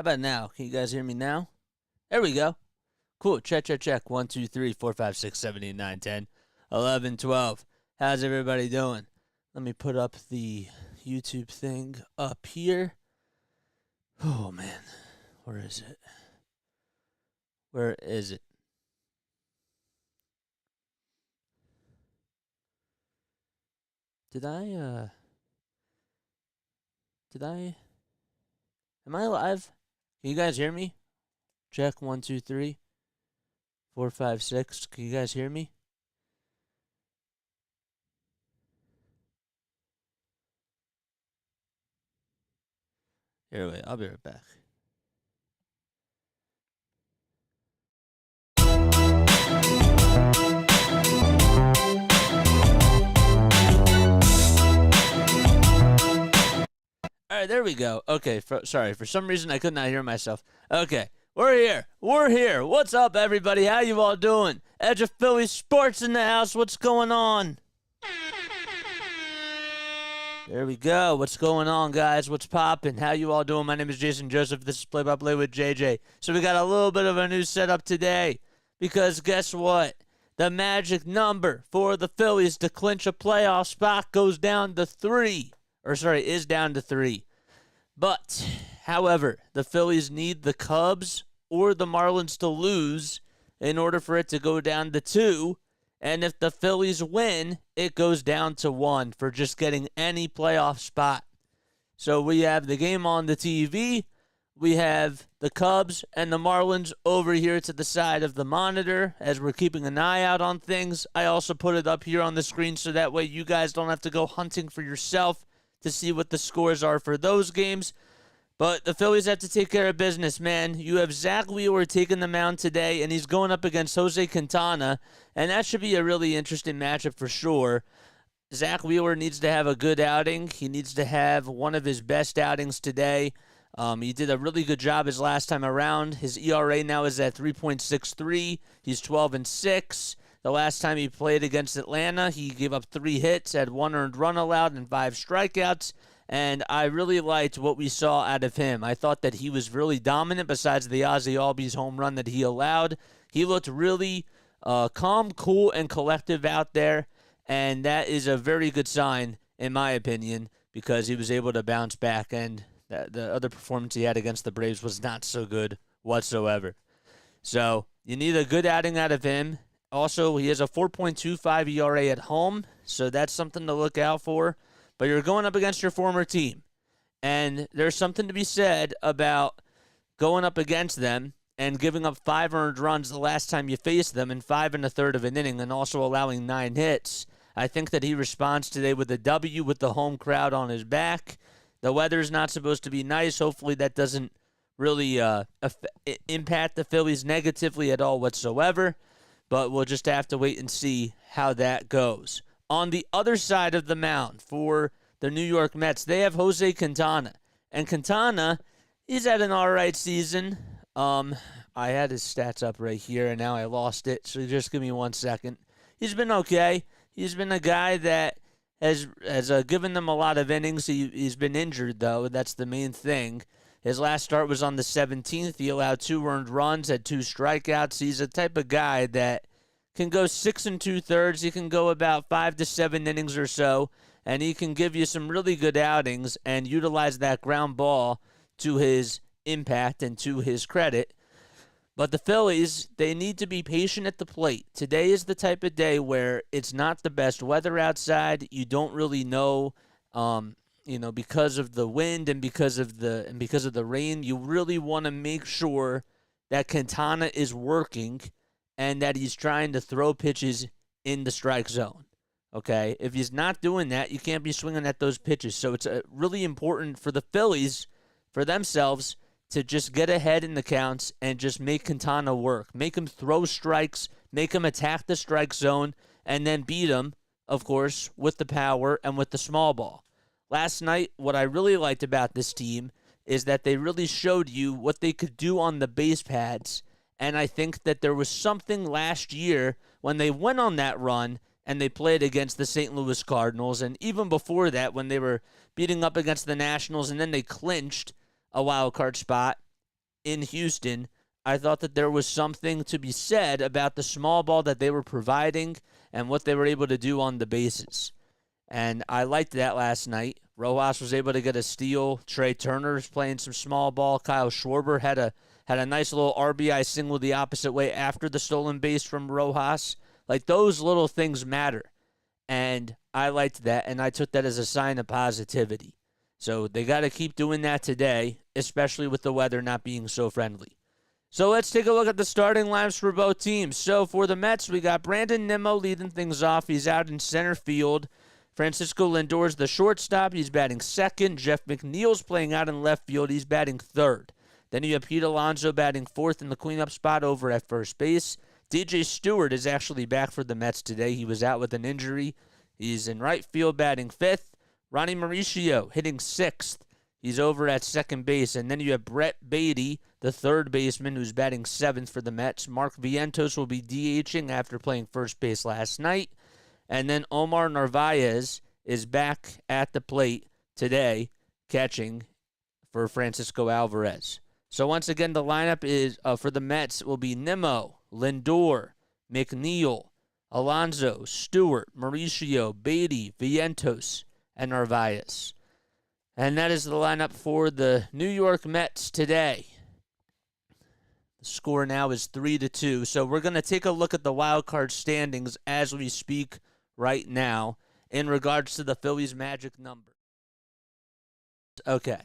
about now? Can you guys hear me now? There we go. Cool. Check. 1, 2, 3, 4, 5, 6, 7, 8, 9, 10, 11, 12. How's everybody doing? Let me put up the YouTube thing up here. Oh, man. Where is it? Where is it? Did I, am I live? Can you guys hear me? Check, 1, 2, 3, 4, 5, 6. Can you guys hear me? Here, wait, I'll be right back. All right, there we go. Okay, sorry. For some reason, I could not hear myself. Okay, we're here. What's up, everybody? How you all doing? Edge of Philly Sports in the house. What's going on? There we go. What's going on, guys? What's popping? How you all doing? My name is Jason Joseph. This is Play-by-Play with JJ. So we got a little bit of a new setup today because guess what? The magic number for the Phillies to clinch a playoff spot goes down to 3. Is down to 3. But, however, the Phillies need the Cubs or the Marlins to lose in order for it to go down to 2. And if the Phillies win, it goes down to 1 for just getting any playoff spot. So we have the game on the TV. We have the Cubs and the Marlins over here to the side of the monitor as we're keeping an eye out on things. I also put it up here on the screen so that way you guys don't have to go hunting for yourself to see what the scores are for those games. But the Phillies have to take care of business, man. You have Zack Wheeler taking the mound today, and he's going up against Jose Quintana, and that should be a really interesting matchup for sure. Zack Wheeler needs to have a good outing. He needs to have one of his best outings today. He did a really good job his last time around. His ERA now is at 3.63. He's 12-6. The last time he played against Atlanta, he gave up 3 hits, had 1 earned run allowed, and 5 strikeouts. And I really liked what we saw out of him. I thought that he was really dominant besides the Ozzie Albies home run that he allowed. He looked really calm, cool, and collective out there. And that is a very good sign, in my opinion, because he was able to bounce back. And the other performance he had against the Braves was not so good whatsoever. So you need a good outing out of him. Also, he has a 4.25 ERA at home, so that's something to look out for. But you're going up against your former team, and there's something to be said about going up against them and giving up 5 earned runs the last time you faced them and 5 1/3 of an inning and also allowing 9 hits. I think that he responds today with a W with the home crowd on his back. The weather's not supposed to be nice. Hopefully that doesn't really impact the Phillies negatively at all whatsoever. But we'll just have to wait and see how that goes. On the other side of the mound for the New York Mets, they have Jose Quintana. And Quintana, he's had an all right season. I had his stats up right here, and now I lost it. So just give me 1 second. He's been okay. He's been a guy that has given them a lot of innings. He's been injured, though. That's the main thing. His last start was on the 17th. He allowed 2 earned runs, had 2 strikeouts. He's a type of guy that can go 6 2/3. He can go about 5 to 7 innings or so, and he can give you some really good outings and utilize that ground ball to his impact and to his credit. But the Phillies, they need to be patient at the plate. Today is the type of day where it's not the best weather outside. You don't really know, because of the wind and because of the rain, you really want to make sure that Quintana is working and that he's trying to throw pitches in the strike zone. Okay? If he's not doing that, you can't be swinging at those pitches. So it's really important for the Phillies, for themselves, to just get ahead in the counts and just make Quintana work. Make him throw strikes, make him attack the strike zone, and then beat him, of course, with the power and with the small ball. Last night, what I really liked about this team is that they really showed you what they could do on the base pads. And I think that there was something last year when they went on that run and they played against the St. Louis Cardinals. And even before that, when they were beating up against the Nationals and then they clinched a wild card spot in Houston, I thought that there was something to be said about the small ball that they were providing and what they were able to do on the bases. And I liked that last night. Rojas was able to get a steal. Trey Turner's playing some small ball. Kyle Schwarber had a nice little RBI single the opposite way after the stolen base from Rojas. Like, those little things matter. And I liked that, and I took that as a sign of positivity. So they got to keep doing that today, especially with the weather not being so friendly. So let's take a look at the starting lineups for both teams. So for the Mets, we got Brandon Nimmo leading things off. He's out in center field. Francisco Lindor's the shortstop. He's batting second. Jeff McNeil's playing out in left field. He's batting third. Then you have Pete Alonso batting fourth in the cleanup spot over at first base. DJ Stewart is actually back for the Mets today. He was out with an injury. He's in right field batting fifth. Ronnie Mauricio hitting sixth. He's over at second base. And then you have Brett Beatty, the third baseman, who's batting seventh for the Mets. Mark Vientos will be DHing after playing first base last night. And then Omar Narvaez is back at the plate today, catching for Francisco Alvarez. So once again, the lineup is for the Mets will be Nimmo, Lindor, McNeil, Alonso, Stewart, Mauricio, Beatty, Vientos, and Narvaez. And that is the lineup for the New York Mets today. The score now is 3-2. So we're going to take a look at the wild card standings as we speak right now in regards to the Phillies magic number. Okay.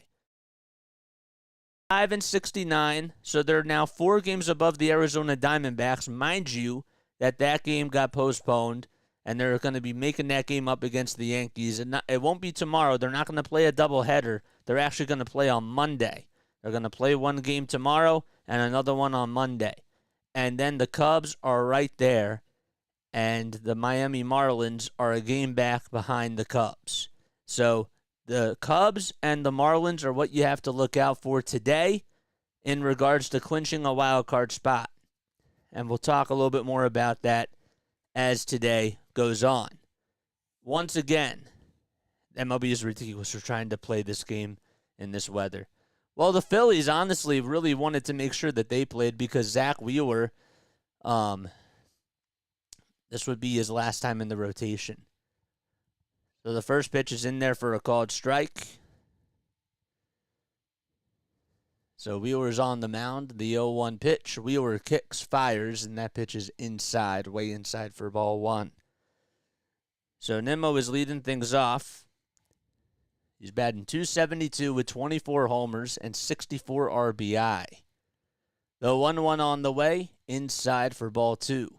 5-69, so they're now 4 games above the Arizona Diamondbacks. Mind you, that game got postponed, and they're going to be making that game up against the Yankees. And it won't be tomorrow. They're not going to play a doubleheader. They're actually going to play on Monday. They're going to play one game tomorrow and another one on Monday. And then the Cubs are right there, and the Miami Marlins are a game back behind the Cubs. So the Cubs and the Marlins are what you have to look out for today in regards to clinching a wild card spot. And we'll talk a little bit more about that as today goes on. Once again, MLB is ridiculous for trying to play this game in this weather. Well, the Phillies honestly really wanted to make sure that they played because Zack Wheeler, this would be his last time in the rotation. So the first pitch is in there for a called strike. So Wheeler's on the mound. The 0-1 pitch. Wheeler kicks, fires, and that pitch is inside, way inside for ball one. So Nimmo is leading things off. He's batting .272 with 24 homers and 64 RBI. The 1-1 on the way, inside for ball two.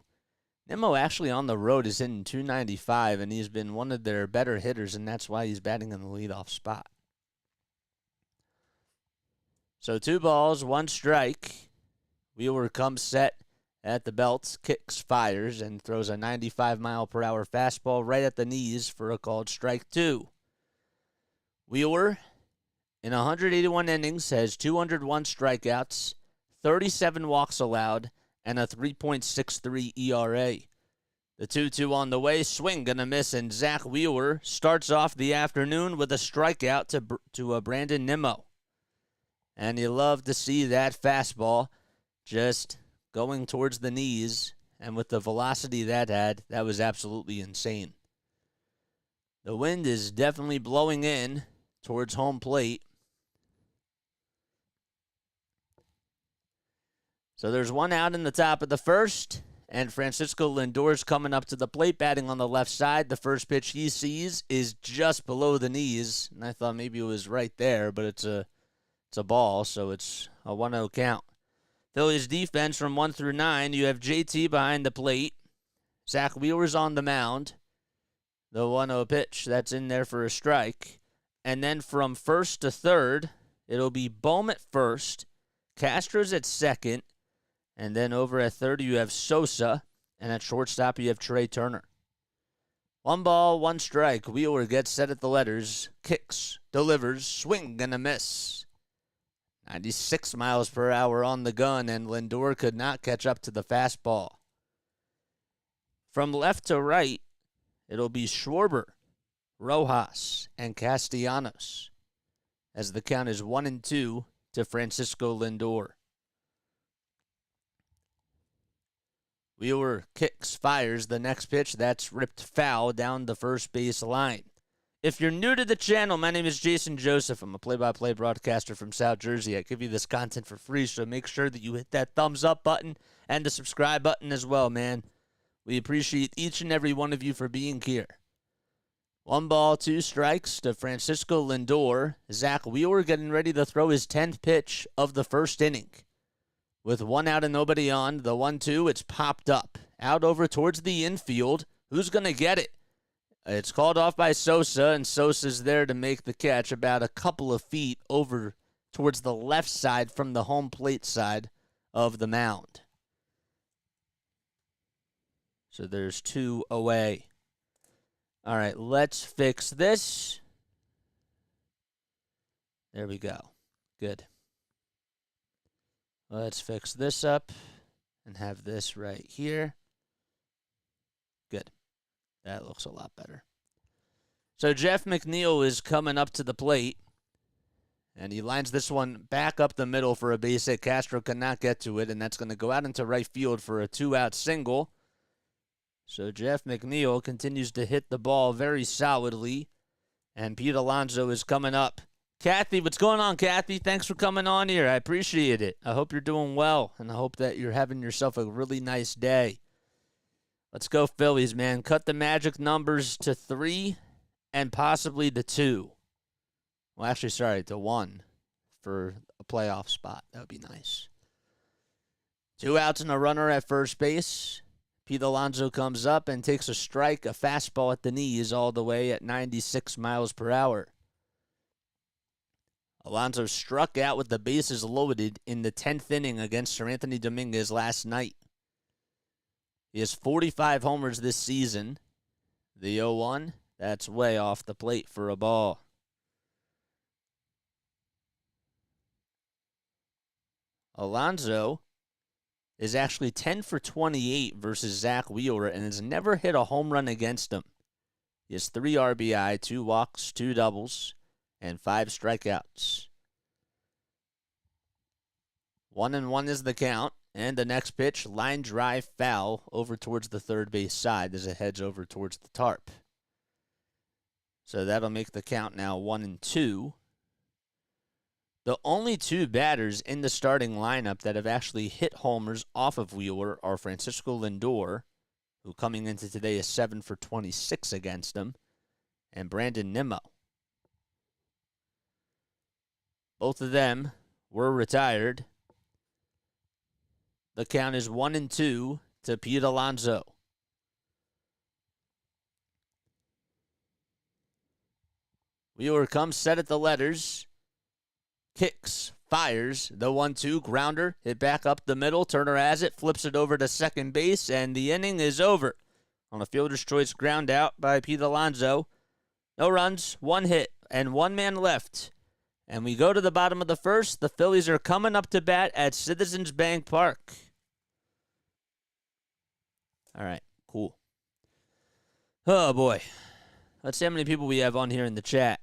Nimmo actually on the road is hitting .295, and he's been one of their better hitters, and that's why he's batting in the leadoff spot. So 2 balls, 1 strike. Wheeler comes set at the belt, kicks, fires, and throws a 95-mile-per-hour fastball right at the knees for a called strike 2. Wheeler, in 181 innings, has 201 strikeouts, 37 walks allowed, and a 3.63 ERA. The 2-2 on the way, swing gonna miss, and Zack Wheeler starts off the afternoon with a strikeout to Brandon Nimmo. And you love to see that fastball just going towards the knees, and with the velocity that had, that was absolutely insane. The wind is definitely blowing in towards home plate. So there's 1 out in the top of the first, and Francisco Lindor's coming up to the plate, batting on the left side. The first pitch he sees is just below the knees, and I thought maybe it was right there, but it's a ball, so it's a 1-0 count. Phillies defense from 1 through 9, you have JT behind the plate. Zack Wheeler's on the mound. The 1-0 pitch, that's in there for a strike. And then from first to third, it'll be Bohm at first, Castro's at second, and then over at third you have Sosa, and at shortstop you have Trey Turner. 1 ball, 1 strike. Wheeler gets set at the letters, kicks, delivers, swing and a miss. 96 miles per hour on the gun, and Lindor could not catch up to the fastball. From left to right, it'll be Schwarber, Rojas, and Castellanos, as the count is 1-2 to Francisco Lindor. Wheeler kicks, fires the next pitch. That's ripped foul down the first base line. If you're new to the channel, my name is Jason Joseph. I'm a play-by-play broadcaster from South Jersey. I give you this content for free, so make sure that you hit that thumbs up button and the subscribe button as well, man. We appreciate each and every one of you for being here. 1 ball, 2 strikes to Francisco Lindor. Zack Wheeler getting ready to throw his 10th pitch of the first inning. With 1 out and nobody on, the 1-2, it's popped up. Out over towards the infield. Who's going to get it? It's called off by Sosa, and Sosa's there to make the catch about a couple of feet over towards the left side from the home plate side of the mound. So there's 2 away. All right, let's fix this. There we go. Good. Let's fix this up and have this right here. Good. That looks a lot better. So Jeff McNeil is coming up to the plate, and he lines this one back up the middle for a base hit. Castro cannot get to it, and that's going to go out into right field for a 2-out single. So Jeff McNeil continues to hit the ball very solidly, and Pete Alonso is coming up. Kathy, what's going on, Kathy? Thanks for coming on here. I appreciate it. I hope you're doing well, and I hope that you're having yourself a really nice day. Let's go Phillies, man. Cut the magic numbers to 3 and possibly to 2. Well, actually, sorry, to 1 for a playoff spot. That would be nice. 2 outs and a runner at first base. Pete Alonso comes up and takes a strike, a fastball at the knees all the way at 96 miles per hour. Alonso struck out with the bases loaded in the 10th inning against Sir Anthony Dominguez last night. He has 45 homers this season. The 0-1, that's way off the plate for a ball. Alonso is actually 10 for 28 versus Zack Wheeler and has never hit a home run against him. He has 3 RBI, 2 walks, 2 doubles, and 5 strikeouts. 1-1 is the count. And the next pitch, line drive foul over towards the third base side as it heads over towards the tarp. So that'll make the count now 1-2. The only 2 batters in the starting lineup that have actually hit homers off of Wheeler are Francisco Lindor, who coming into today is 7 for 26 against him, and Brandon Nimmo. Both of them were retired. The count is 1-2 to Pete Alonso. Wheeler comes set at the letters. Kicks, fires, the 1-2 grounder, hit back up the middle. Turner has it, flips it over to second base, and the inning is over. On a fielder's choice ground out by Pete Alonso. No runs, 1 hit, and 1 man left. And we go to the bottom of the first. The Phillies are coming up to bat at Citizens Bank Park. All right, cool. Oh, boy. Let's see how many people we have on here in the chat.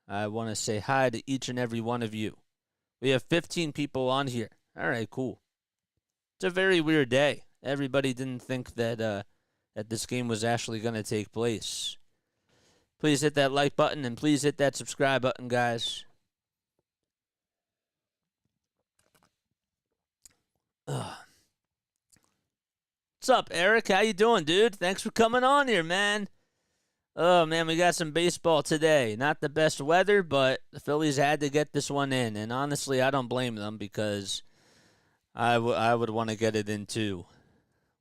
I want to say hi to each and every one of you. We have 15 people on here. All right, cool. It's a very weird day. Everybody didn't think that that this game was actually going to take place. Please hit that like button and please hit that subscribe button, guys. Ugh. What's up, Eric? How you doing, dude? Thanks for coming on here, man. Oh, man, we got some baseball today. Not the best weather, but the Phillies had to get this one in. And honestly, I don't blame them because I would want to get it in too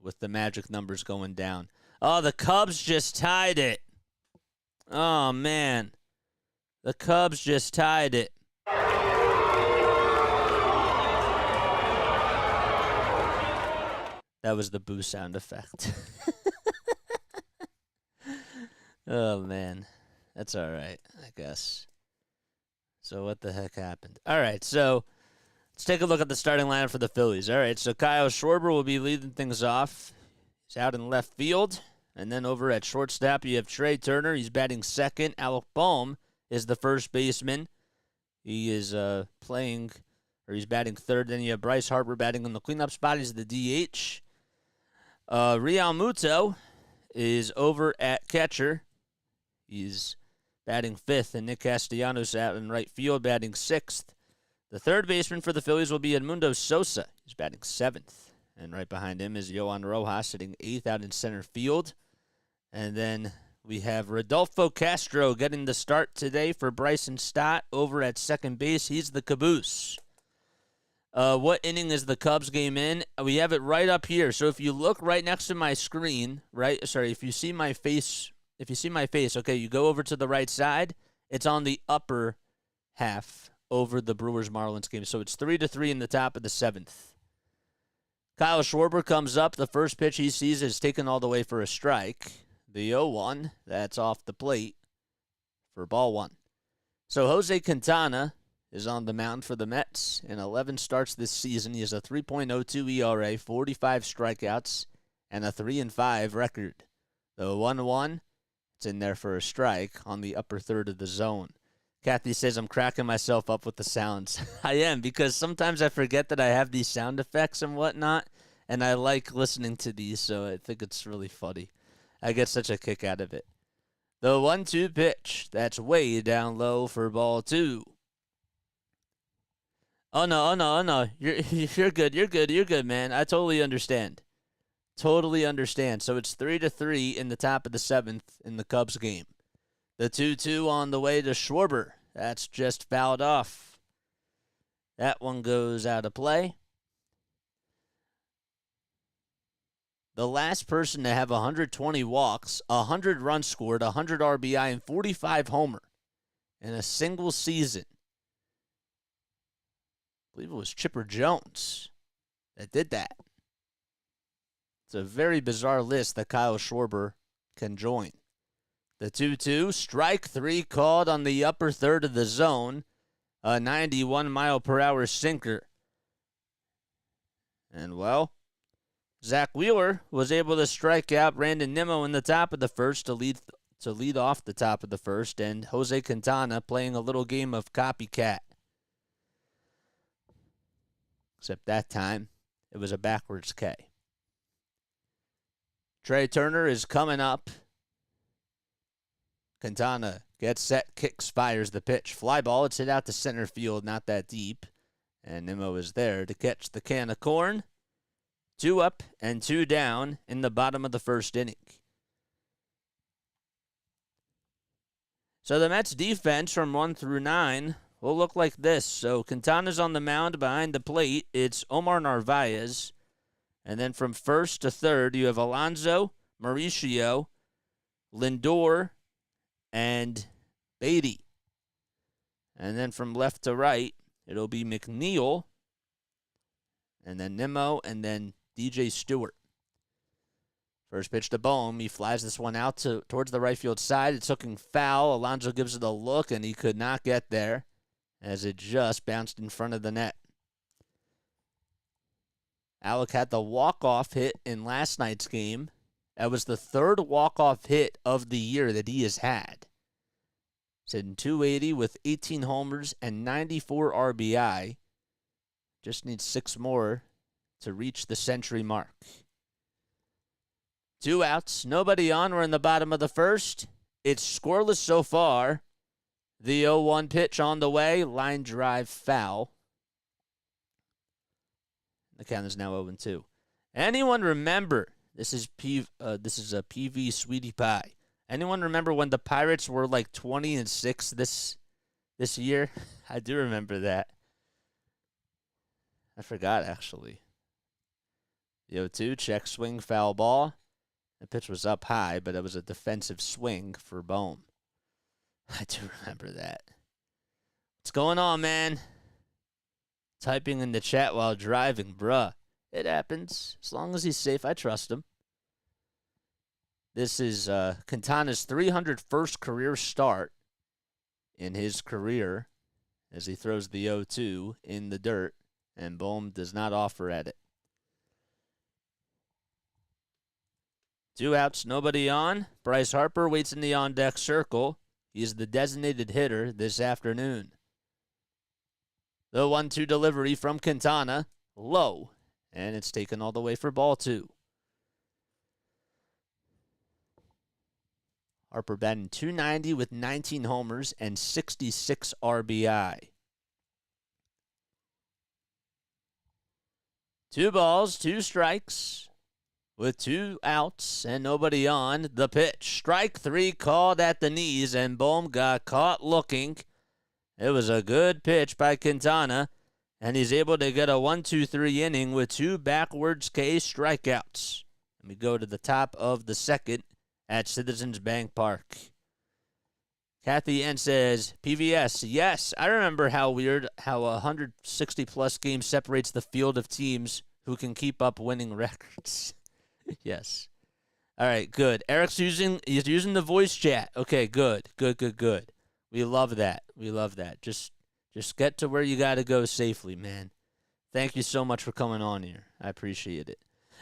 with the magic numbers going down. Oh, the Cubs just tied it. Oh, man. The Cubs just tied it. That was the boo sound effect. Oh, man. That's all right, I guess. So what the heck happened? All right, so let's take a look at the starting lineup for the Phillies. All right, so Kyle Schwarber will be leading things off. He's out in left field. And then over at shortstop, you have Trey Turner. He's batting second. Alec Bohm is the first baseman. He is he's batting third. Then you have Bryce Harper batting in the cleanup spot. He's the DH. Real Muto is over at catcher. He's batting 5th, and Nick Castellanos out in right field batting 6th. The third baseman for the Phillies will be Edmundo Sosa. He's batting 7th. And right behind him is Yohan Rojas sitting 8th out in center field. And then we have Rodolfo Castro getting the start today for Bryson Stott over at second base. He's the caboose. What inning is the Cubs game in? We have it right up here. So if you look right next to my screen, if you see my face, okay, you go over to the right side. It's on the upper half over the Brewers Marlins game. So it's 3-3 in the top of the 7th. Kyle Schwarber comes up. The first pitch he sees is taken all the way for a strike. The 0-1, that's off the plate for ball 1. So Jose Quintana is on the mound for the Mets. In 11 starts this season, he has a 3.02 ERA, 45 strikeouts, and a 3-5 record. The 1-1, it's in there for a strike on the upper third of the zone. Kathy says I'm cracking myself up with the sounds. I am, because sometimes I forget that I have these sound effects and whatnot, and I like listening to these, so I think it's really funny. I get such a kick out of it. The 1-2 pitch, that's way down low for ball 2. Oh no. You're good, man. I totally understand. So it's 3-3 in the top of the 7th in the Cubs game. The 2-2 on the way to Schwarber. That's just fouled off. That one goes out of play. The last person to have 120 walks, 100 runs scored, 100 RBI, and 45 homer in a single season. I believe it was Chipper Jones that did that. It's a very bizarre list that Kyle Schwarber can join. The 2-2, strike 3 called on the upper third of the zone. A 91-mile-per-hour sinker. And, well, Zack Wheeler was able to strike out Brandon Nimmo in the top of the first to lead off the top of the first. And Jose Quintana playing a little game of copycat. Except that time, it was a backwards K. Trey Turner is coming up. Quintana gets set, kicks, fires the pitch. Fly ball, it's hit out to center field, not that deep. And Nimmo is there to catch the can of corn. 2 up and 2 down in the bottom of the first inning. So the Mets defense from 1 through 9 will look like this. So Quintana's on the mound behind the plate. It's Omar Narvaez. And then from first to third, you have Alonso, Mauricio, Lindor, and Beatty. And then from left to right, it'll be McNeil, and then Nimmo, and then DJ Stewart. First pitch to Bohm. He flies this one out towards the right field side. It's looking foul. Alonso gives it a look, and he could not get there as it just bounced in front of the net. Alec had the walk-off hit in last night's game. That was the third walk-off hit of the year that he has had. He's hitting .280 with 18 homers and 94 RBI. Just needs 6 more to reach the century mark. 2 outs, nobody on. We're in the bottom of the first. It's scoreless so far. The 0-1 pitch on the way. Line drive foul. The count is now 0-2. Anyone remember? This is a PV Sweetie Pie. Anyone remember when the Pirates were like 20-6 this year? I do remember that. I forgot actually. The 0-2 check swing foul ball. The pitch was up high, but it was a defensive swing for Bohm. I do remember that. What's going on, man? Typing in the chat while driving, bruh. It happens. As long as he's safe, I trust him. This is Quintana's 301st career start in his career as he throws the 0-2 in the dirt, and Bohm does not offer at it. 2 outs, nobody on. Bryce Harper waits in the on-deck circle. He is the designated hitter this afternoon. The 1-2 delivery from Quintana, low, and it's taken all the way for ball 2. Harper batting .290 with 19 homers and 66 RBI. 2 balls, 2 strikes with 2 outs and nobody on. The pitch. Strike 3 called at the knees, and Bohm got caught looking. It was a good pitch by Quintana, and he's able to get a 1-2-3 inning with 2 backwards K strikeouts. And we go to the top of the second at Citizens Bank Park. Kathy N says, PVS, yes, I remember how weird how a 160-plus game separates the field of teams who can keep up winning records. Yes. All right, good. Eric's using the voice chat. Okay, good. We love that. Just get to where you got to go safely, man. Thank you so much for coming on here. I appreciate it.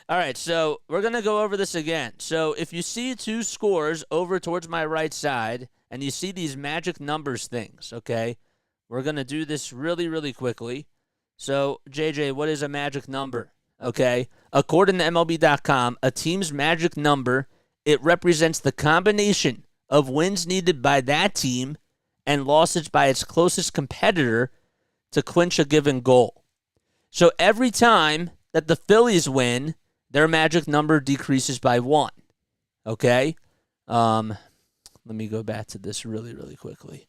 All right, so we're going to go over this again. So if you see 2 scores over towards my right side and you see these magic numbers things, okay, we're going to do this really, really quickly. So, JJ, what is a magic number? Okay, according to MLB.com, a team's magic number, it represents the combination of wins needed by that team and losses by its closest competitor to clinch a given goal. So every time that the Phillies win, their magic number decreases by 1. Okay? Let me go back to this really, really quickly.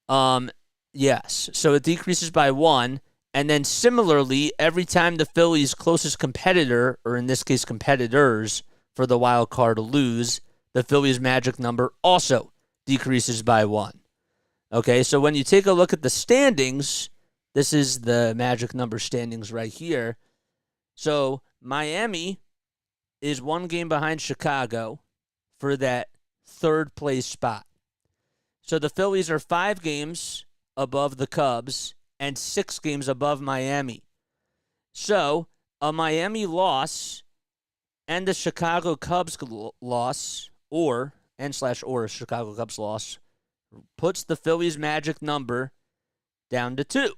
Yes, so it decreases by 1, and then similarly, every time the Phillies' closest competitor, or in this case competitors, for the wild card lose, the Phillies' magic number also decreases by 1. Okay, so when you take a look at the standings, this is the magic number standings right here. So Miami is 1 game behind Chicago for that 3rd place spot. So the Phillies are 5 games above the Cubs and 6 games above Miami. So a Miami loss and the Chicago Cubs loss, or a Chicago Cubs loss, puts the Phillies' magic number down to 2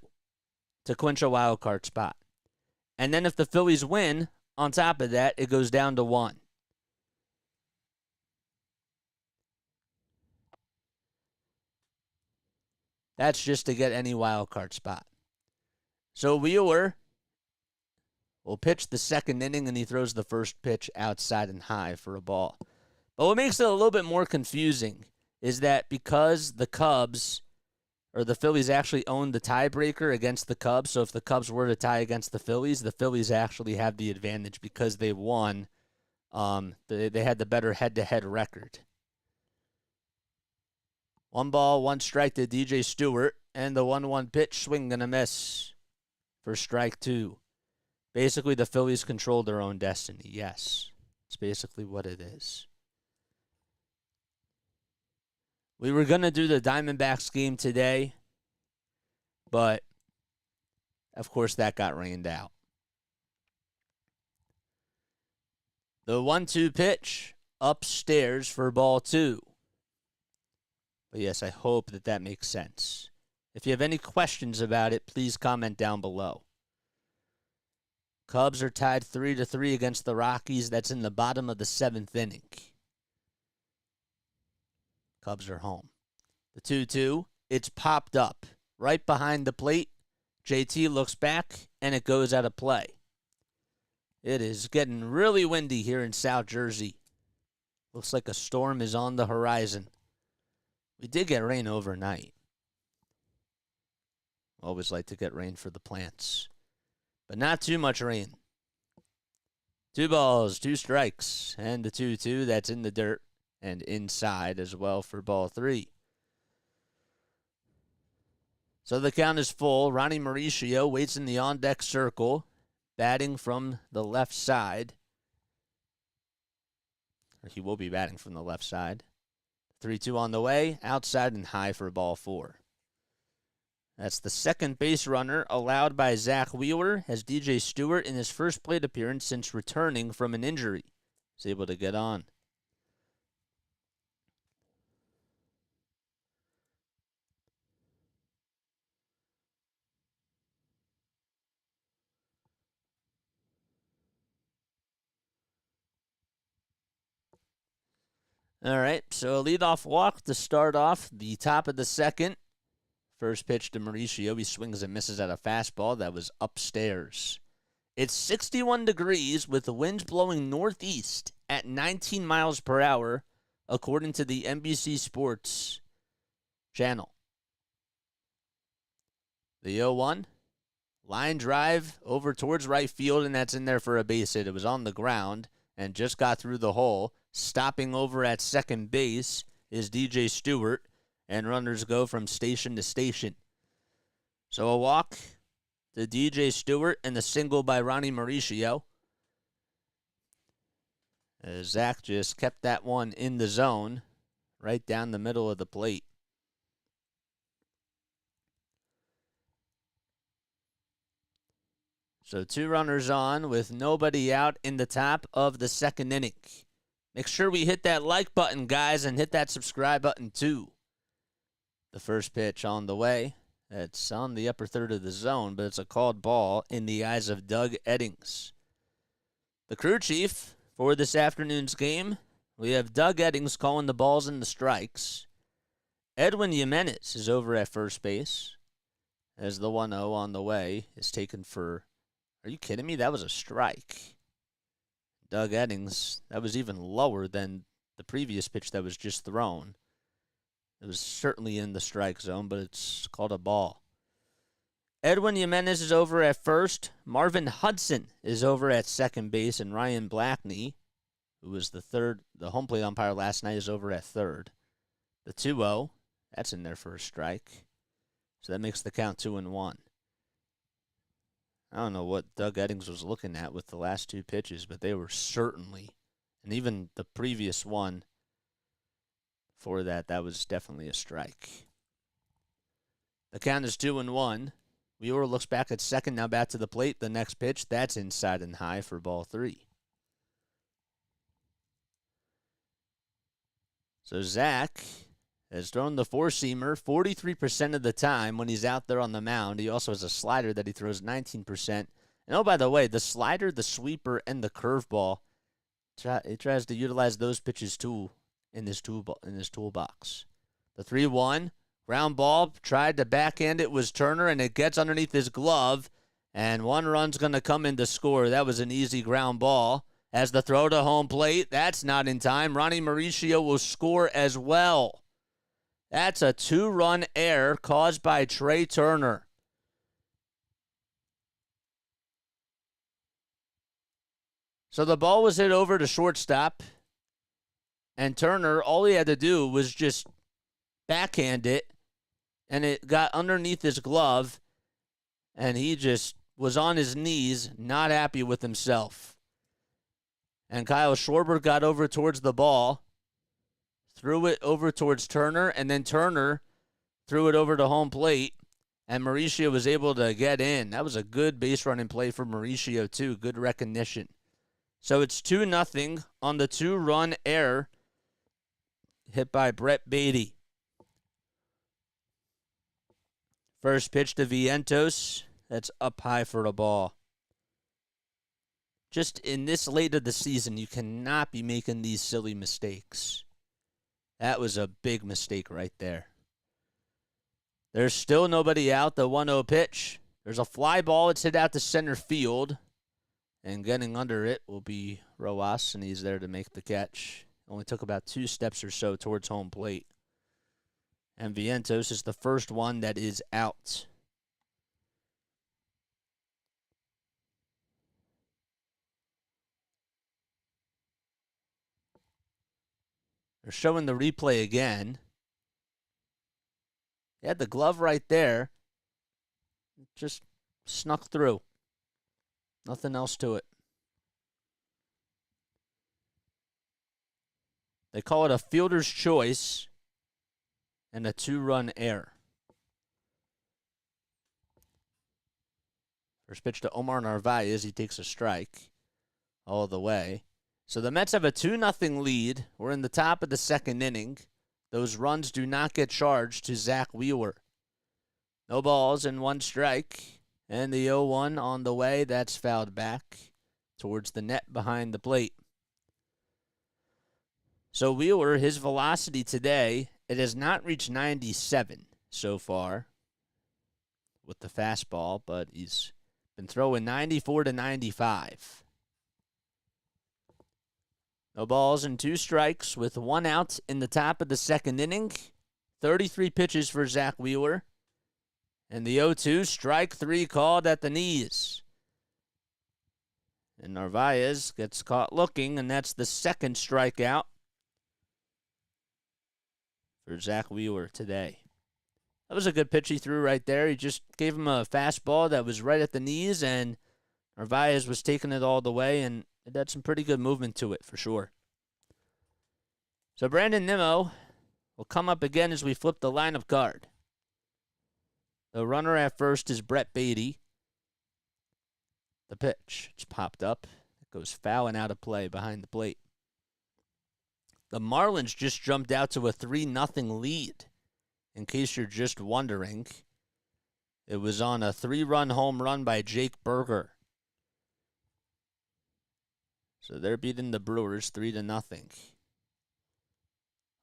to clinch a wild card spot. And then if the Phillies win, on top of that, it goes down to 1. That's just to get any wild card spot. So Wheeler will pitch the 2nd inning, and he throws the first pitch outside and high for a ball. But what makes it a little bit more confusing is that because the Cubs, or the Phillies actually own the tiebreaker against the Cubs, so if the Cubs were to tie against the Phillies actually have the advantage because they won. They had the better head-to-head record. 1 ball, 1 strike to DJ Stewart, and the 1-1 pitch, swing and a miss for strike 2. Basically, the Phillies control their own destiny. Yes, it's basically what it is. We were going to do the Diamondbacks game today, but, of course, that got rained out. The 1-2 pitch upstairs for ball 2. But, yes, I hope that makes sense. If you have any questions about it, please comment down below. Cubs are tied 3-3 against the Rockies. That's in the bottom of the 7th inning. Cubs are home. The 2-2, it's popped up right behind the plate. JT looks back, and it goes out of play. It is getting really windy here in South Jersey. Looks like a storm is on the horizon. We did get rain overnight. Always like to get rain for the plants. But not too much rain. 2 balls, 2 strikes, and the 2-2 that's in the dirt and inside as well for ball 3. So the count is full. Ronnie Mauricio waits in the on-deck circle, batting from the left side. Or he will be batting from the left side. 3-2 on the way, outside and high for ball 4. That's the 2nd base runner allowed by Zack Wheeler as DJ Stewart in his first plate appearance since returning from an injury. He's able to get on. All right, so a leadoff walk to start off the top of the second. First pitch to Mauricio. He swings and misses at a fastball that was upstairs. It's 61 degrees with the winds blowing northeast at 19 miles per hour, according to the NBC Sports channel. The 0-1, line drive over towards right field, and that's in there for a base hit. It was on the ground and just got through the hole. Stopping over at second base is DJ Stewart, and runners go from station to station. So a walk to DJ Stewart and the single by Ronnie Mauricio. Zach just kept that one in the zone, right down the middle of the plate. So 2 runners on with nobody out in the top of the second inning. Make sure we hit that like button, guys, and hit that subscribe button too. The first pitch on the way. It's on the upper third of the zone, but it's a called ball in the eyes of Doug Eddings. The crew chief for this afternoon's game, we have Doug Eddings calling the balls and the strikes. Edwin Jimenez is over at first base as the 1-0 on the way is taken for... Are you kidding me? That was a strike. Doug Eddings, that was even lower than the previous pitch that was just thrown. It was certainly in the strike zone, but it's called a ball. Edwin Jimenez is over at first. Marvin Hudson is over at second base, and Ryan Blackney, who was the home plate umpire last night, is over at third. The 2-0, that's in there for a strike. So that makes the count 2-1. I don't know what Doug Eddings was looking at with the last 2 pitches, but they were certainly, and even the previous one for that was definitely a strike. The count is 2-1. Wheeler looks back at second, now back to the plate. The next pitch, that's inside and high for ball 3. So Zach has thrown the 4-seamer 43% of the time when he's out there on the mound. He also has a slider that he throws 19%. And oh, by the way, the slider, the sweeper, and the curveball, he tries to utilize those pitches too in his toolbox. The 3-1, ground ball, tried to backhand it, was Turner, and it gets underneath his glove, and 1 run's going to come in to score. That was an easy ground ball. As the throw to home plate, that's not in time. Ronnie Mauricio will score as well. That's a 2-run error caused by Trey Turner. So the ball was hit over to shortstop, and Turner, all he had to do was just backhand it, and it got underneath his glove, and he just was on his knees, not happy with himself. And Kyle Schwarber got over towards the ball, threw it over towards Turner, and then Turner threw it over to home plate, and Mauricio was able to get in. That was a good base running play for Mauricio, too. Good recognition. So it's 2-0 on the 2-run error hit by Brett Beatty. First pitch to Vientos. That's up high for the ball. Just in this late of the season, you cannot be making these silly mistakes. That was a big mistake right there. There's still nobody out. The 1-0 pitch. There's a fly ball. It's hit out to center field. And getting under it will be Rojas, and he's there to make the catch. Only took about 2 steps or so towards home plate. And Vientos is the first one that is out. They're showing the replay again. He had the glove right there. It just snuck through. Nothing else to it. They call it a fielder's choice and a 2-run error. First pitch to Omar Narvaez. He takes a strike all the way. So the Mets have a 2-0 lead. We're in the top of the second inning. Those runs do not get charged to Zack Wheeler. No balls and 1 strike. And the 0-1 on the way. That's fouled back towards the net behind the plate. So Wheeler, his velocity today, it has not reached 97 so far with the fastball, but he's been throwing 94 to 95. No balls and 2 strikes with 1 out in the top of the second inning. 33 pitches for Zack Wheeler. And the 0-2, strike 3 called at the knees. And Narvaez gets caught looking, and that's the second strikeout for Zack Wheeler today. That was a good pitch he threw right there. He just gave him a fastball that was right at the knees, and Narvaez was taking it all the way, and it had some pretty good movement to it for sure. So Brandon Nimmo will come up again as we flip the lineup card. The runner at first is Brett Beatty. The pitch, it's popped up. It goes foul and out of play behind the plate. The Marlins just jumped out to a 3-0 lead. In case you're just wondering, it was on a 3-run home run by Jake Berger. So they're beating the Brewers 3-0.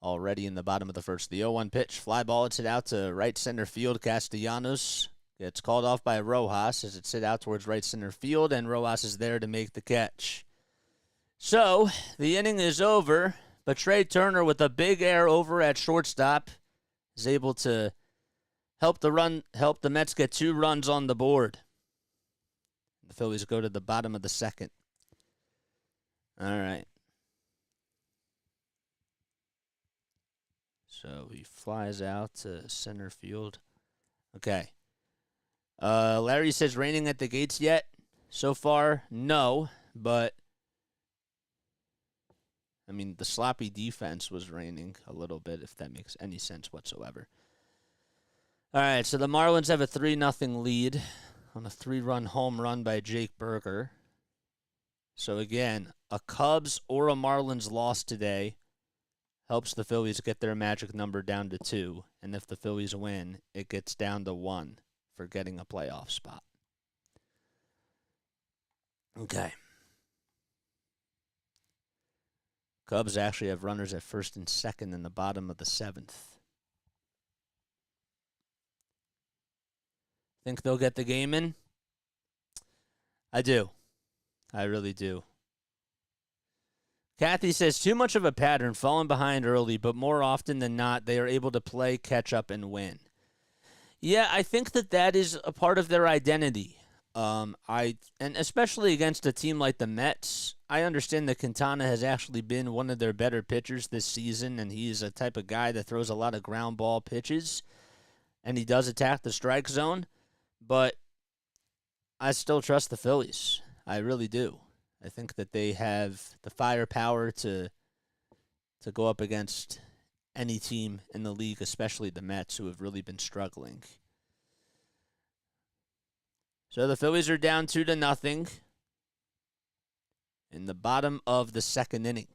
Already in the bottom of the first. The 0-1 pitch, fly ball, it's hit out to right center field. Castellanos gets called off by Rojas as it's hit out towards right center field, and Rojas is there to make the catch. So the inning is over, but Trey Turner with a big error over at shortstop is able to help the Mets get 2 runs on the board. The Phillies go to the bottom of the second. All right. So he flies out to center field. Okay. Larry says, raining at the gates yet? So far, no. But, I mean, the sloppy defense was raining a little bit, if that makes any sense whatsoever. All right, so the Marlins have a 3-0 lead on a 3-run home run by Jake Berger. So, again, a Cubs or a Marlins loss today helps the Phillies get their magic number down to 2. And if the Phillies win, it gets down to 1 for getting a playoff spot. Okay. Cubs actually have runners at first and second in the bottom of the 7th. Think they'll get the game in? I do. I really do. Kathy says, too much of a pattern, falling behind early, but more often than not, they are able to play, catch up, and win. Yeah, I think that is a part of their identity. And especially against a team like the Mets, I understand that Quintana has actually been one of their better pitchers this season, and he's a type of guy that throws a lot of ground ball pitches, and he does attack the strike zone, but I still trust the Phillies. I really do. I think that they have the firepower to go up against any team in the league, especially the Mets, who have really been struggling. So the Phillies are down 2-0 in the bottom of the second inning.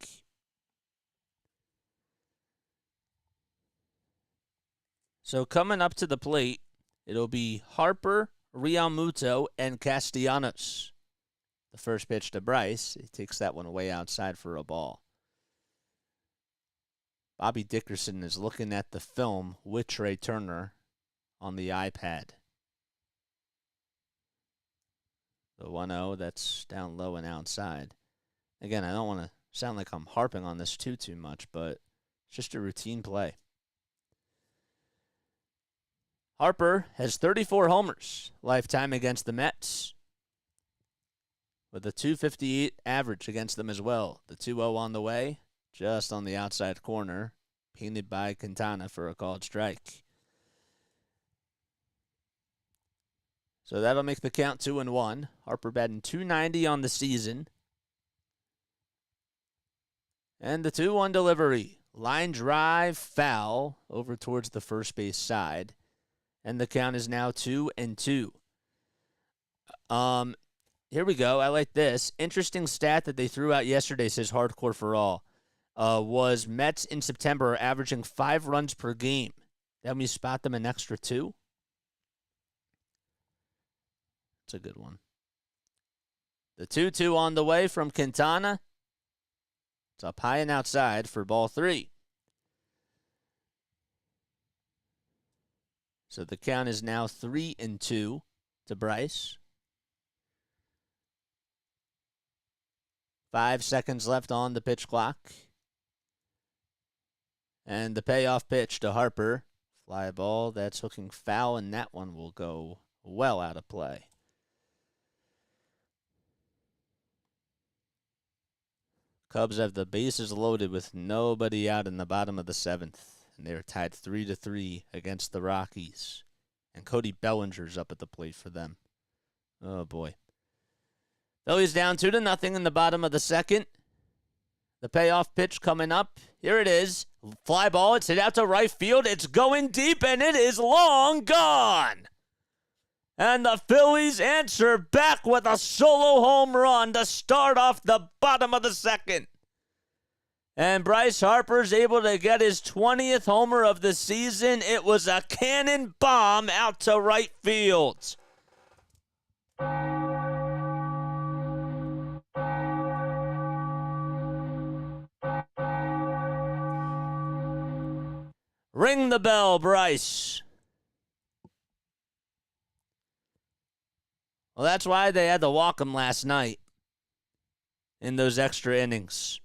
So coming up to the plate, it'll be Harper, Realmuto, and Castellanos. The first pitch to Bryce, he takes that one way outside for a ball. Bobby Dickerson is looking at the film with Trey Turner on the iPad. The 1-0, that's down low and outside. Again, I don't want to sound like I'm harping on this too much, but it's just a routine play. Harper has 34 homers lifetime against the Mets, with a 258 average against them as well. The 2-0 on the way, just on the outside corner, painted by Quintana for a called strike. So that'll make the count 2-1. Harper batting .290 on the season. And the 2-1 delivery. Line drive, foul, over towards the first base side. And the count is now 2-2. Here we go. I like this. Interesting stat that they threw out yesterday, says Hardcore for All, was Mets in September are averaging 5 runs per game. Then we spot them an extra 2. That's a good one. The 2-2 on the way from Quintana. It's up high and outside for ball 3. So the count is now 3-2 to Bryce. 5 seconds left on the pitch clock. And the payoff pitch to Harper. Fly ball, that's hooking foul, and that one will go well out of play. Cubs have the bases loaded with nobody out in the bottom of the 7th. And they are tied 3-3 against the Rockies. And Cody Bellinger's up at the plate for them. Oh, boy. Phillies down 2-0 in the bottom of the 2nd. The payoff pitch coming up. Here it is. Fly ball. It's hit out to right field. It's going deep, and it is long gone. And the Phillies answer back with a solo home run to start off the bottom of the 2nd. And Bryce Harper's able to get his 20th homer of the season. It was a cannon bomb out to right field. Ring the bell, Bryce. Well, that's why they had to walk him last night in those extra innings.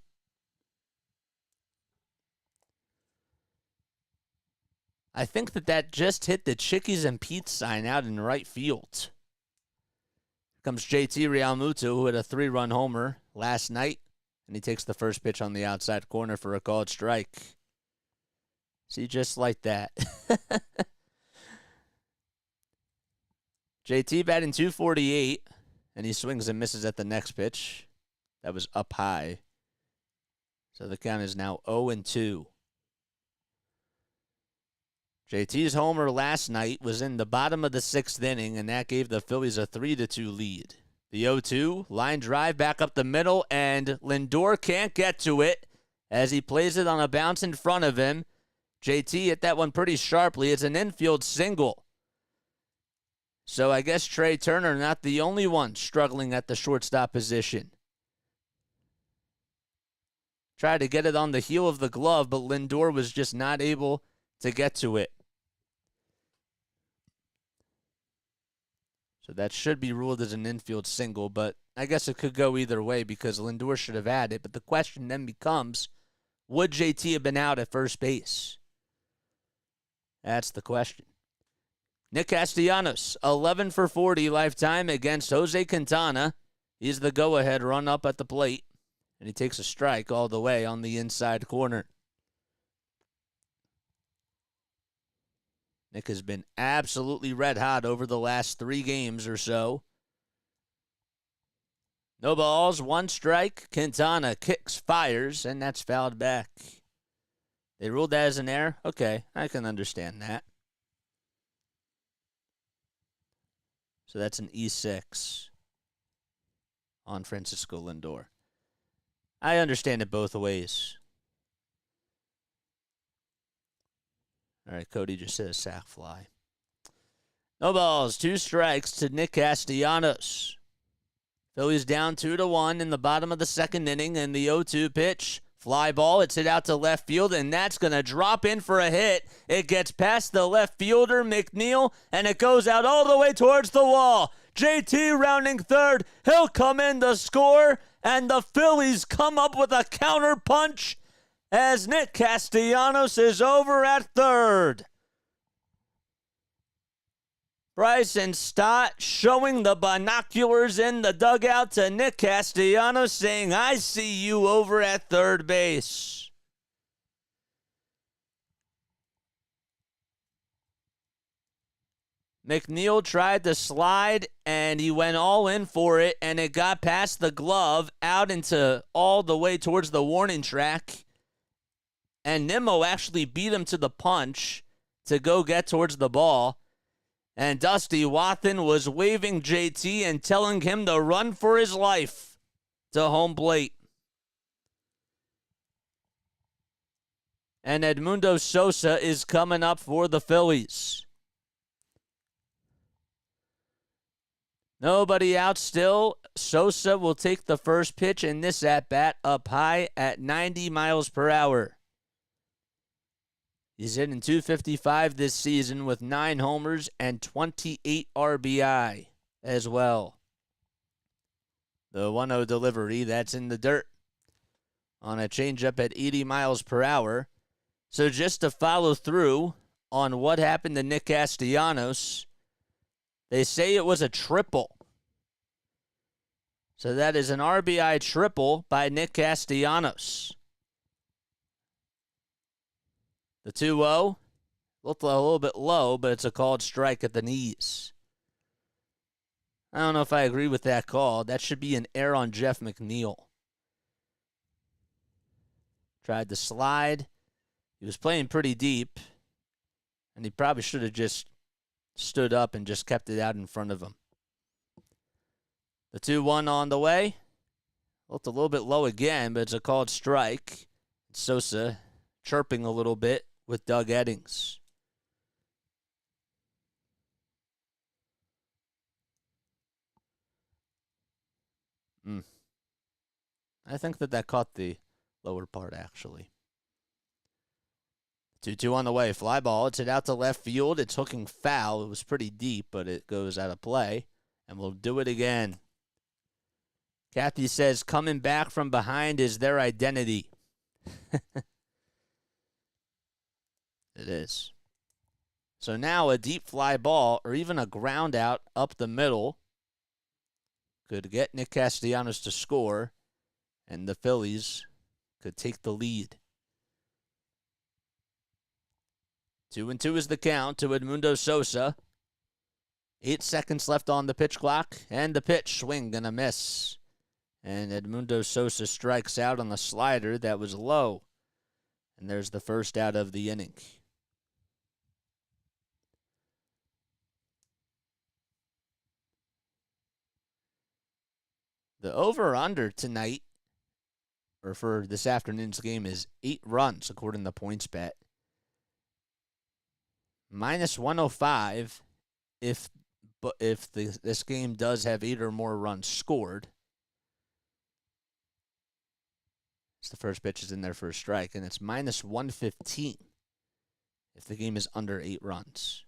I think that just hit the Chickies and Pete's sign out in right field. Here comes JT Realmuto, who had a 3-run homer last night, and he takes the first pitch on the outside corner for a called strike. See, just like that. JT batting .248, and he swings and misses at the next pitch. That was up high. So the count is now 0-2. JT's homer last night was in the bottom of the 6th inning, and that gave the Phillies a 3-2 lead. The 0-2, line drive back up the middle, and Lindor can't get to it as he plays it on a bounce in front of him. JT hit that one pretty sharply. It's an infield single. So I guess Trey Turner not the only one struggling at the shortstop position. Tried to get it on the heel of the glove, but Lindor was just not able to get to it. So that should be ruled as an infield single, but I guess it could go either way because Lindor should have had it. But the question then becomes, would JT have been out at first base? That's the question. Nick Castellanos, 11 for 40 lifetime against Jose Quintana. He's the go-ahead run up at the plate, and he takes a strike all the way on the inside corner. Nick has been absolutely red hot over the last 3 games or so. No balls, 1 strike. Quintana kicks, fires, and that's fouled back. They ruled that as an error? Okay, I can understand that. So that's an E6 on Francisco Lindor. I understand it both ways. All right, Cody just said a sac fly. No balls, 2 strikes to Nick Castellanos. Phillies down 2-1 in the bottom of the 2nd inning, and the 0-2 pitch. Fly ball, it's hit out to left field, and that's going to drop in for a hit. It gets past the left fielder, McNeil, and it goes out all the way towards the wall. JT rounding third. He'll come in to score, and the Phillies come up with a counter punch as Nick Castellanos is over at third. Bryson Stott showing the binoculars in the dugout to Nick Castellanos saying, I see you over at third base. McNeil tried to slide, and he went all in for it, and it got past the glove out into all the way towards the warning track. And Nimmo actually beat him to the punch to go get towards the ball. And Dusty Wathan was waving JT and telling him to run for his life to home plate. And Edmundo Sosa is coming up for the Phillies. Nobody out still Sosa will take the first pitch in this at-bat up high at 90 miles per hour. He's hitting .255 this season with 9 homers and 28 RBI as well. The 1-0 delivery, that's in the dirt on a changeup at 80 miles per hour. So just to follow through on what happened to Nick Castellanos, they say it was a triple. So that is an RBI triple by Nick Castellanos. The 2-0 looked a little bit low, but it's a called strike at the knees. I don't know if I agree with that call. That should be an error on Jeff McNeil. Tried to slide. He was playing pretty deep, and he probably should have just stood up and just kept it out in front of him. The 2-1 on the way. Looked a little bit low again, but it's a called strike. Sosa chirping a little bit with Doug Eddings. I think that caught the lower part, actually. 2-2 on the way. Fly ball. It's hit out to left field. It's hooking foul. It was pretty deep, but it goes out of play. And we'll do it again. Kathy says coming back from behind is their identity. It is. So now a deep fly ball or even a ground out up the middle could get Nick Castellanos to score, and the Phillies could take the lead. 2-2 is the count to Edmundo Sosa. 8 seconds left on the pitch clock, and the pitch, swing and a miss. And Edmundo Sosa strikes out on the slider that was low. And there's the first out of the inning. The over-under tonight, or for this afternoon's game, is 8 runs, according to PointsBet. Minus 105 if this game does have 8 or more runs scored. It's the first pitch is in there for a strike, and it's minus 115 if the game is under 8 runs.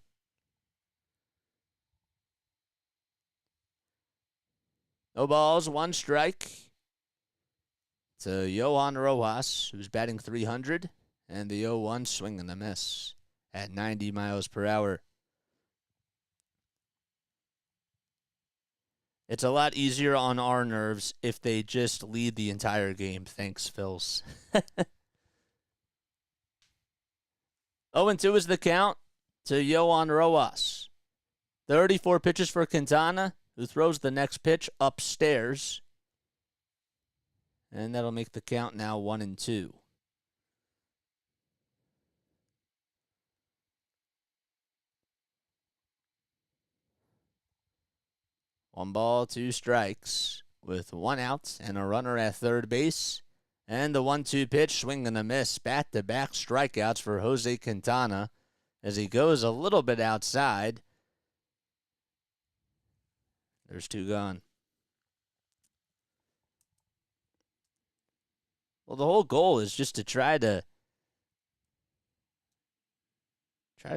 No balls, 1 strike to Johan Rojas, who's batting .300, and the 0-1 swing and a miss at 90 miles per hour. It's a lot easier on our nerves if they just lead the entire game. Thanks, Phils. 0-2 is the count to Johan Rojas. 34 pitches for Quintana, who throws the next pitch upstairs. And that'll make the count now 1-2. One ball, 2 strikes with 1 out and a runner at third base. And the 1-2 pitch, swing and a miss. Back-to-back strikeouts for Jose Quintana as he goes a little bit outside. There's 2 gone. Well, the whole goal is just to try to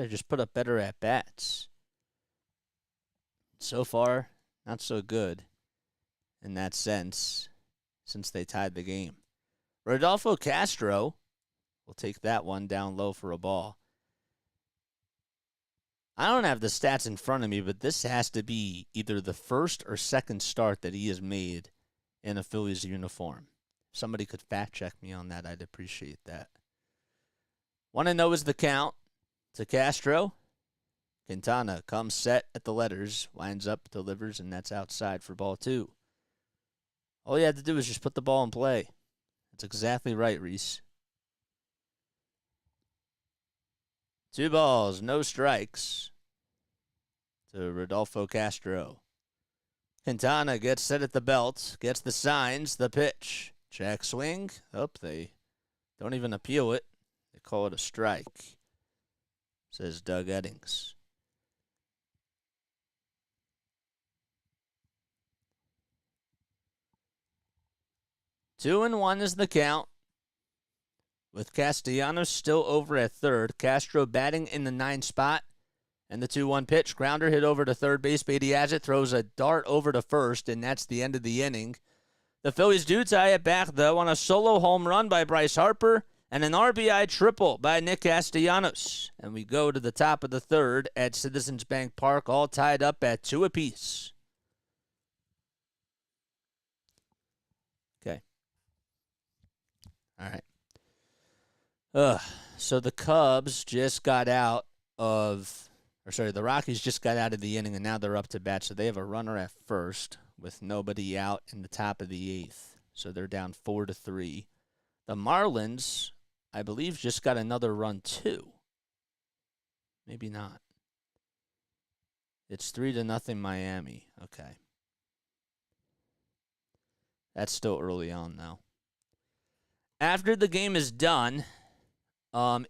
just put up better at-bats. So far, not so good in that sense since they tied the game. Rodolfo Castro will take that one down low for a ball. I don't have the stats in front of me, but this has to be either the first or second start that he has made in a Phillies uniform. If somebody could fact check me on that, I'd appreciate that. 1-0 is the count to Castro. Quintana comes set at the letters, winds up, delivers, and that's outside for ball 2. All you had to do is just put the ball in play. That's exactly right, Reese. 2 balls, no strikes to Rodolfo Castro. Quintana gets set at the belt, gets the signs, the pitch. Check swing. Oh, they don't even appeal it. They call it a strike, says Doug Eddings. 2-1 is the count, with Castellanos still over at third. Castro batting in the 9 spot. And the 2-1 pitch. Grounder hit over to third base. Beatty has it. Throws a dart over to first, and that's the end of the inning. The Phillies do tie it back, though, on a solo home run by Bryce Harper and an RBI triple by Nick Castellanos. And we go to the top of the third at Citizens Bank Park, all tied up at 2 apiece. Okay. All right. So the Cubs just got out of... the Rockies just got out of the inning, and now they're up to bat. So they have a runner at first with nobody out in the top of the 8th. So they're down 4-3. The Marlins, I believe, just got another run, too. Maybe not. It's 3-0 Miami. Okay. That's still early on, though. After the game is done...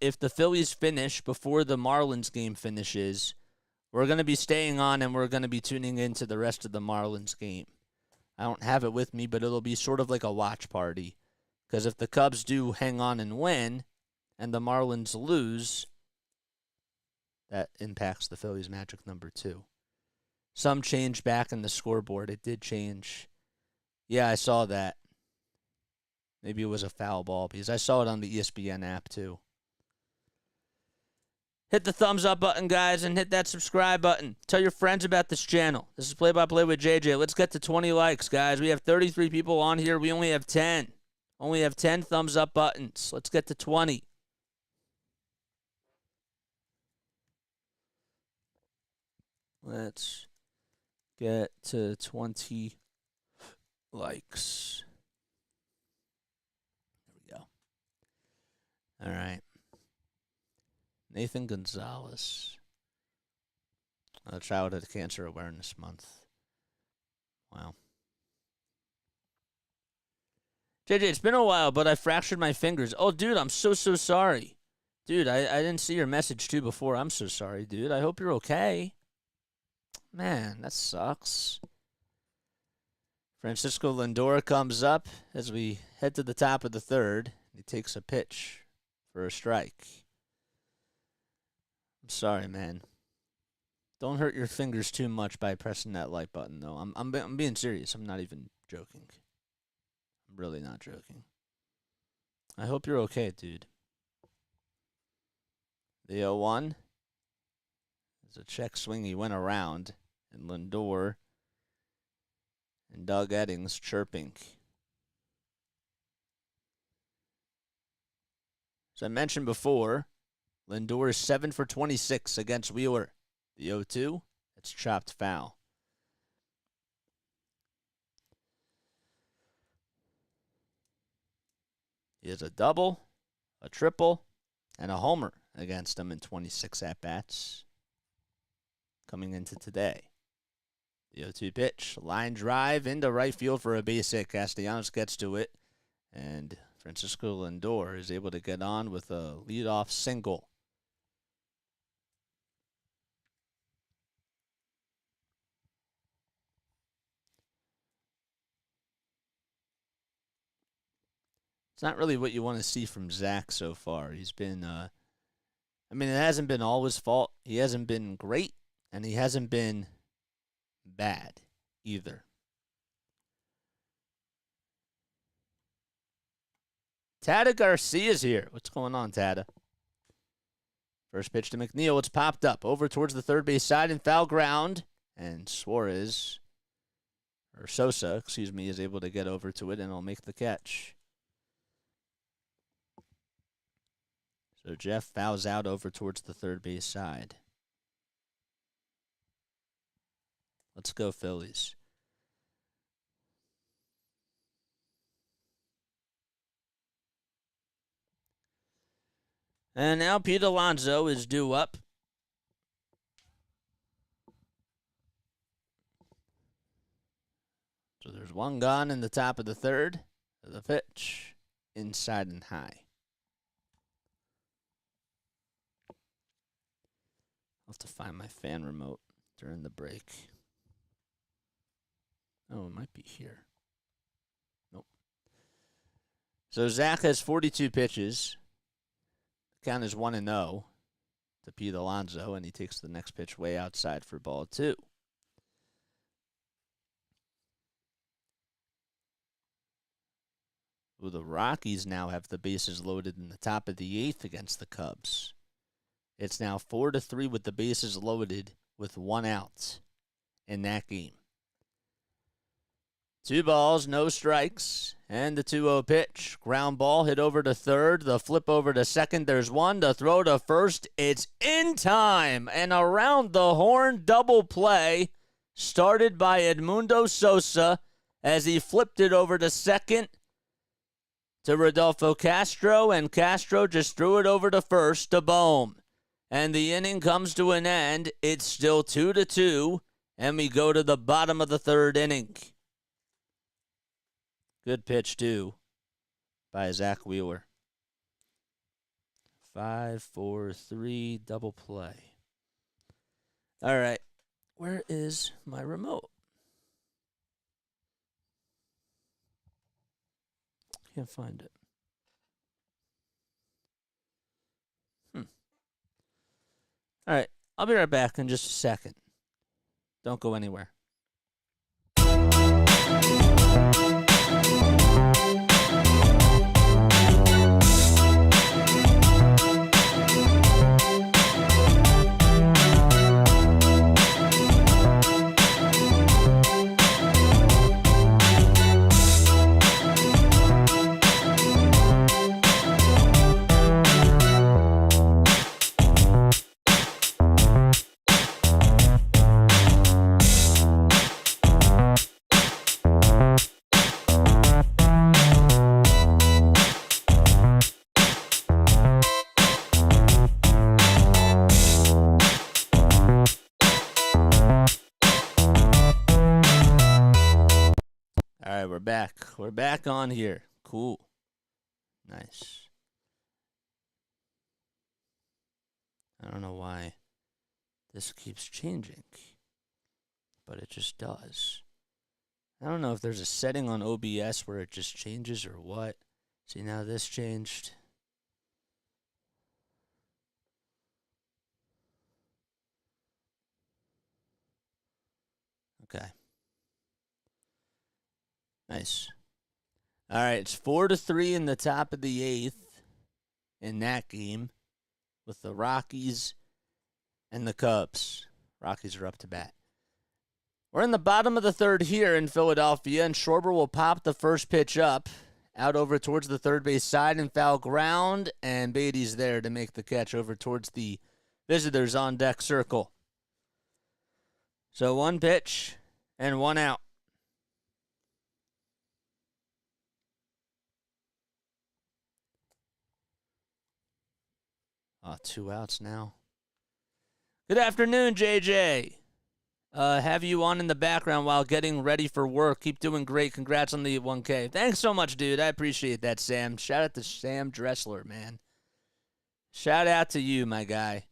if the Phillies finish before the Marlins game finishes, we're going to be staying on and we're going to be tuning into the rest of the Marlins game. I don't have it with me, but it'll be sort of like a watch party. Because if the Cubs do hang on and win, and the Marlins lose, that impacts the Phillies' magic number 2. Some change back in the scoreboard. It did change. Yeah, I saw that. Maybe it was a foul ball, because I saw it on the ESPN app, too. Hit the thumbs up button, guys, and hit that subscribe button. Tell your friends about this channel. This is Play by Play with JJ. Let's get to 20 likes, guys. We have 33 people on here. We only have 10. Only have 10 thumbs up buttons. Let's get to 20. Let's get to 20 likes. There we go. All right. Nathan Gonzalez. Childhood Cancer Awareness Month. Wow. JJ, it's been a while, but I fractured my fingers. Oh, dude, I'm so sorry. Dude, I didn't see your message, too, before. I'm so sorry, dude. I hope you're okay. Man, that sucks. Francisco Lindor comes up as we head to the top of the third. He takes a pitch for a strike. I'm sorry, man. Don't hurt your fingers too much by pressing that like button, though. I'm being serious. I'm not even joking. I'm really not joking. I hope you're okay, dude. The 0-1 is a check swing. He went around, and Lindor and Doug Eddings chirping. As I mentioned before, Lindor is 7 for 26 against Wheeler. The 0-2, it's chopped foul. He has a double, a triple, and a homer against him in 26 at-bats coming into today. The 0-2 pitch, line drive into right field for a base hit. Castellanos gets to it, and Francisco Lindor is able to get on with a leadoff single. It's not really what you want to see from Zack so far. He's been, it hasn't been all his fault. He hasn't been great, and he hasn't been bad either. Tada Garcia's here. What's going on, Tada? First pitch to McNeil. It's popped up over towards the third base side in foul ground, and Sosa, is able to get over to it, and will make the catch. So Jeff fouls out over towards the third base side. Let's go, Phillies. And now Pete Alonso is due up. So there's one gone in the top of the third. The pitch, inside and high. I'll have to find my fan remote during the break. Oh, it might be here. Nope. So Zack has 42 pitches. Count is 1-0 to Pete Alonso, and he takes the next pitch way outside for ball 2. Well, the Rockies now have the bases loaded in the top of the 8th against the Cubs. It's now 4-3 with the bases loaded with 1 out in that game. 2 balls, no strikes, and the 2-0 pitch. Ground ball hit over to third. The flip over to second. There's one. The throw to first. It's in time. And around the horn double play started by Edmundo Sosa as he flipped it over to second to Rodolfo Castro, and Castro just threw it over to first to Bohm. And the inning comes to an end. It's still 2-2, and we go to the bottom of the 3rd inning. Good pitch, too, by Zack Wheeler. 5-4-3 double play. All right. Where is my remote? Can't find it. All right. I'll be right back in just a second. Don't go anywhere. We're back. We're back on here. Cool. Nice. I don't know why this keeps changing, but it just does. I don't know if there's a setting on OBS where it just changes or what. See, now this changed. Okay. Nice. All right, it's 4-3 in the top of the 8th in that game with the Rockies and the Cubs. Rockies are up to bat. We're in the bottom of the 3rd here in Philadelphia, and Schwarber will pop the first pitch up out over towards the third base side and foul ground, and Beatty's there to make the catch over towards the visitors on deck circle. So 1 pitch and 1 out. Oh, 2 outs now. Good afternoon, JJ. Have you on in the background while getting ready for work. Keep doing great. Congrats on the 1K. Thanks so much, dude. I appreciate that, Sam. Shout out to Sam Dressler, man. Shout out to you, my guy.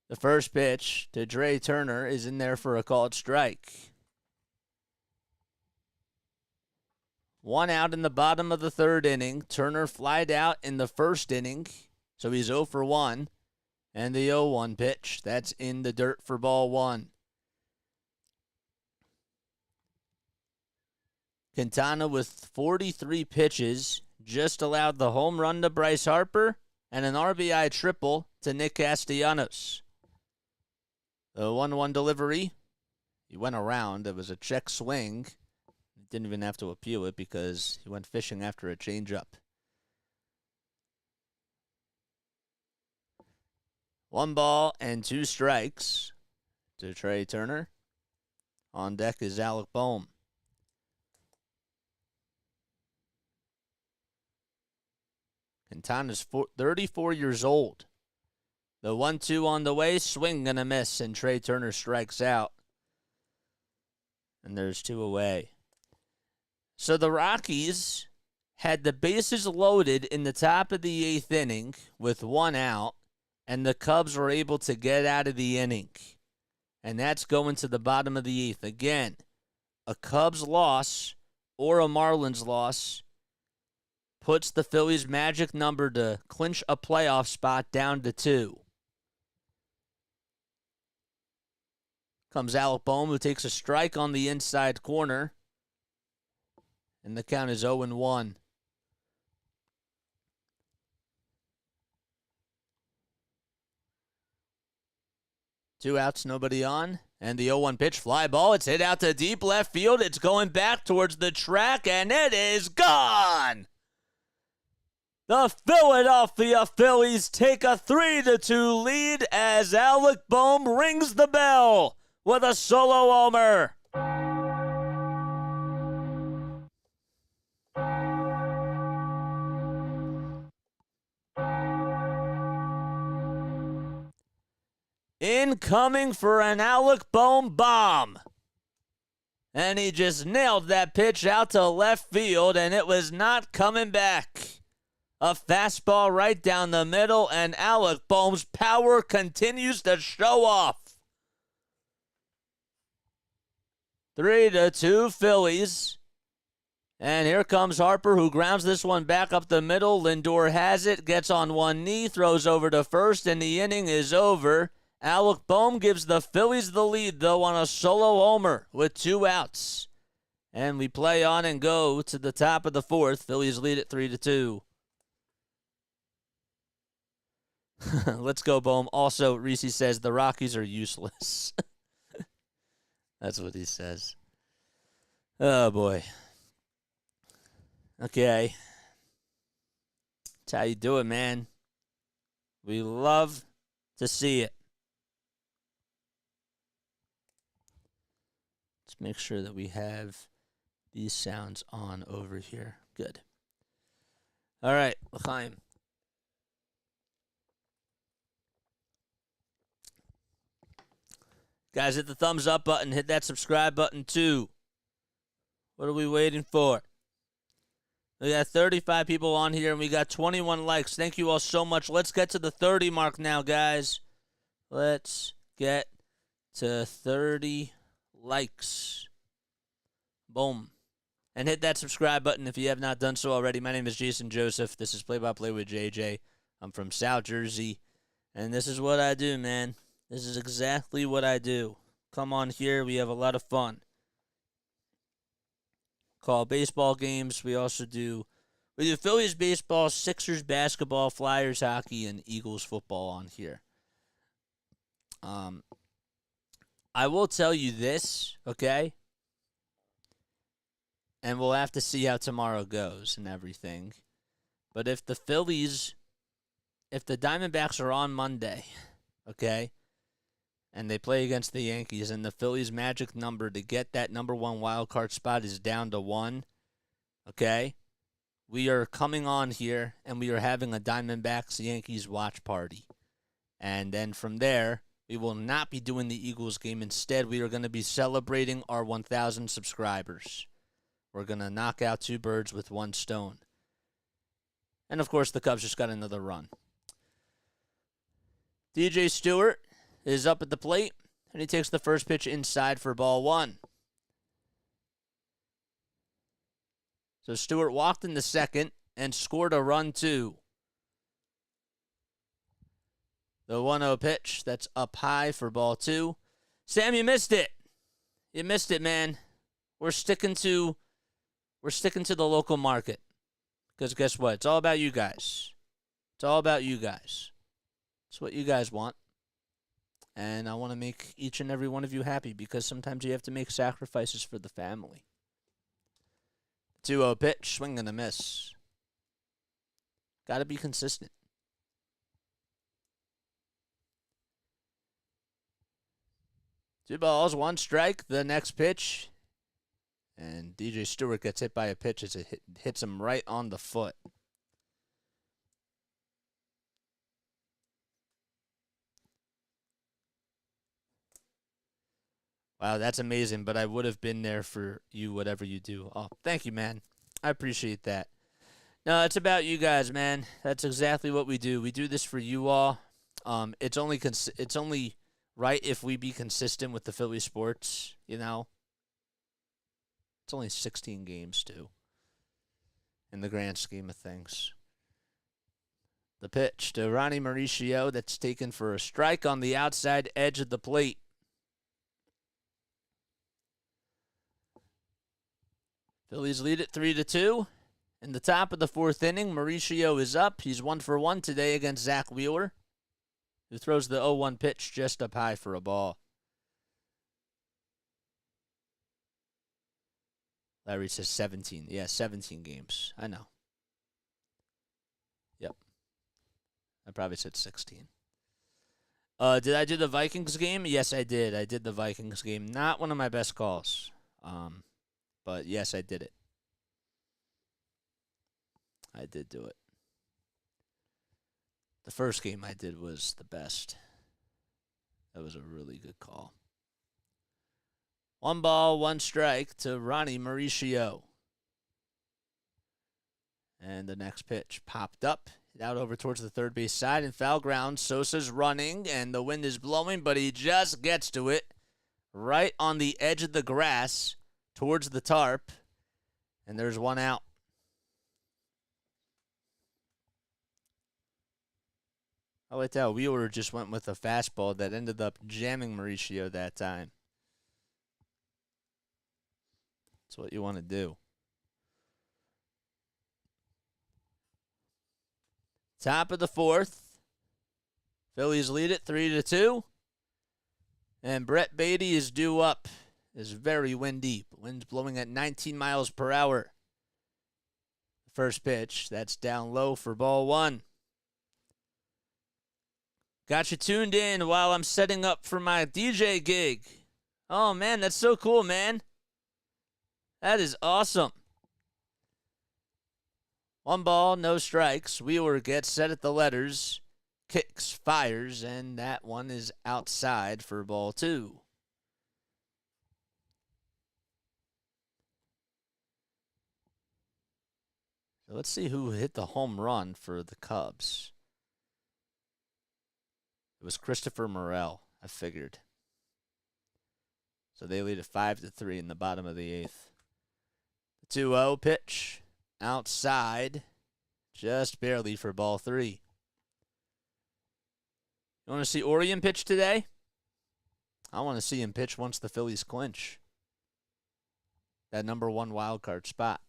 The first pitch to Dre Turner is in there for a called strike. 1 out in the bottom of the 3rd inning. Turner flied out in the 1st inning. So he's 0 for 1. And the 0-1 pitch, that's in the dirt for ball 1. Quintana with 43 pitches just allowed the home run to Bryce Harper and an RBI triple to Nick Castellanos. The 1-1 delivery, he went around. It was a check swing. He didn't even have to appeal it because he went fishing after a changeup. 1 ball and 2 strikes to Trey Turner. On deck is Alec Bohm. Quintana's 34 years old. The 1-2 on the way, swing and a miss, and Trey Turner strikes out. And there's 2 away. So the Rockies had the bases loaded in the top of the 8th inning with 1 out. And the Cubs were able to get out of the inning. And that's going to the bottom of the 8th. Again, a Cubs loss or a Marlins loss puts the Phillies' magic number to clinch a playoff spot down to 2. Comes Alec Boehm, who takes a strike on the inside corner. And the count is 0-1. Two outs, nobody on. And the 0-1 pitch, fly ball. It's hit out to deep left field. It's going back towards the track, and it is gone. The Philadelphia Phillies take a 3-2 lead as Alec Boehm rings the bell with a solo homer. Incoming for an Alec Boehm bomb. And he just nailed that pitch out to left field, and it was not coming back. A fastball right down the middle, and Alec Boehm's power continues to show off. 3-2 Phillies. And here comes Harper, who grounds this one back up the middle. Lindor has it, gets on one knee, throws over to first, and the inning is over. Alec Boehm gives the Phillies the lead, though, on a solo homer with 2 outs. And we play on and go to the top of the 4th. Phillies lead at 3-2. Let's go, Boehm. Also, Reese says the Rockies are useless. That's what he says. Oh, boy. Okay. That's how you do it, man. We love to see it. Let's make sure that we have these sounds on over here. Good. All right, L'chaim. Guys, hit the thumbs up button. Hit that subscribe button, too. What are we waiting for? We got 35 people on here, and we got 21 likes. Thank you all so much. Let's get to the 30 mark now, guys. Let's get to 30 likes. Boom. And hit that subscribe button if you have not done so already. My name is Jason Joseph. This is Play by Play with JJ. I'm from South Jersey, and this is what I do, man. This is exactly what I do. Come on here. We have a lot of fun. Call baseball games. We do Phillies baseball, Sixers basketball, Flyers hockey, and Eagles football on here. I will tell you this, okay? And we'll have to see how tomorrow goes and everything. But if the Diamondbacks are on Monday, okay, and they play against the Yankees, and the Phillies' magic number to get that number 1 wild card spot is down to 1, okay, we are coming on here, and we are having a Diamondbacks-Yankees watch party. And then from there, we will not be doing the Eagles game. Instead, we are going to be celebrating our 1,000 subscribers. We're going to knock out 2 birds with 1 stone. And, of course, the Cubs just got another run. DJ Stewart is up at the plate, and he takes the first pitch inside for ball 1. So Stewart walked in the second and scored a run, too. The 1-0 pitch, that's up high for ball 2. Sam, you missed it. You missed it, man. We're sticking to the local market. Because guess what? It's all about you guys. It's all about you guys. It's what you guys want. And I want to make each and every one of you happy because sometimes you have to make sacrifices for the family. 2-0 pitch, swing and a miss. Got to be consistent. Two balls, 1 strike. The next pitch. And DJ Stewart gets hit by a pitch as it hits him right on the foot. Wow, that's amazing, but I would have been there for you, whatever you do. Oh, thank you, man. I appreciate that. No, it's about you guys, man. That's exactly what we do. We do this for you all. It's only right if we be consistent with the Philly sports, you know. It's only 16 games, too. in the grand scheme of things. The pitch to Ronnie Mauricio, that's taken for a strike on the outside edge of the plate. Phillies lead it 3-2. In the top of the fourth inning, Mauricio is up. He's 1 for 1 today against Zack Wheeler, who throws the 0-1 pitch just up high for a ball. Larry says 17. Yeah, 17 games. I know. Yep. I probably said 16. Did I do the Vikings game? Yes, I did. I did the Vikings game. Not one of my best calls. But yes, I did it. I did do it. The first game I did was the best. That was a really good call. 1 ball, 1 strike to Ronnie Mauricio. And the next pitch popped up, out over towards the third base side and foul ground. Sosa's running, and the wind is blowing, but he just gets to it right on the edge of the grass towards the tarp, and there's 1 out. I like that Wheeler just went with a fastball that ended up jamming Mauricio that time. That's what you want to do. Top of the fourth. Phillies lead it 3-2. And Brett Beatty is due up. It's very windy. Wind's blowing at 19 miles per hour. First pitch, that's down low for ball 1. Got you tuned in while I'm setting up for my DJ gig. Oh, man, that's so cool, man. That is awesome. 1 ball, no strikes. Wheeler gets set at the letters, kicks, fires, and that one is outside for ball 2. So let's see who hit the home run for the Cubs. It was Christopher Morel, I figured. So they lead it 5-3 in the bottom of the 8th. The 2-0 pitch, outside, just barely for ball 3. You want to see Orion pitch today? I want to see him pitch once the Phillies clinch that number 1 wild card spot.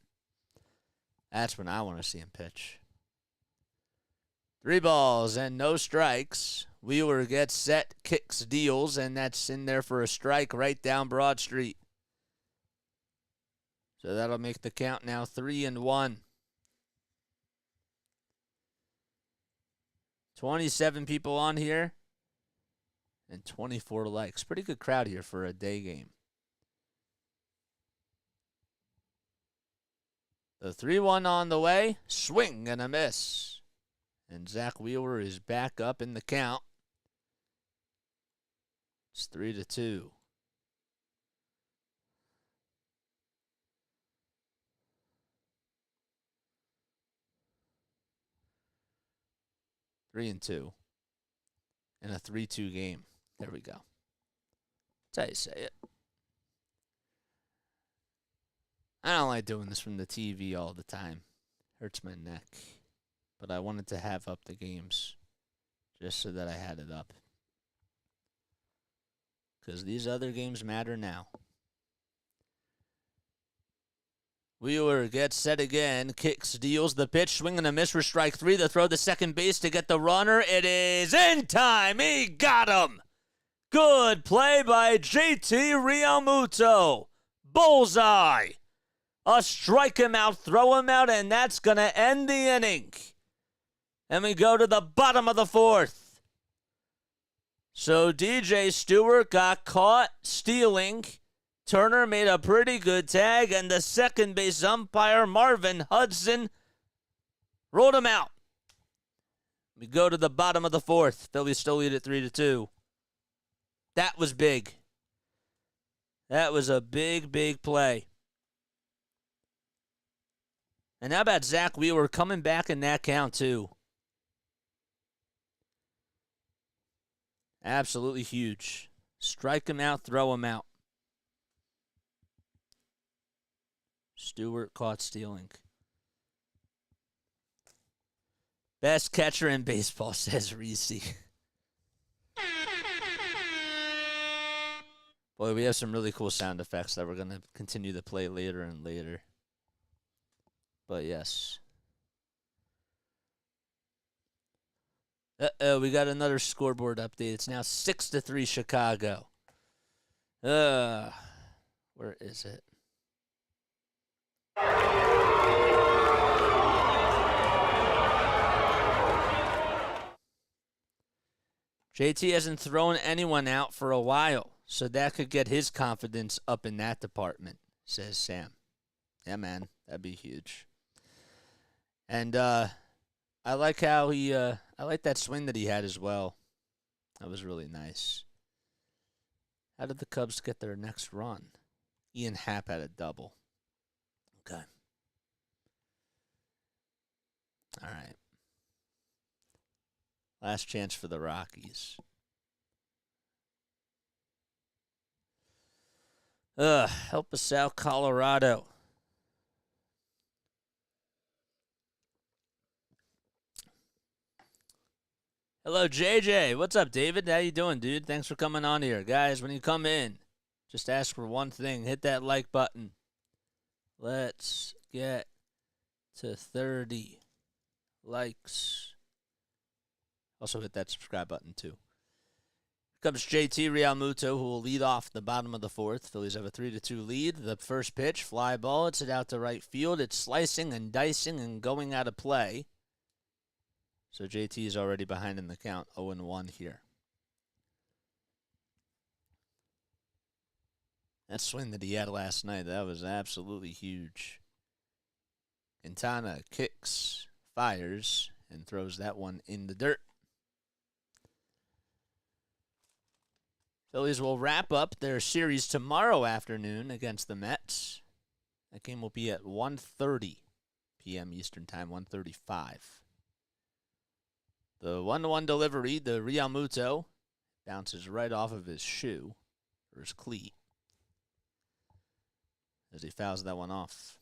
That's when I want to see him pitch. 3 balls and no strikes. Wheeler gets set, kicks, deals, and that's in there for a strike right down Broad Street. So that'll make the count now 3-1. 27 people on here and 24 likes. Pretty good crowd here for a day game. The 3-1 on the way. Swing and a miss. And Zack Wheeler is back up in the count. It's 3-2. Three and 2 in a 3-2 game. There we go. That's how you say it. I don't like doing this from the TV all the time. Hurts my neck. But I wanted to have up the games just so that I had it up. Because these other games matter now. Wheeler gets set again, kicks, deals the pitch, swing and a miss for strike 3. The throw to second base to get the runner. It is in time. He got him. Good play by JT Realmuto. Bullseye. Strike him out, throw him out, and that's going to end the inning. And we go to the bottom of the 4th. So DJ Stewart got caught stealing. Turner made a pretty good tag, and the second base umpire, Marvin Hudson, rolled him out. We go to the bottom of the 4th. Phillies still lead at 3-2. That was big. That was a big, big play. And how about Zack Wheeler coming back in that count, too? Absolutely huge. Strike him out, throw him out. Stewart caught stealing. Best catcher in baseball, says Reese. Boy, we have some really cool sound effects that we're going to continue to play later and later. But yes. Uh-oh, we got another scoreboard update. It's now 6-3 Chicago. Where is it? JT hasn't thrown anyone out for a while, so that could get his confidence up in that department, says Sam. Yeah, man, that'd be huge. And I like how I like that swing that he had as well. That was really nice. How did the Cubs get their next run? Ian Happ had a double. Okay. All right. Last chance for the Rockies. Help us out, Colorado. Hello, JJ. What's up, David? How you doing, dude? Thanks for coming on here. Guys, when you come in, just ask for one thing. Hit that like button. Let's get to 30 likes. Also hit that subscribe button, too. Here comes JT Realmuto, who will lead off the bottom of the fourth. Phillies have a 3-2 lead. The first pitch, fly ball. It's out to right field. It's slicing and dicing and going out of play. So JT is already behind in the count, 0-1 here. That swing that he had last night, that was absolutely huge. Quintana kicks, fires, and throws that one in the dirt. Phillies will wrap up their series tomorrow afternoon against the Mets. That game will be at 1:30 p.m. Eastern Time, 1:35. The 1-1 delivery, the Realmuto, bounces right off of his shoe, or his cleat, as he fouls that one off.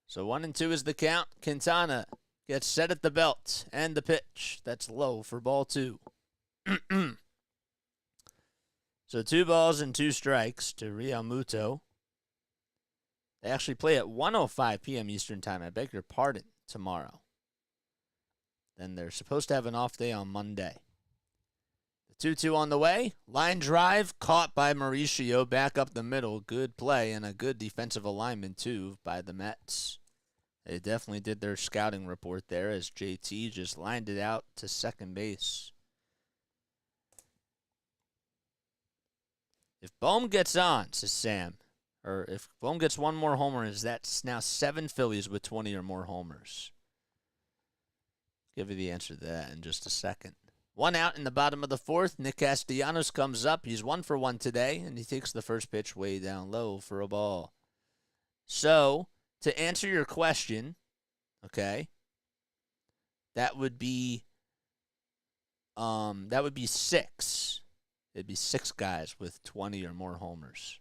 So 1-2 is the count. Quintana gets set at the belt, and the pitch. That's low for ball 2. So 2 balls and 2 strikes to Realmuto. They actually play at 1:05 p.m. Eastern Time. I beg your pardon, tomorrow. Then they're supposed to have an off day on Monday. The 2-2 on the way. Line drive caught by Mauricio back up the middle. Good play and a good defensive alignment, too, by the Mets. They definitely did their scouting report there as JT just lined it out to second base. If Bohm gets on, says Sam, or if Bohm gets one more homer, that's now 7 Phillies with 20 or more homers. Give you the answer to that in just a second. 1 out in the bottom of the fourth. Nick Castellanos comes up. He's 1 for 1 today, and he takes the first pitch way down low for a ball. So, to answer your question, okay, that would be 6. It'd be 6 guys with 20 or more homers.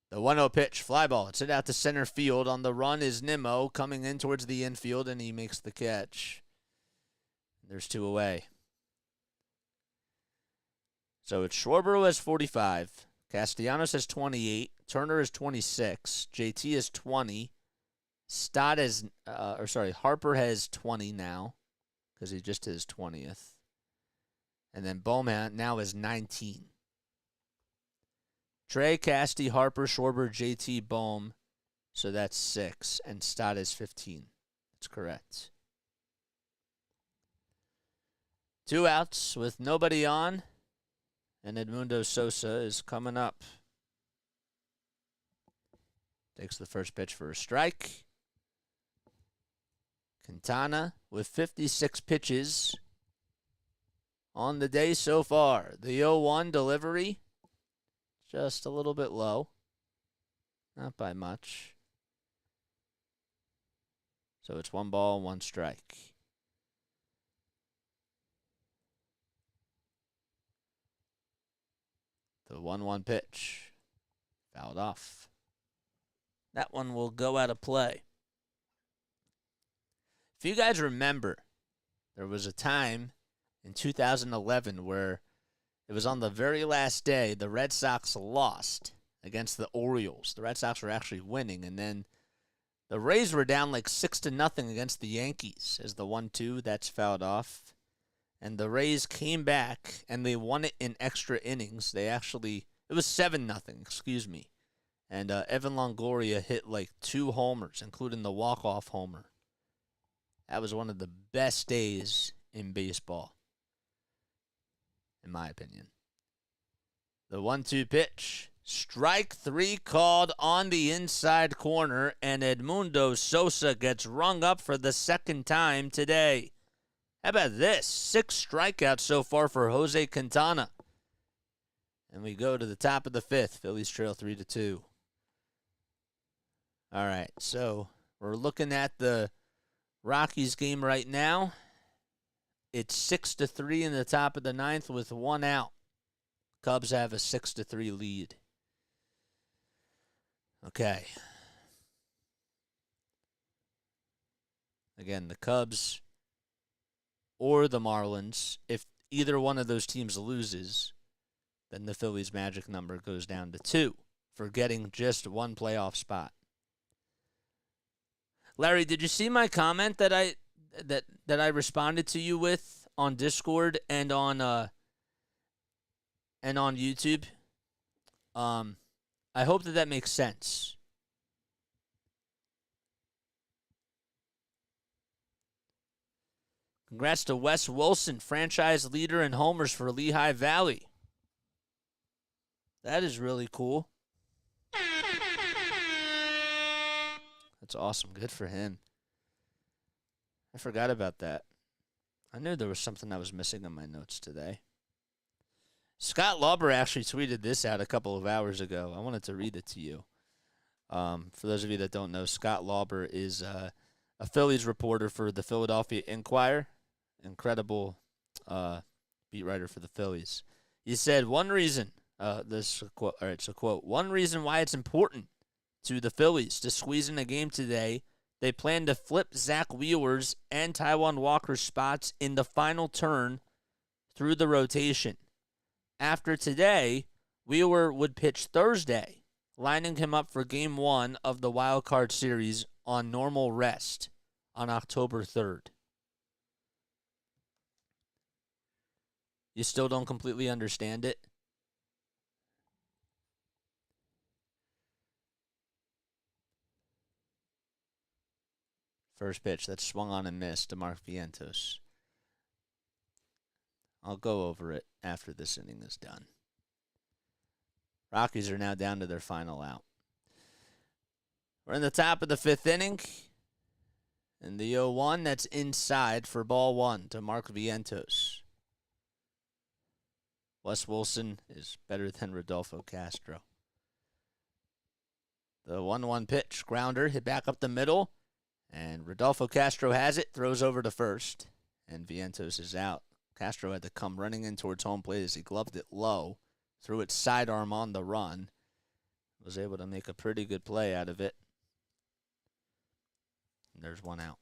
The 1-0 pitch, fly ball. It's hit out to center field. On the run is Nimmo coming in towards the infield, and he makes the catch. There's 2 away. So it's Schwarber who has 45. Castellanos has 28. Turner is 26. JT is 20. Harper has 20 now because he just hit his 20th. And then Bowman now is 19. Trey, Casty, Harper, Schwarber, JT, Bohm. So that's 6. And Stott is 15. That's correct. 2 outs with nobody on. And Edmundo Sosa is coming up. Takes the first pitch for a strike. Quintana with 56 pitches on the day so far. The 0-1 delivery, just a little bit low. Not by much. So it's 1 ball, 1 strike. The 1-1 pitch. Fouled off. That one will go out of play. If you guys remember, there was a time in 2011 where it was on the very last day the Red Sox lost against the Orioles. The Red Sox were actually winning, and then the Rays were down like 6-0 against the Yankees as the 1-2. That's fouled off. And the Rays came back, and they won it in extra innings. It was 7-0, excuse me. And Evan Longoria hit like 2 homers, including the walk-off homer. That was one of the best days in baseball, in my opinion. The 1-2 pitch. Strike 3 called on the inside corner, and Edmundo Sosa gets rung up for the second time today. How about this? 6 strikeouts so far for Jose Quintana. And we go to the top of the 5th. Phillies trail 3-2. All right, so we're looking at the Rockies game right now. It's 6-3 in the top of the 9th with 1 out. Cubs have a 6-3 lead. Okay. Again, the Cubs or the Marlins, if either one of those teams loses, then the Phillies' magic number goes down to 2 for getting just 1 playoff spot. Larry, did you see my comment that I responded to you with on Discord and on YouTube? I hope that makes sense. Congrats to Wes Wilson, franchise leader in homers for Lehigh Valley. That is really cool. That's awesome. Good for him. I forgot about that. I knew there was something I was missing in my notes today. Scott Lauber actually tweeted this out a couple of hours ago. I wanted to read it to you. For those of you that don't know, Scott Lauber is a Phillies reporter for the Philadelphia Inquirer. Incredible beat writer for the Phillies. He said, one reason, quote, one reason why it's important to the Phillies to squeeze in a game today, they plan to flip Zack Wheeler's and Taijuan Walker's spots in the final turn through the rotation. After today, Wheeler would pitch Thursday, lining him up for Game 1 of the Wild Card Series on normal rest on October 3rd. You still don't completely understand it? First pitch, that's swung on and missed to Mark Vientos. I'll go over it after this inning is done. Rockies are now down to their final out. We're in the top of the 5th inning. And the 0-1, that's inside for ball 1 to Mark Vientos. Wes Wilson is better than Rodolfo Castro. The 1-1 pitch, grounder, hit back up the middle. And Rodolfo Castro has it, throws over to first. And Vientos is out. Castro had to come running in towards home plate as he gloved it low, threw it sidearm on the run, was able to make a pretty good play out of it. And there's 1 out.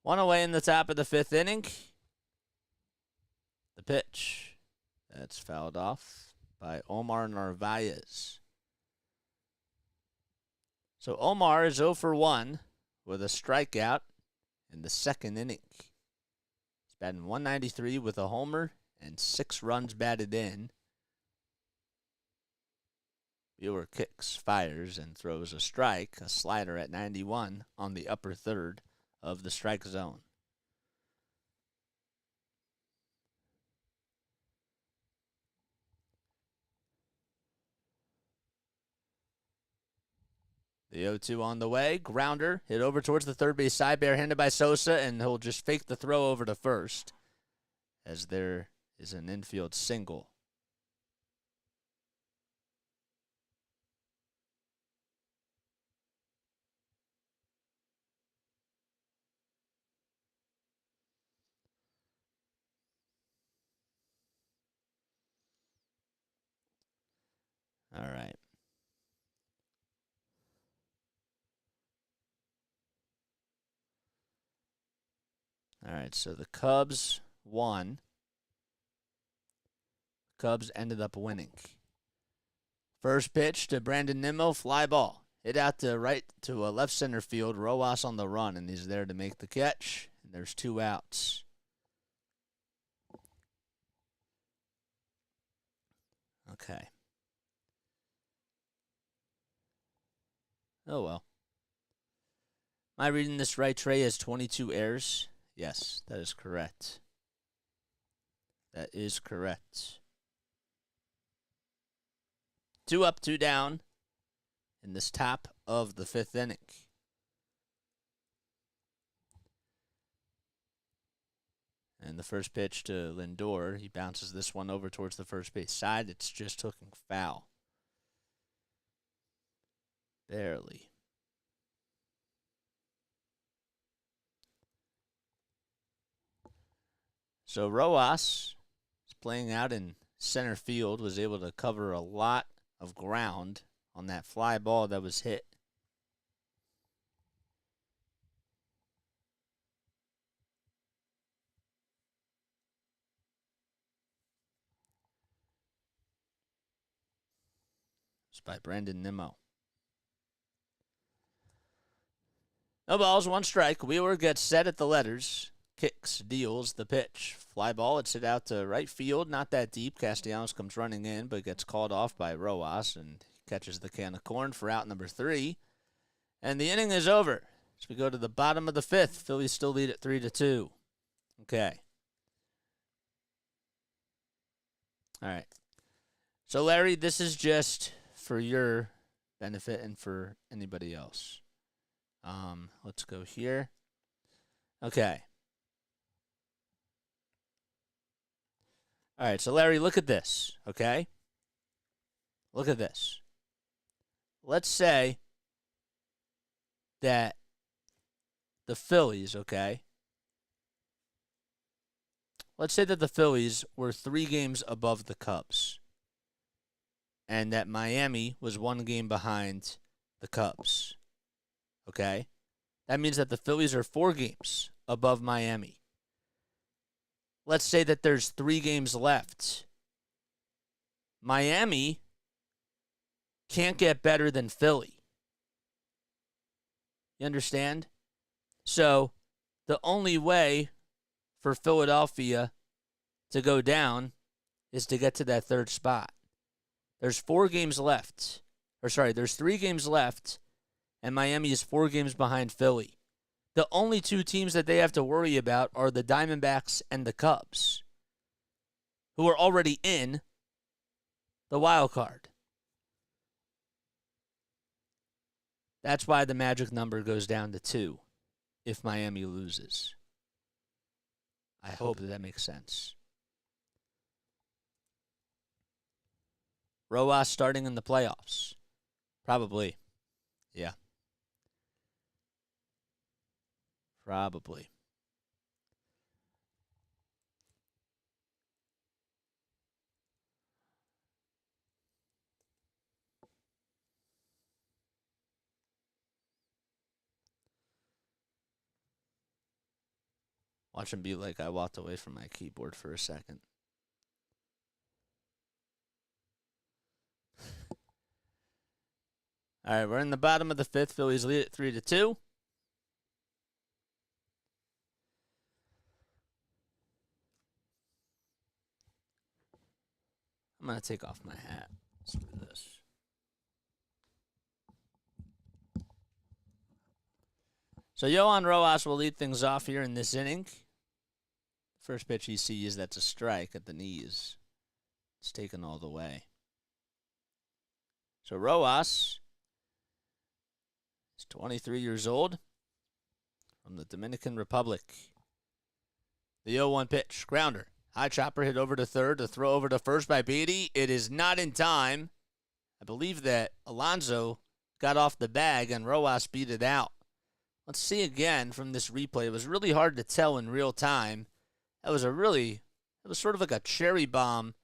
One away in the top of the 5th inning. The pitch. That's fouled off by Omar Narvaez. So Omar is 0 for 1 with a strikeout in the 2nd inning. He's batting .193 with a homer and 6 runs batted in. Wheeler kicks, fires, and throws a strike, a slider at 91 on the upper third of the strike zone. The 0-2 on the way. Grounder hit over towards the third base side, barehanded by Sosa, and he'll just fake the throw over to first as there is an infield single. All right, so the Cubs won. Cubs ended up winning. First pitch to Brandon Nimmo, fly ball. Hit out to right to a left center field. Rojas on the run, and he's there to make the catch. And there's 2 outs. Okay. Oh, well. Am I reading this right? Trey has 22 errors? Yes, that is correct. That is correct. 2 up, 2 down in this top of the 5th inning. And the first pitch to Lindor, he bounces this one over towards the first base side. It's just hooking foul. Barely. So Rojas is playing out in center field, was able to cover a lot of ground on that fly ball that was hit. It's by Brandon Nimmo. No balls, 1 strike. Wheeler gets set at the letters. Kicks, deals the pitch. Fly ball, it's hit out to right field. Not that deep. Castellanos comes running in, but gets called off by Rojas and catches the can of corn for out number 3. And the inning is over. As we go to the bottom of the 5th, Phillies still lead at 3-2. Okay. All right. So, Larry, this is just for your benefit and for anybody else. Let's go here. Okay. All right, so Larry, look at this, okay? Look at this. Let's say that the Phillies, okay? Let's say that the Phillies were 3 games above the Cubs and that Miami was 1 game behind the Cubs, okay? That means that the Phillies are 4 games above Miami. Let's say that there's 3 games left. Miami can't get better than Philly. You understand? So the only way for Philadelphia to go down is to get to that 3rd spot. There's 4 games left. There's 3 games left, and Miami is 4 games behind Philly. The only 2 teams that they have to worry about are the Diamondbacks and the Cubs, who are already in the wild card. That's why the magic number goes down to 2 if Miami loses. I hope that makes sense. Rojas starting in the playoffs. Probably. Yeah. Probably. Watch him be like I walked away from my keyboard for a second. All right, we're in the bottom of the 5th. Phillies lead at 3-2. I'm going to take off my hat. Let's do this. So Yohan Rojas will lead things off here in this inning. First pitch he sees, that's a strike at the knees. It's taken all the way. So Rojas is 23 years old from the Dominican Republic. The 0-1 pitch, grounder. High chopper hit over to 3rd, to throw over to 1st by Beatty. It is not in time. I believe that Alonso got off the bag and Rojas beat it out. Let's see again from this replay. It was really hard to tell in real time. It was sort of like a cherry bomb,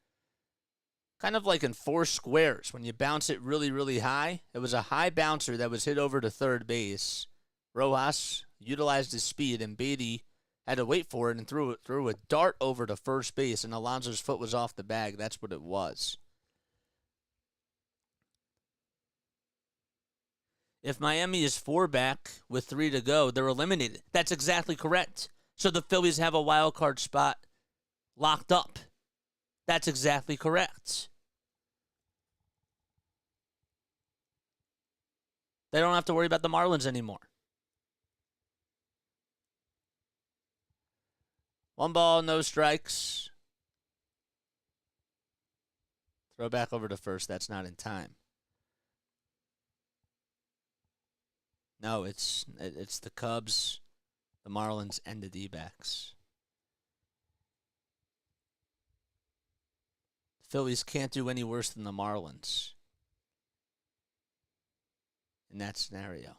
kind of like in 4 squares when you bounce it really, really high. It was a high bouncer that was hit over to 3rd base. Rojas utilized his speed, and Beatty Had to wait for it and threw a dart over to first base, and Alonso's foot was off the bag. That's what it was. If Miami is 4 back with 3 to go, they're eliminated. That's exactly correct. So the Phillies have a wild card spot locked up. That's exactly correct. They don't have to worry about the Marlins anymore. 1 ball, no strikes. Throw back over to first. That's not in time. No, it's the Cubs, the Marlins, and the D-backs. The Phillies can't do any worse than the Marlins in that scenario.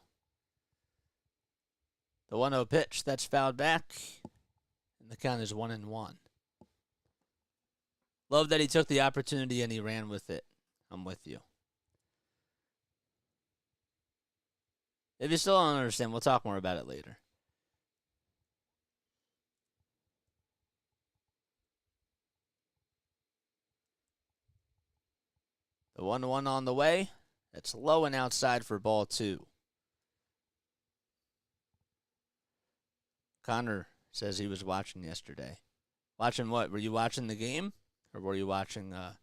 The 1-0 pitch, that's fouled back, and the count is 1-1. Love that he took the opportunity and he ran with it. I'm with you. If you still don't understand, we'll talk more about it later. The 1-1 on the way. That's low and outside for ball 2. Connor says he was watching yesterday. Watching what? Were you watching the game? Or were you watching the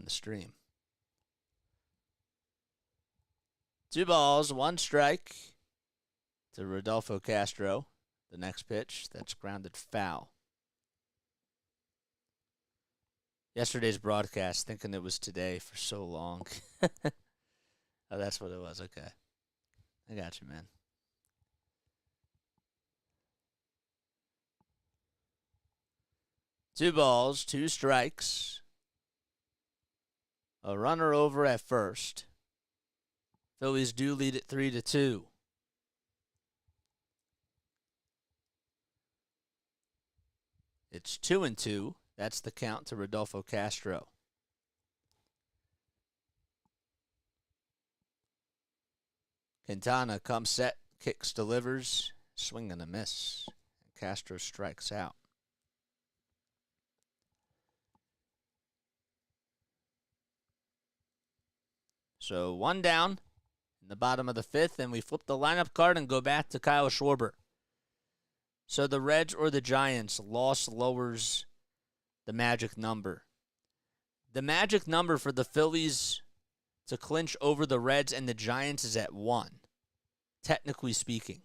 stream? 2 balls, 1 strike to Rodolfo Castro. The next pitch, that's grounded foul. Yesterday's broadcast, thinking it was today for so long. Oh, that's what it was. Okay. I got you, man. Two balls, 2 strikes. A runner over at first. Phillies do lead it 3-2. It's 2-2. That's the count to Rodolfo Castro. Quintana comes set, kicks, delivers, swing and a miss. Castro strikes out. So 1 down in the bottom of the 5th, and we flip the lineup card and go back to Kyle Schwarber. So the Reds or the Giants, loss lowers the magic number. The magic number for the Phillies to clinch over the Reds and the Giants is at 1, technically speaking.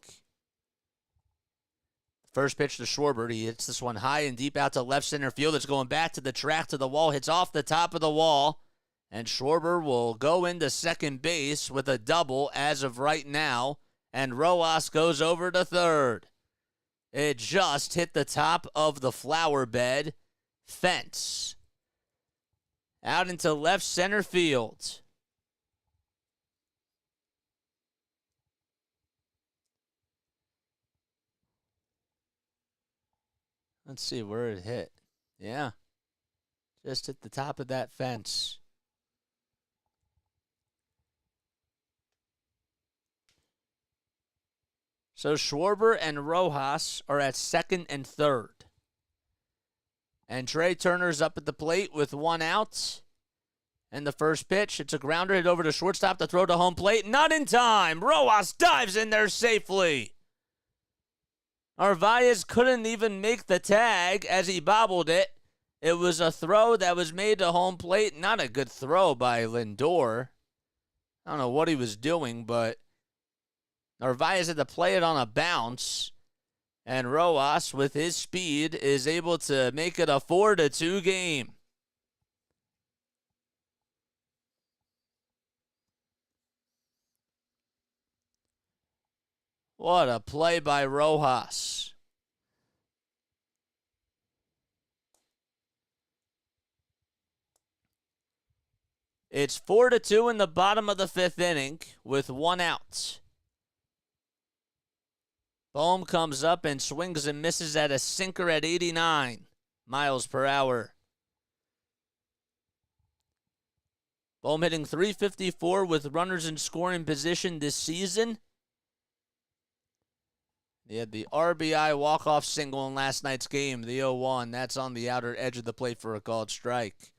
First pitch to Schwarber. He hits this one high and deep out to left center field. It's going back to the track to the wall. Hits off the top of the wall. And Schwarber will go into second base with a double as of right now. And Rojas goes over to third. It just hit the top of the flower bed fence. Out into left center field. Let's see where it hit. Yeah. Just hit the top of that fence. So Schwarber and Rojas are at second and third. And Trey Turner's up at the plate with 1 out. And the first pitch, it's a grounder hit over to shortstop to throw to home plate. Not in time. Rojas dives in there safely. Narvaez couldn't even make the tag as he bobbled it. It was a throw that was made to home plate. Not a good throw by Lindor. I don't know what he was doing, but Narvaez had to play it on a bounce. And Rojas, with his speed, is able to make it a 4-2 game. What a play by Rojas. It's 4-2 in the bottom of the 5th inning with 1 out. Bohm comes up and swings and misses at a sinker at 89 miles per hour. Bohm hitting .354 with runners in scoring position this season. He had the RBI walk-off single in last night's game, the 0-1. That's on the outer edge of the plate for a called strike.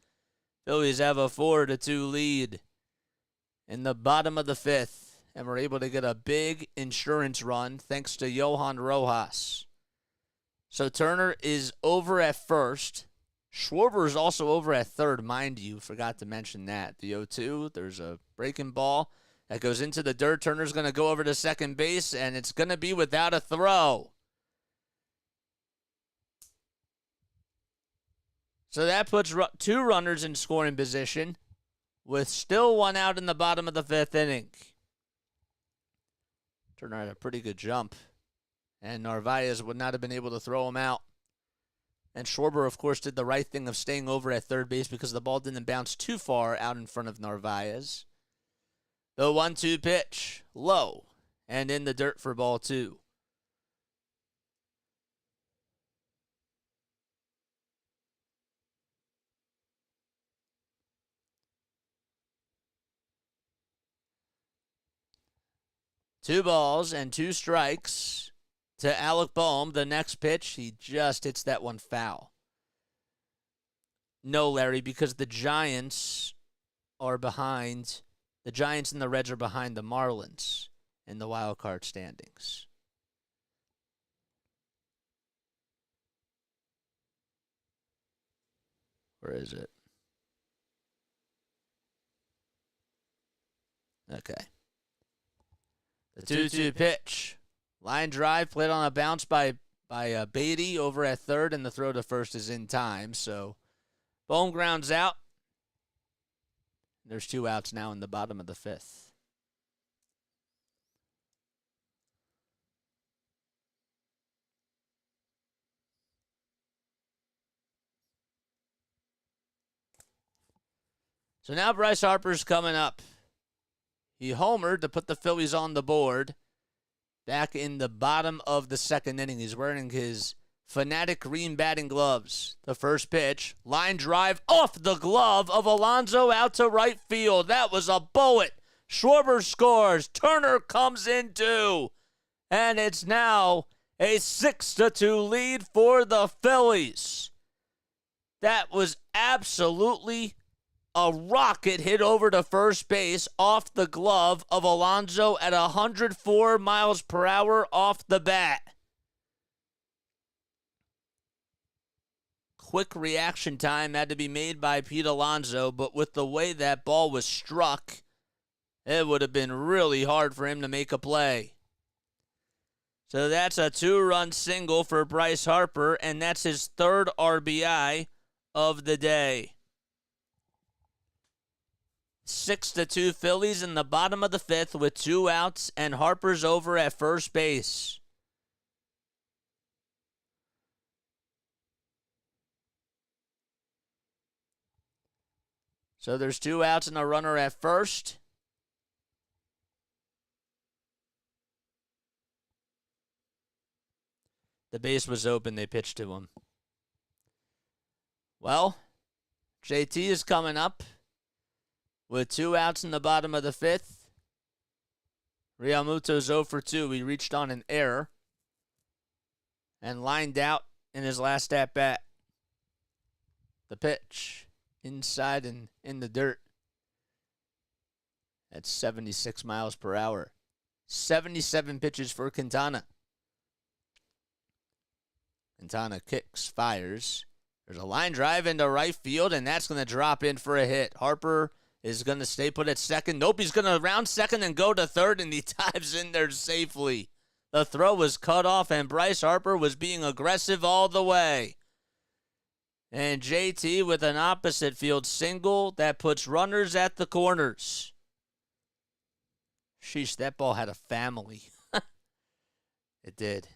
Phillies have a 4-2 lead in the bottom of the 5th, and we're able to get a big insurance run thanks to Johan Rojas. So Turner is over at first. Schwarber is also over at third, mind you. Forgot to mention that. The 0-2, there's a breaking ball that goes into the dirt. Turner's going to go over to second base, and it's going to be without a throw. So that puts 2 runners in scoring position with still 1 out in the bottom of the 5th inning. Turner had a pretty good jump, and Narvaez would not have been able to throw him out. And Schwarber, of course, did the right thing of staying over at third base because the ball didn't bounce too far out in front of Narvaez. The 1-2 pitch, low, and in the dirt for ball 2. Two balls and 2 strikes to Alec Boehm. The next pitch, he just hits that one foul. No, Larry, because the Giants are behind. The Giants and the Reds are behind the Marlins in the wild card standings. Where is it? Okay. The 2-2 pitch. Line drive played on a bounce by Beatty over at third, and the throw to first is in time. So Boehm grounds out. There's 2 outs now in the bottom of the 5th. So now Bryce Harper's coming up. He homered to put the Phillies on the board back in the bottom of the 2nd inning. He's wearing his Fanatic green batting gloves. The first pitch, line drive off the glove of Alonso out to right field. That was a bullet. Schwarber scores. Turner comes in too. And it's now a 6-2 lead for the Phillies. That was absolutely a rocket hit over to first base off the glove of Alonso at 104 miles per hour off the bat. Quick reaction time had to be made by Pete Alonso, but with the way that ball was struck, it would have been really hard for him to make a play. So that's a 2-run single for Bryce Harper, and that's his 3rd RBI of the day. 6-2 Phillies in the bottom of the 5th with 2 outs, and Harper's over at first base. So there's 2 outs and a runner at first. The base was open. They pitched to him. Well, JT is coming up with 2 outs in the bottom of the 5th. Realmuto's 0 for 2. He reached on an error and lined out in his last at-bat. The pitch, inside and in the dirt. That's 76 miles per hour. 77 pitches for Quintana. Quintana kicks, fires. There's a line drive into right field, and that's going to drop in for a hit. Harper is going to stay put at second. Nope, he's going to round second and go to third, and he dives in there safely. The throw was cut off, and Bryce Harper was being aggressive all the way. And JT with an opposite field single that puts runners at the corners. Sheesh, that ball had a family. It did.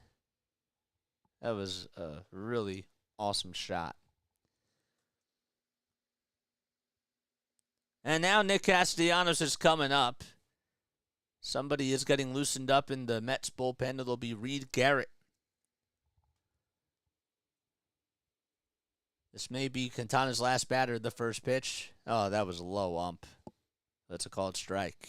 That was a really awesome shot. And now Nick Castellanos is coming up. Somebody is getting loosened up in the Mets bullpen. It'll be Reed Garrett. This may be Quintana's last batter, the first pitch. Oh, that was a low ump. That's a called strike.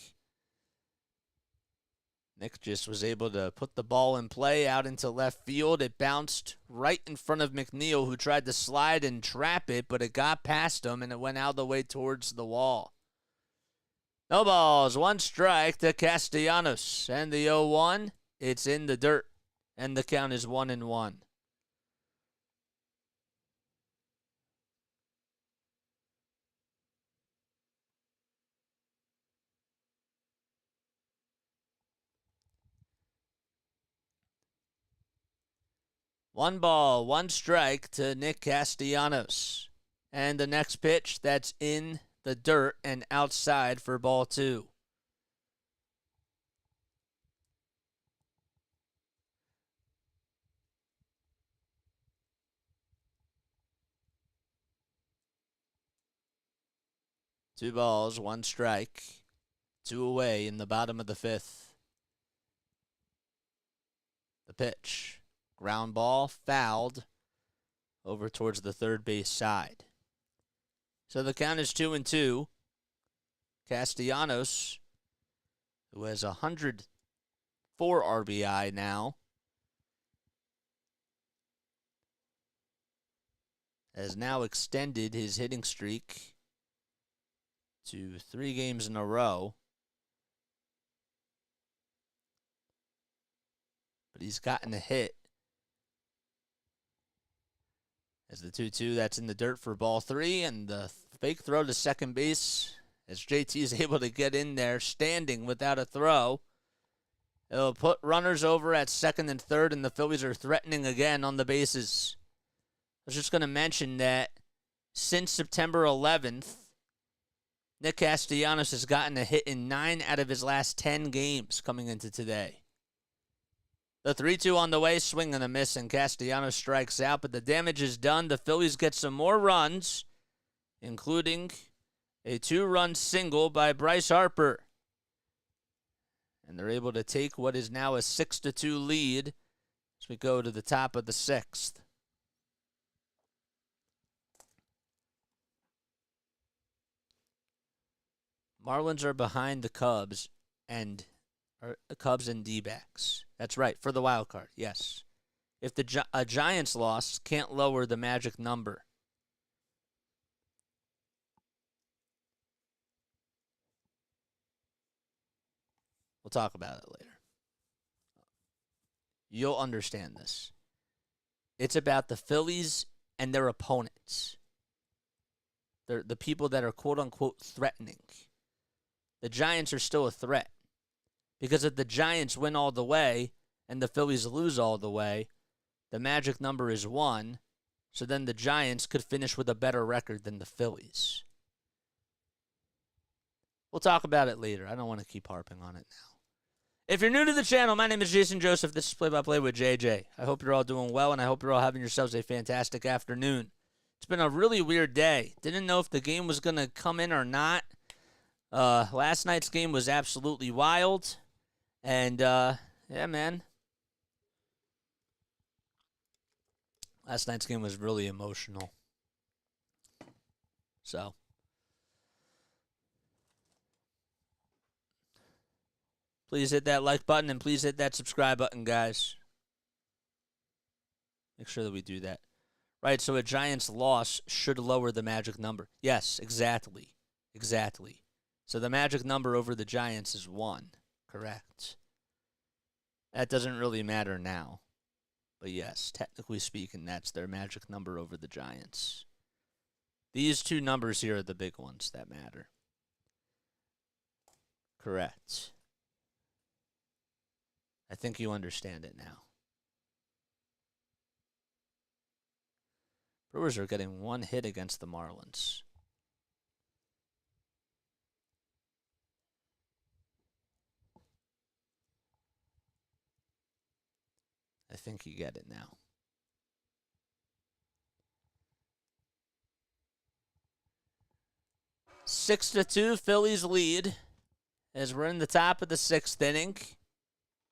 Nick just was able to put the ball in play out into left field. It bounced right in front of McNeil, who tried to slide and trap it, but it got past him, and it went out the way towards the wall. No balls, 1 strike to Castellanos. And the 0-1, it's in the dirt, and the count is 1-1. One ball, 1 strike to Nick Castellanos. And the next pitch, that's in the dirt and outside for ball 2. Two balls, 1 strike. 2 away in the bottom of the 5th. The pitch. Ground ball, fouled over towards the third base side. So the count is 2-2. Castellanos, who has 104 RBI now, has now extended his hitting streak to 3 games in a row. But he's gotten a hit. As the 2-2, that's in the dirt for ball 3, and the fake throw to second base as JT is able to get in there standing without a throw. It'll put runners over at second and third, and the Phillies are threatening again on the bases. I was just going to mention that since September 11th, Nick Castellanos has gotten a hit in 9 out of his last 10 games coming into today. The 3-2 on the way, swing and a miss, and Castellanos strikes out, but the damage is done. The Phillies get some more runs, including a 2-run single by Bryce Harper. And they're able to take what is now a 6-2 lead as we go to the top of the 6th. Marlins are behind the Cubs and D-backs. That's right, for the wild card, yes. If the Giants loss can't lower the magic number. We'll talk about it later. You'll understand this. It's about the Phillies and their opponents. They're the people that are quote-unquote threatening. The Giants are still a threat. Because if the Giants win all the way and the Phillies lose all the way, the magic number is 1. So then the Giants could finish with a better record than the Phillies. We'll talk about it later. I don't want to keep harping on it now. If you're new to the channel, my name is Jason Joseph. This is Play-by-Play with JJ. I hope you're all doing well, and I hope you're all having yourselves a fantastic afternoon. It's been a really weird day. Didn't know if the game was going to come in or not. Last night's game was absolutely wild. And, yeah, man. Last night's game was really emotional. So. Please hit that like button and please hit that subscribe button, guys. Make sure that we do that. Right, so a Giants loss should lower the magic number. Yes, exactly. Exactly. So the magic number over the Giants is 1. Correct. That doesn't really matter now. But yes, technically speaking, that's their magic number over the Giants. These 2 numbers here are the big ones that matter. Correct. I think you understand it now. Brewers are getting 1 hit against the Marlins. I think you get it now. 6-2, Phillies lead as we're in the top of the 6th inning.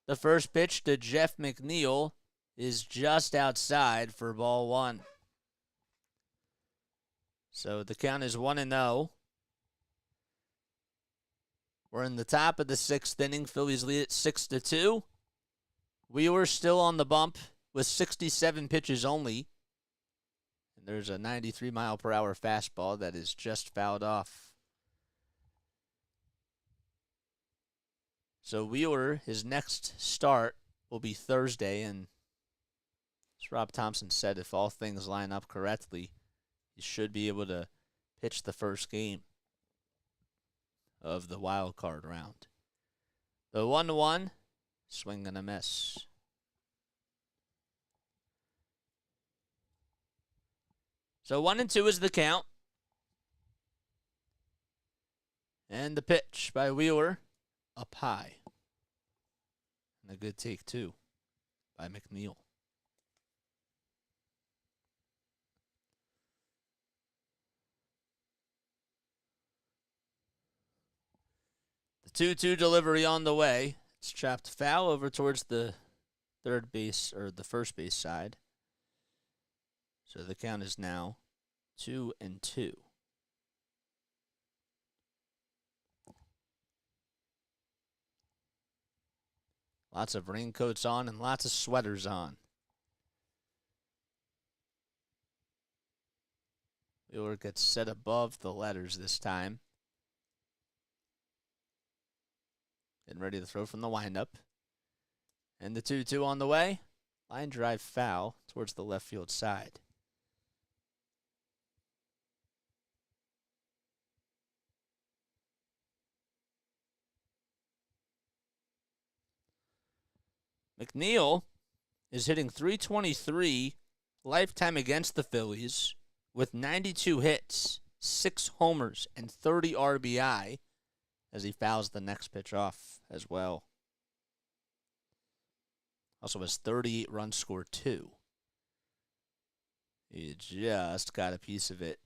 The first pitch to Jeff McNeil is just outside for ball 1. So the count is 1-0. We're in the top of the 6th inning. Phillies lead it 6-2. Wheeler still on the bump with 67 pitches only. And there's a 93-mile-per-hour fastball that is just fouled off. So Wheeler, his next start will be Thursday, and as Rob Thompson said, if all things line up correctly, he should be able to pitch the first game of the wild card round. The 1-1, swing and a miss. So 1-2 is the count. And the pitch by Wheeler, up high. And a good take, too, by McNeil. The 2-2 delivery on the way. It's chopped foul over towards the third base, or the first base side. So the count is now 2-2. Lots of raincoats on and lots of sweaters on. Wheeler gets set above the letters this time. Getting ready to throw from the windup. And the 2-2 on the way. Line drive foul towards the left field side. McNeil is hitting .323 lifetime against the Phillies with 92 hits, 6 homers, and 30 RBI as he fouls the next pitch off as well. Also has 38 runs scored, too. He just got a piece of it.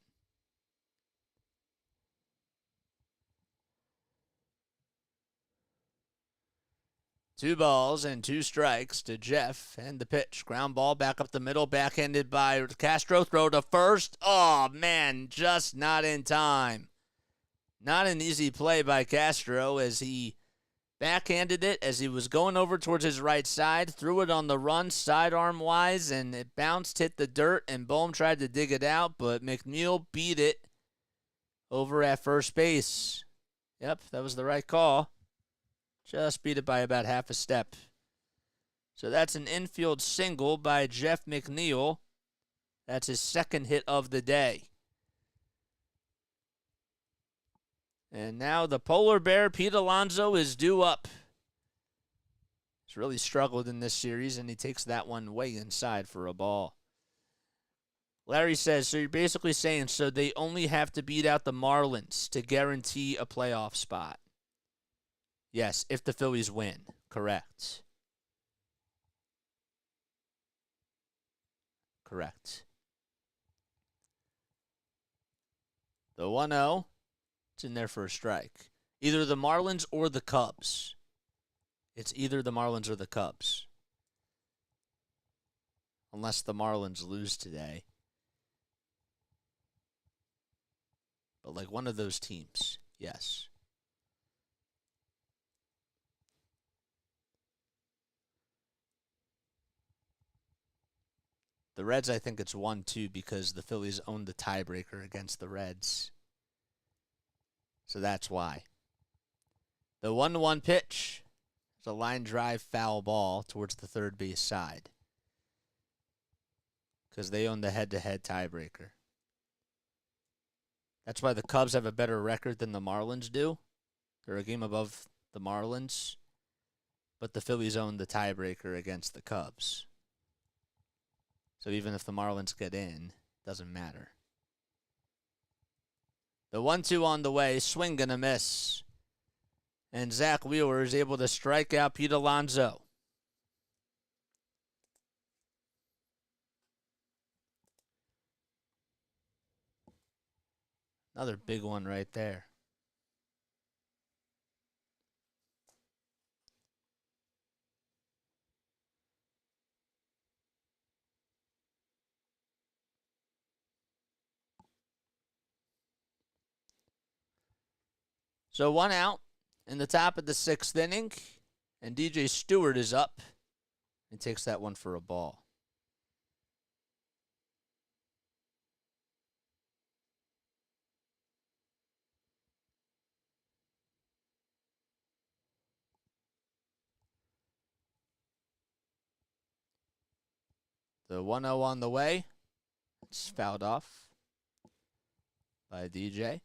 Two balls and 2 strikes to Jeff, and the pitch. Ground ball back up the middle, backhanded by Castro. Throw to first. Oh, man, just not in time. Not an easy play by Castro as he backhanded it as he was going over towards his right side. Threw it on the run, sidearm-wise, and it bounced, hit the dirt, and Bohm tried to dig it out, but McNeil beat it over at first base. Yep, that was the right call. Just beat it by about half a step. So that's an infield single by Jeff McNeil. That's his second hit of the day. And now the polar bear, Pete Alonso, is due up. He's really struggled in this series, and he takes that one way inside for a ball. Larry says, so you're basically saying, so they only have to beat out the Marlins to guarantee a playoff spot. Yes, if the Phillies win. Correct. Correct. The 1-0. It's in there for a strike. Either the Marlins or the Cubs. It's either the Marlins or the Cubs. Unless the Marlins lose today. But like one of those teams, yes. The Reds, I think it's 1-2 because the Phillies own the tiebreaker against the Reds. So that's why. The 1-1 pitch is a line drive foul ball towards the third base side. Because they own the head-to-head tiebreaker. That's why the Cubs have a better record than the Marlins do. They're a game above the Marlins. But the Phillies own the tiebreaker against the Cubs. So even if the Marlins get in, it doesn't matter. The 1-2 on the way, swing and a miss. And Zack Wheeler is able to strike out Pete Alonso. Another big one right there. So 1 out in the top of the 6th inning, and DJ Stewart is up. He takes that one for a ball. The 1-0 on the way. It's fouled off by DJ.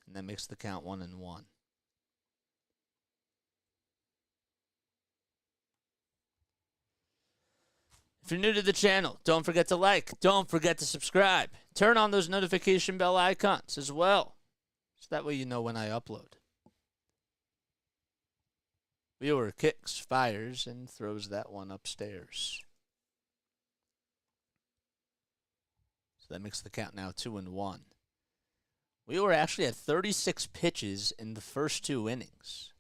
And that makes the count 1-1. If you're new to the channel, don't forget to like. Don't forget to subscribe. Turn on those notification bell icons as well, so that way you know when I upload. Wheeler kicks, fires, and throws that one upstairs. So that makes the count now 2-1. Wheeler actually had 36 pitches in the first 2 innings.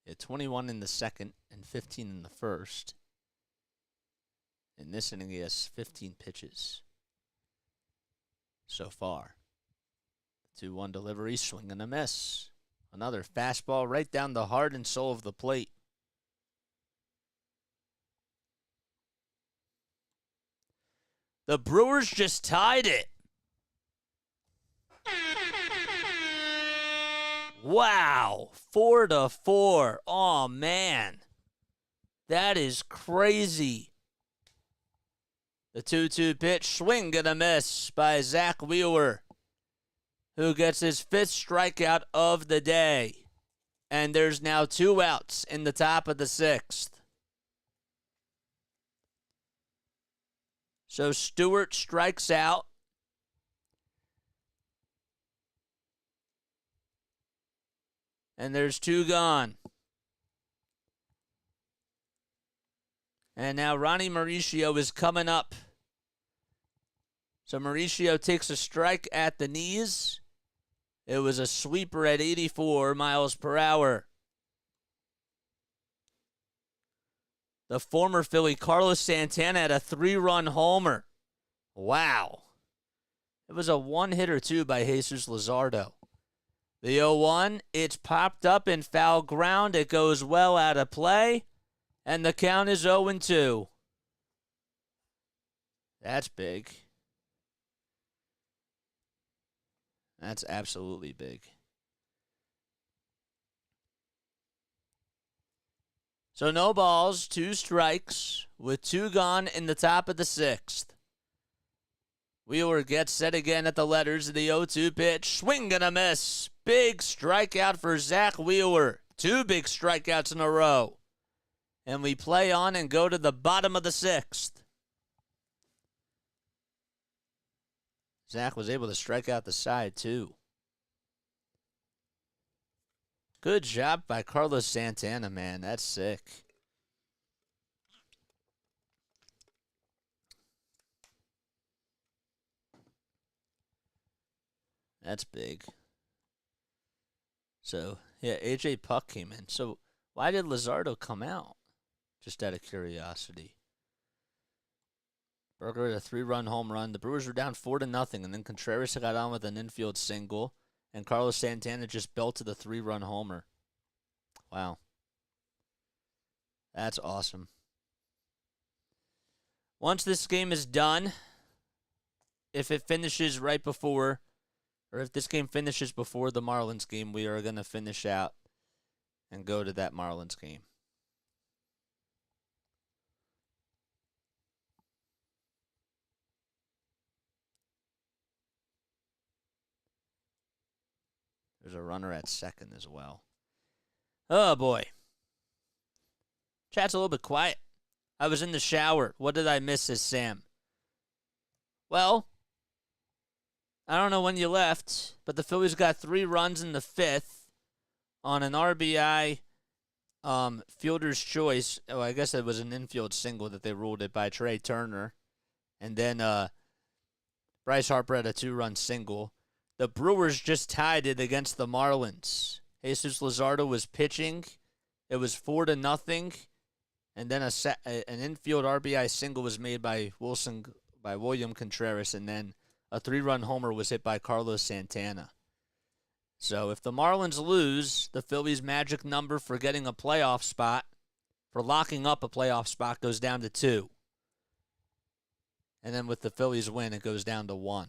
He had 21 in the second and 15 in the first. In this inning, he has 15 pitches so far. 2-1 delivery, swing and a miss. Another fastball right down the heart and soul of the plate. The Brewers just tied it. Wow, 4-4. Oh, man. That is crazy. The 2-2 pitch, swing and a miss by Zack Wheeler, who gets his 5th strikeout of the day. And there's now 2 outs in the top of the 6th. So Stewart strikes out. And there's 2 gone. And now Ronnie Mauricio is coming up. So Mauricio takes a strike at the knees. It was a sweeper at 84 miles per hour. The former Philly, Carlos Santana, had a 3-run homer. Wow. It was a 1-hitter, too, by Jesus Luzardo. The 0-1, it's popped up in foul ground. It goes well out of play. And the count is 0-2. That's big. That's absolutely big. So no balls, 2 strikes, with 2 gone in the top of the 6th. Wheeler gets set again at the letters of the 0-2 pitch. Swing and a miss. Big strikeout for Zack Wheeler. 2 big strikeouts in a row. And we play on and go to the bottom of the 6th. Zack was able to strike out the side, too. Good job by Carlos Santana, man. That's sick. That's big. So, yeah, A.J. Puck came in. So, why did Luzardo come out? Just out of curiosity. Berger had a 3-run home run. The Brewers were down 4-0, and then Contreras got on with an infield single, and Carlos Santana just belted the 3-run homer. Wow. That's awesome. Once this game is done, if it finishes right before, or if this game finishes before the Marlins game, we are going to finish out and go to that Marlins game. There's a runner at second as well. Oh, boy. Chat's a little bit quiet. I was in the shower. What did I miss, says Sam? Well, I don't know when you left, but the Phillies got 3 runs in the 5th on an RBI fielder's choice. Oh, I guess it was an infield single that they ruled it by Trey Turner. And then Bryce Harper had a 2-run single. The Brewers just tied it against the Marlins. Jesus Luzardo was pitching. It was 4-0, and then an infield RBI single was made by William Contreras, and then a 3-run homer was hit by Carlos Santana. So if the Marlins lose, the Phillies' magic number for getting a playoff spot, for locking up a playoff spot, goes down to 2. And then with the Phillies win, it goes down to 1.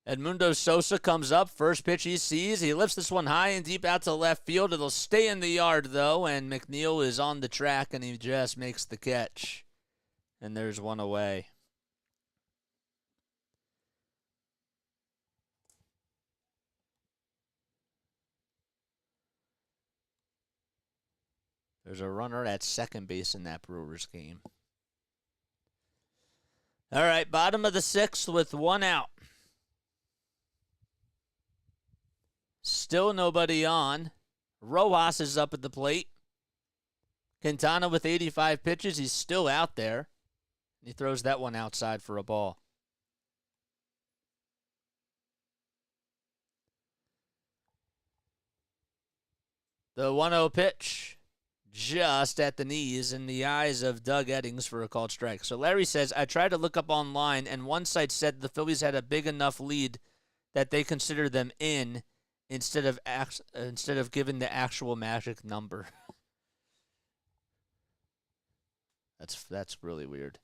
Edmundo Sosa comes up. First pitch he sees. He lifts this one high and deep out to left field. It'll stay in the yard, though, and McNeil is on the track, and he just makes the catch. And there's one away. There's a runner at second base in that Brewers game. All right, bottom of the 6th with 1 out. Still nobody on. Rojas is up at the plate. Quintana with 85 pitches. He's still out there. He throws that one outside for a ball. The 1-0 pitch. Just at the knees in the eyes of Doug Eddings for a called strike. So Larry says, I tried to look up online, and one site said the Phillies had a big enough lead that they considered them in instead of giving the actual magic number. That's really weird.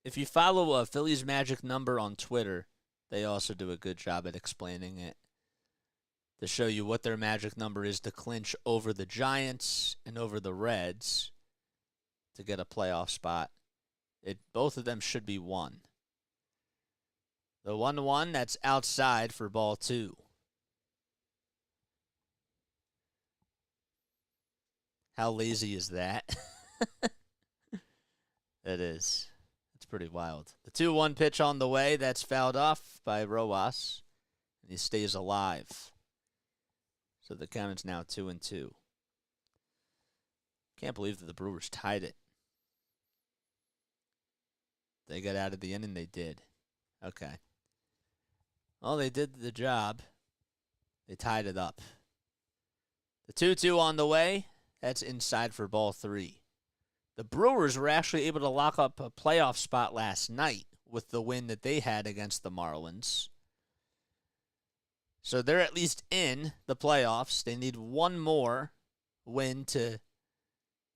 If you follow a Phillies magic number on Twitter, they also do a good job at explaining it, to show you what their magic number is to clinch over the Giants and over the Reds to get a playoff spot. Both of them should be 1. The 1-1, that's outside for ball 2. How lazy is that? It is. It's pretty wild. The 2-1 pitch on the way, that's fouled off by Rojas, and he stays alive. So the count is now 2-2. Can't believe that the Brewers tied it. They got out of the inning, they did. Okay. Well, they did the job. They tied it up. The 2-2 on the way. That's inside for ball 3. The Brewers were actually able to lock up a playoff spot last night with the win that they had against the Marlins. So they're at least in the playoffs. They need one more win to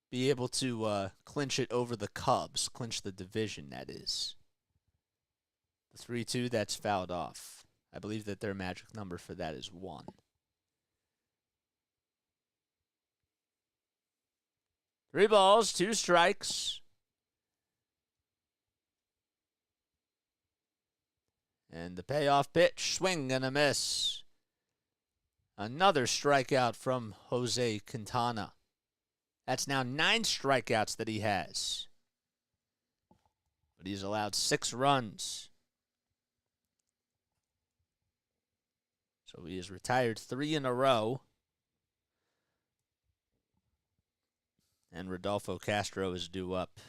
be able to clinch it over the Cubs, clinch the division, that is. The 3-2, that's fouled off. I believe that their magic number for that is 1. Three balls, 2 strikes. And the payoff pitch, swing and a miss. Another strikeout from Jose Quintana. That's now 9 strikeouts that he has. But he's allowed 6 runs. So he has retired 3 in a row. And Rodolfo Castro is due up.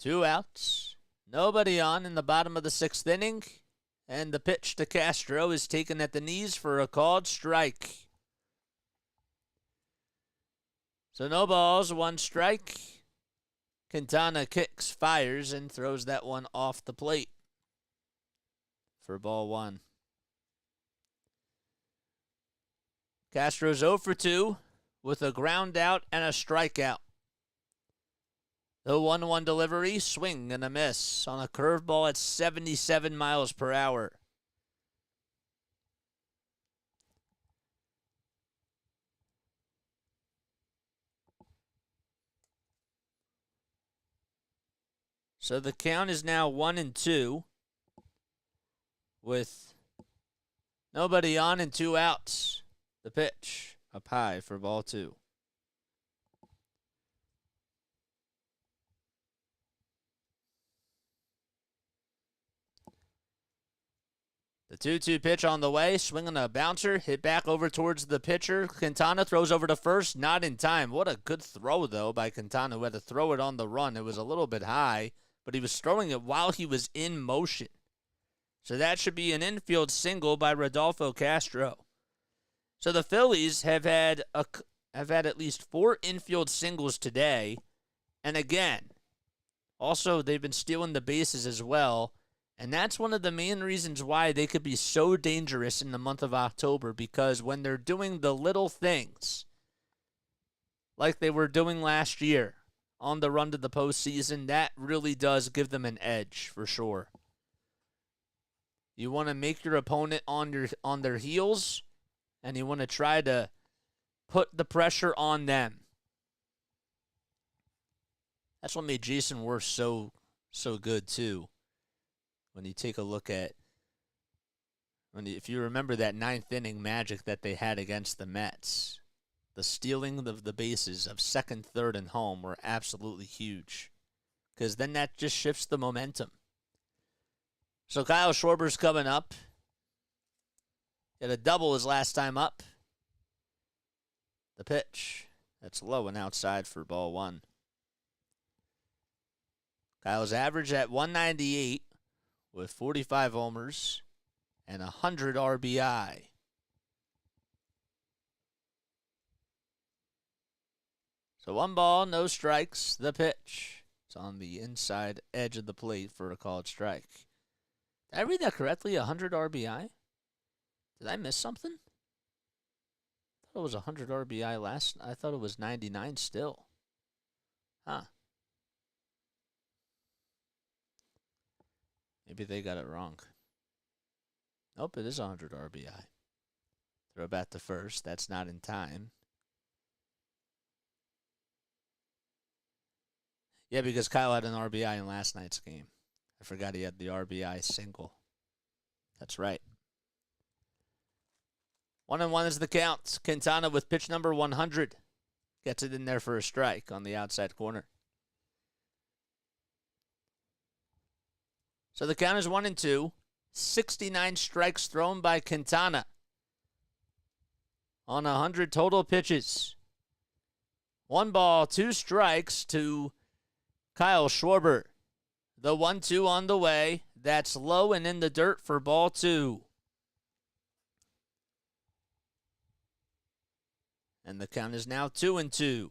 Two outs. Nobody on in the bottom of the 6th inning. And the pitch to Castro is taken at the knees for a called strike. So no balls, 1 strike. Quintana kicks, fires, and throws that one off the plate for ball 1. Castro's 0 for 2 with a ground out and a strikeout. The 1-1 delivery, swing and a miss on a curveball at 77 miles per hour. So the count is now 1-2 with nobody on and 2 outs. The pitch up high for ball 2. The 2-2 pitch on the way, swinging a bouncer, hit back over towards the pitcher. Quintana throws over to first, not in time. What a good throw, though, by Quintana, who had to throw it on the run. It was a little bit high, but he was throwing it while he was in motion. So that should be an infield single by Rodolfo Castro. So the Phillies have had at least 4 infield singles today. And again, also they've been stealing the bases as well. And that's one of the main reasons why they could be so dangerous in the month of October, because when they're doing the little things like they were doing last year on the run to the postseason, that really does give them an edge for sure. You want to make your opponent on their heels, and you want to try to put the pressure on them. That's what made Jason Worth so good too. When you take a look at, if you remember that 9th inning magic that they had against the Mets, the stealing of the bases of second, third, and home were absolutely huge, because then that just shifts the momentum. So Kyle Schwarber's coming up. He had a double his last time up. The pitch, that's low and outside for ball 1. Kyle's average at 198 with 45 homers and 100 RBI. So 1 ball, no strikes. The pitch. It's on the inside edge of the plate for a called strike. Did I read that correctly? 100 RBI? Did I miss something? I thought it was 100 RBI last. I thought it was 99 still. Huh. Maybe they got it wrong. Nope, it is 100 RBI. Throw back to first. That's not in time. Yeah, because Kyle had an RBI in last night's game. I forgot he had the RBI single. That's right. 1-1 is the count. Quintana with pitch number 100. Gets it in there for a strike on the outside corner. So the count is 1-2. 69 strikes thrown by Quintana on 100 total pitches. 1 ball, 2 strikes to Kyle Schwarber. The 1-2 on the way. That's low and in the dirt for ball 2. And the count is now 2-2.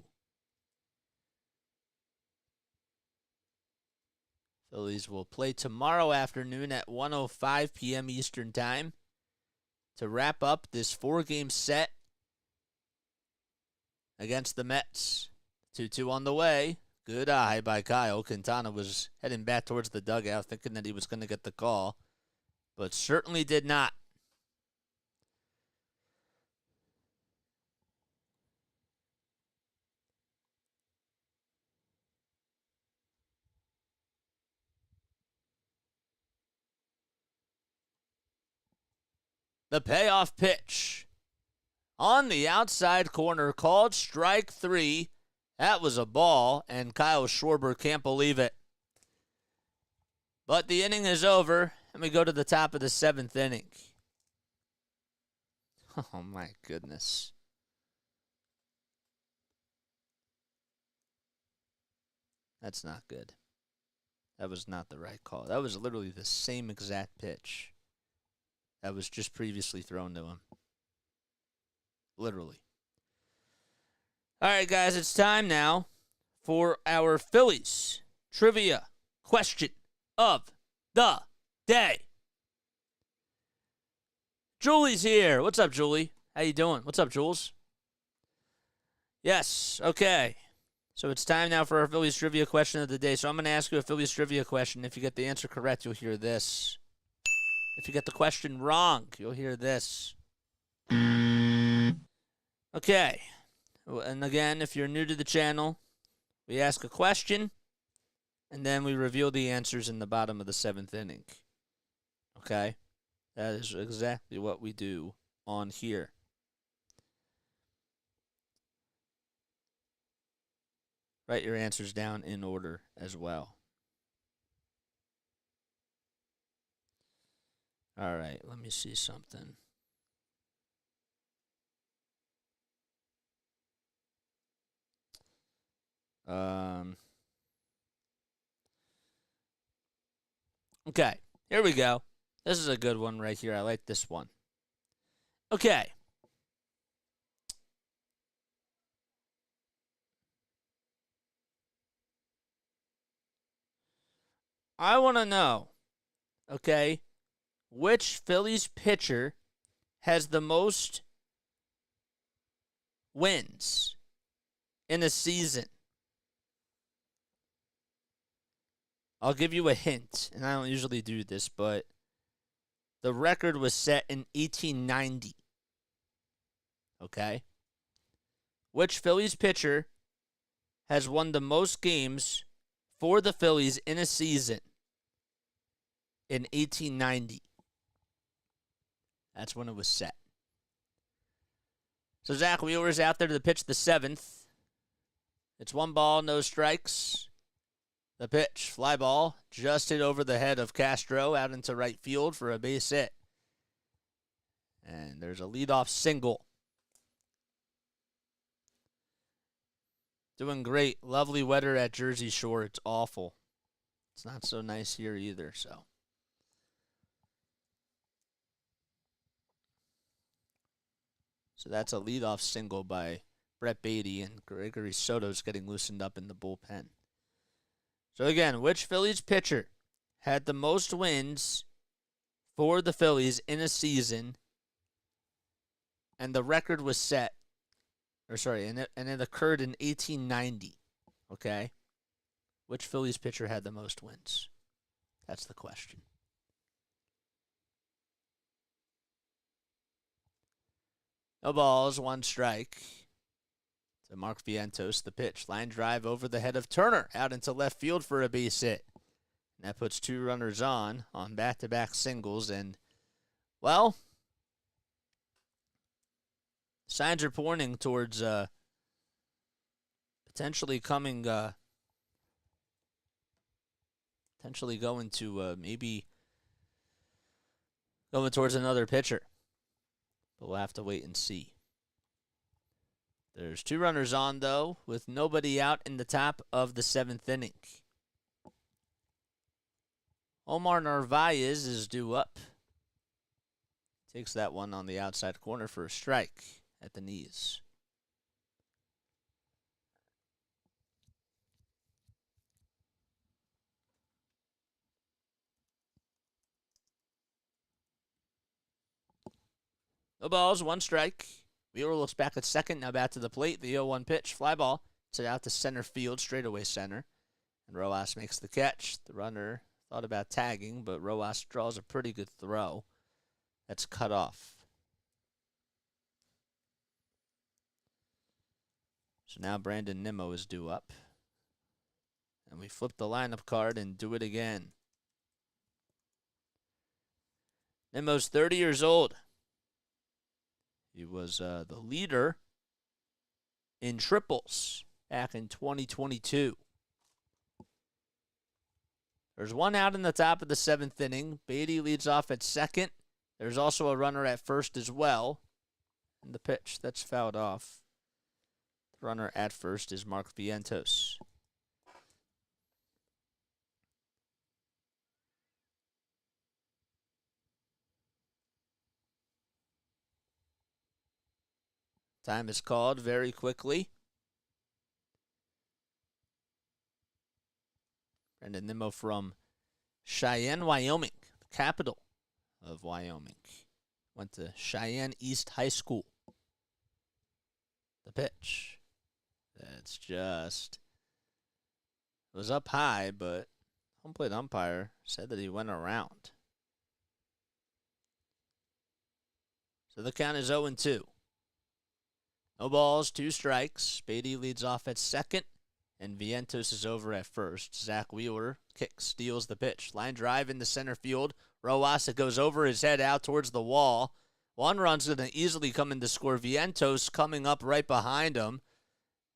Phillies will play tomorrow afternoon at 1:05 p.m. Eastern Time to wrap up this 4-game set against the Mets. 2-2 on the way. Good eye by Kyle. Quintana was heading back towards the dugout thinking that he was going to get the call, but certainly did not. The payoff pitch on the outside corner, called strike 3. That was a ball, and Kyle Schwarber can't believe it. But the inning is over, and we go to the top of the 7th inning. Oh, my goodness. That's not good. That was not the right call. That was literally the same exact pitch that was just previously thrown to him. Literally. All right, guys, it's time now for our Phillies trivia question of the day. Julie's here. What's up, Julie? How you doing? What's up, Jules? Yes, okay. So it's time now for our Phillies trivia question of the day. So I'm going to ask you a Phillies trivia question. If you get the answer correct, you'll hear this. If you get the question wrong, you'll hear this. Okay. And again, if you're new to the channel, we ask a question, and then we reveal the answers in the bottom of the 7th inning. Okay? That is exactly what we do on here. Write your answers down in order as well. All right, let me see something. Okay, here we go. This is a good one right here. I like this one. Okay. I want to know, okay, which Phillies pitcher has the most wins in a season? I'll give you a hint, and I don't usually do this, but the record was set in 1890. Okay? Which Phillies pitcher has won the most games for the Phillies in a season in 1890? That's when it was set. So Zack Wheeler is out there to pitch the 7th. It's 1 ball, no strikes. The pitch, fly ball, just hit over the head of Castro out into right field for a base hit. And there's a leadoff single. Doing great. Lovely weather at Jersey Shore. It's awful. It's not so nice here either, so. So that's a leadoff single by Brett Beatty, and Gregory Soto's getting loosened up in the bullpen. So again, which Phillies pitcher had the most wins for the Phillies in a season, and the record was set, and it occurred in 1890, okay? Which Phillies pitcher had the most wins? That's the question. No balls, 1 strike. To Mark Vientos, the pitch. Line drive over the head of Turner, out into left field for a base hit. And that puts 2 runners on back-to-back singles. And, well, signs are pointing towards potentially going to maybe going towards another pitcher. But we'll have to wait and see. There's 2 runners on, though, with nobody out in the top of the 7th inning. Omar Narvaez is due up. Takes that one on the outside corner for a strike at the knees. No balls, 1 strike. Wheeler looks back at second, now back to the plate. The 0-1 pitch, fly ball. It's out to center field, straightaway center. And Rojas makes the catch. The runner thought about tagging, but Rojas draws a pretty good throw. That's cut off. So now Brandon Nimmo is due up. And we flip the lineup card and do it again. Nimmo's 30 years old. He was the leader in triples back in 2022. There's 1 out in the top of the 7th inning. Beatty leads off at second. There's also a runner at first as well. And the pitch, that's fouled off. The runner at first is Mark Vientos. Time is called very quickly. Brandon Nimmo from Cheyenne, Wyoming, the capital of Wyoming. Went to Cheyenne East High School. The pitch. That's just... It was up high, but home plate umpire said that he went around. So the count is 0-2. No balls, 2 strikes. Beatty leads off at second, and Vientos is over at first. Zack Wheeler steals the pitch. Line drive into center field. Rojas, it goes over his head out towards the wall. 1 run's going to easily come in to score. Vientos coming up right behind him.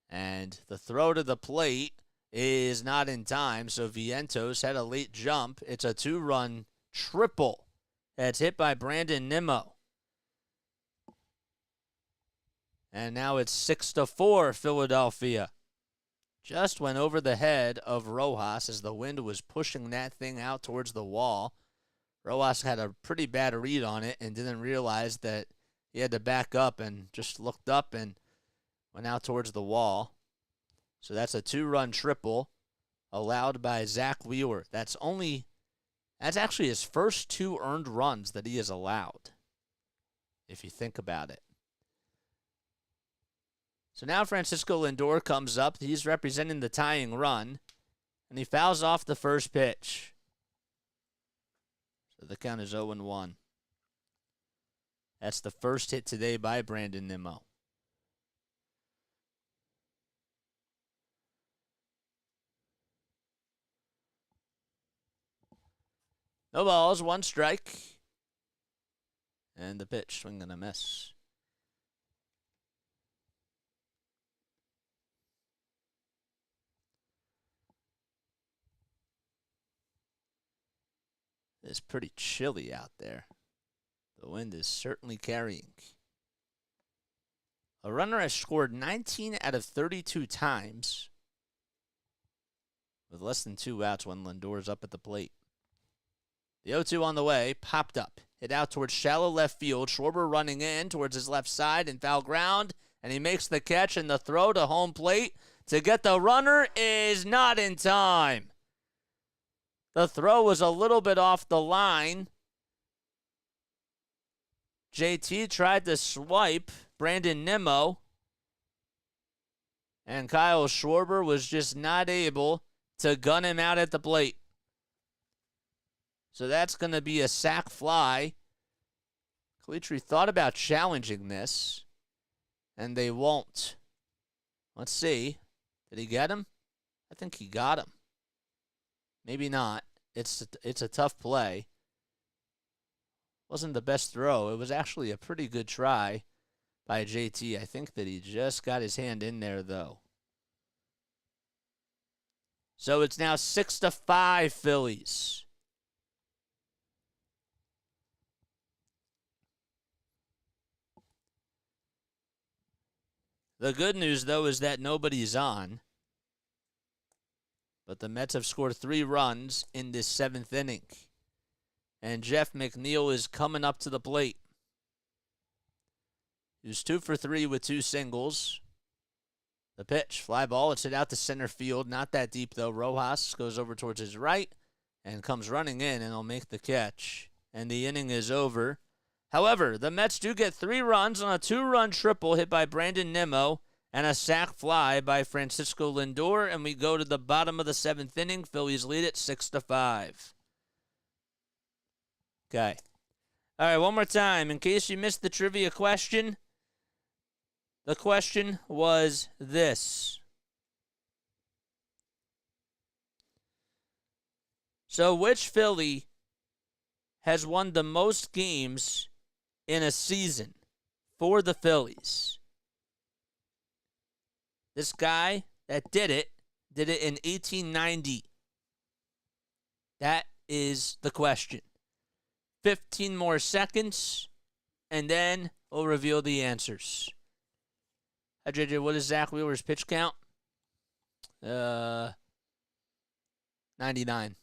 And the throw to the plate is not in time, so Vientos had a late jump. It's a 2-run triple that's hit by Brandon Nimmo. And now it's 6-4 Philadelphia. Just went over the head of Rojas as the wind was pushing that thing out towards the wall. Rojas had a pretty bad read on it and didn't realize that he had to back up and just looked up and went out towards the wall. So that's a 2-run triple allowed by Zack Wheeler. That's actually his first 2 earned runs that he has allowed, if you think about it. So now Francisco Lindor comes up. He's representing the tying run, and he fouls off the first pitch. So the count is 0-1. That's the first hit today by Brandon Nimmo. No balls, 1 strike. And the pitch, swing and a miss. It's pretty chilly out there. The wind is certainly carrying. A runner has scored 19 out of 32 times with less than 2 outs when Lindor's up at the plate. The 0-2 on the way, popped up. Hit out towards shallow left field. Schwarber running in towards his left side in foul ground, and he makes the catch, and the throw to home plate to get the runner is not in time. The throw was a little bit off the line. JT tried to swipe Brandon Nimmo, and Kyle Schwarber was just not able to gun him out at the plate. So that's going to be a sac fly. LINKTREE thought about challenging this, and they won't. Let's see. Did he get him? I think he got him. Maybe not. It's a tough play. Wasn't the best throw. It was actually a pretty good try by JT. I think that he just got his hand in there, though. So it's now 6-5 Phillies. The good news, though, is that nobody's on. But the Mets have scored 3 runs in this 7th inning. And Jeff McNeil is coming up to the plate. He was 2 for 3 with 2 singles. The pitch, fly ball, it's hit out to center field. Not that deep, though. Rojas goes over towards his right and comes running in, and he'll make the catch. And the inning is over. However, the Mets do get 3 runs on a 2-run triple hit by Brandon Nimmo and a sac fly by Francisco Lindor, and we go to the bottom of the 7th inning. Phillies lead it 6-5. Okay. All right, one more time. In case you missed the trivia question, the question was this. So which Philly has won the most games in a season for the Phillies? This guy that did it in 1890. That is the question. 15 more seconds, and then we'll reveal the answers. Hi, JJ, what is Zack Wheeler's pitch count? 99.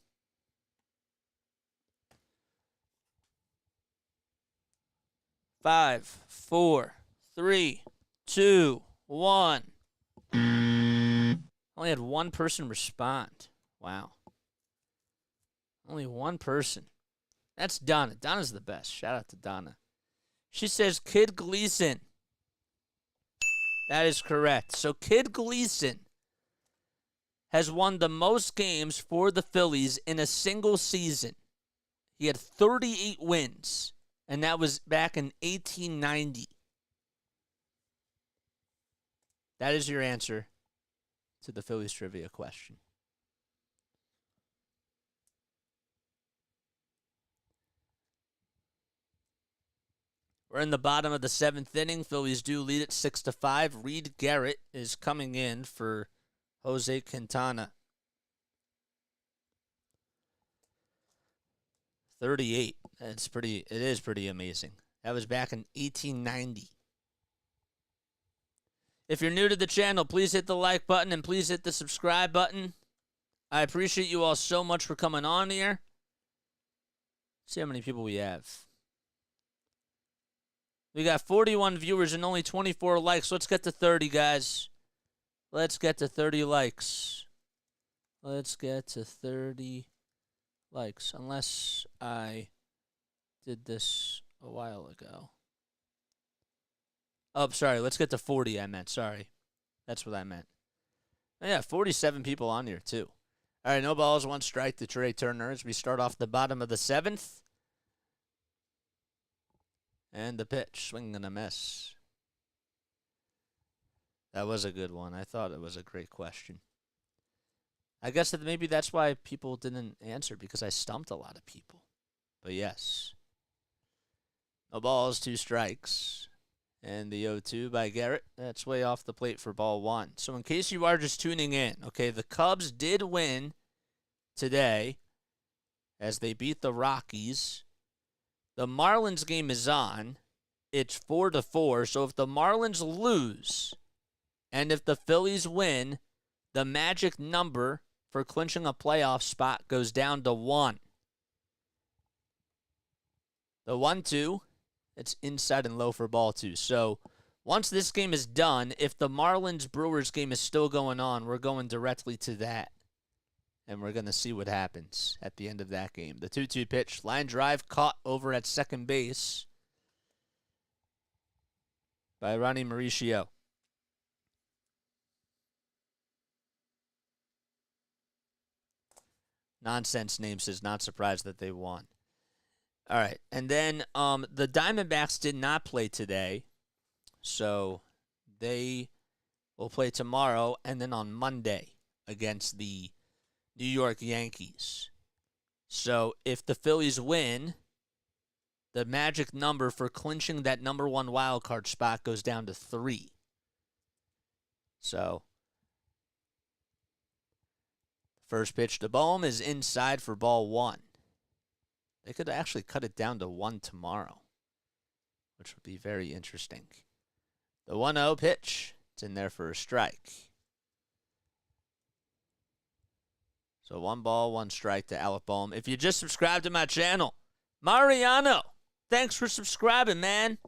Five, four, three, two, one. Only had one person respond. Wow. Only one person. That's Donna. Donna's the best. Shout out to Donna. She says Kid Gleason. That is correct. So Kid Gleason has won the most games for the Phillies in a single season. He had 38 wins, and that was back in 1890. That is your answer to the Phillies trivia question. We're in the bottom of the 7th inning. Phillies do lead it 6-5. Reed Garrett is coming in for Jose Quintana. 38. It is pretty amazing. That was back in 1890. If you're new to the channel, please hit the like button and please hit the subscribe button. I appreciate you all so much for coming on here. Let's see how many people we have. We got 41 viewers and only 24 likes. Let's get to 30, guys. Let's get to 30 likes. Let's get to 30 likes, unless I did this a while ago. Oh, sorry. Let's get to 40, I meant. Sorry. That's what I meant. Oh, yeah, 47 people on here, too. All right, no balls, one strike to Trey Turner as we start off the bottom of the 7th. And the pitch, swing and a miss. That was a good one. I thought it was a great question. I guess that maybe that's why people didn't answer, because I stumped a lot of people. But yes. No balls, 2 strikes. And the 0-2 by Garrett. That's way off the plate for ball 1. So in case you are just tuning in, okay, the Cubs did win today as they beat the Rockies. The Marlins game is on. It's 4-4. So if the Marlins lose and if the Phillies win, the magic number for clinching a playoff spot goes down to 1. The 1-2. It's inside and low for ball 2. So once this game is done, if the Marlins-Brewers game is still going on, we're going directly to that. And we're going to see what happens at the end of that game. The 2-2 pitch, line drive caught over at second base by Ronnie Mauricio. Nonsense name says not surprised that they won. All right, and then the Diamondbacks did not play today, so they will play tomorrow and then on Monday against the New York Yankees. So if the Phillies win, the magic number for clinching that number 1 wild card spot goes down to 3. So first pitch to Bohm is inside for ball 1. They could actually cut it down to 1 tomorrow, which would be very interesting. The 1-0 pitch, it's in there for a strike. So 1 ball, 1 strike to Alec Bohm. If you just subscribed to my channel, Mariano, thanks for subscribing, man.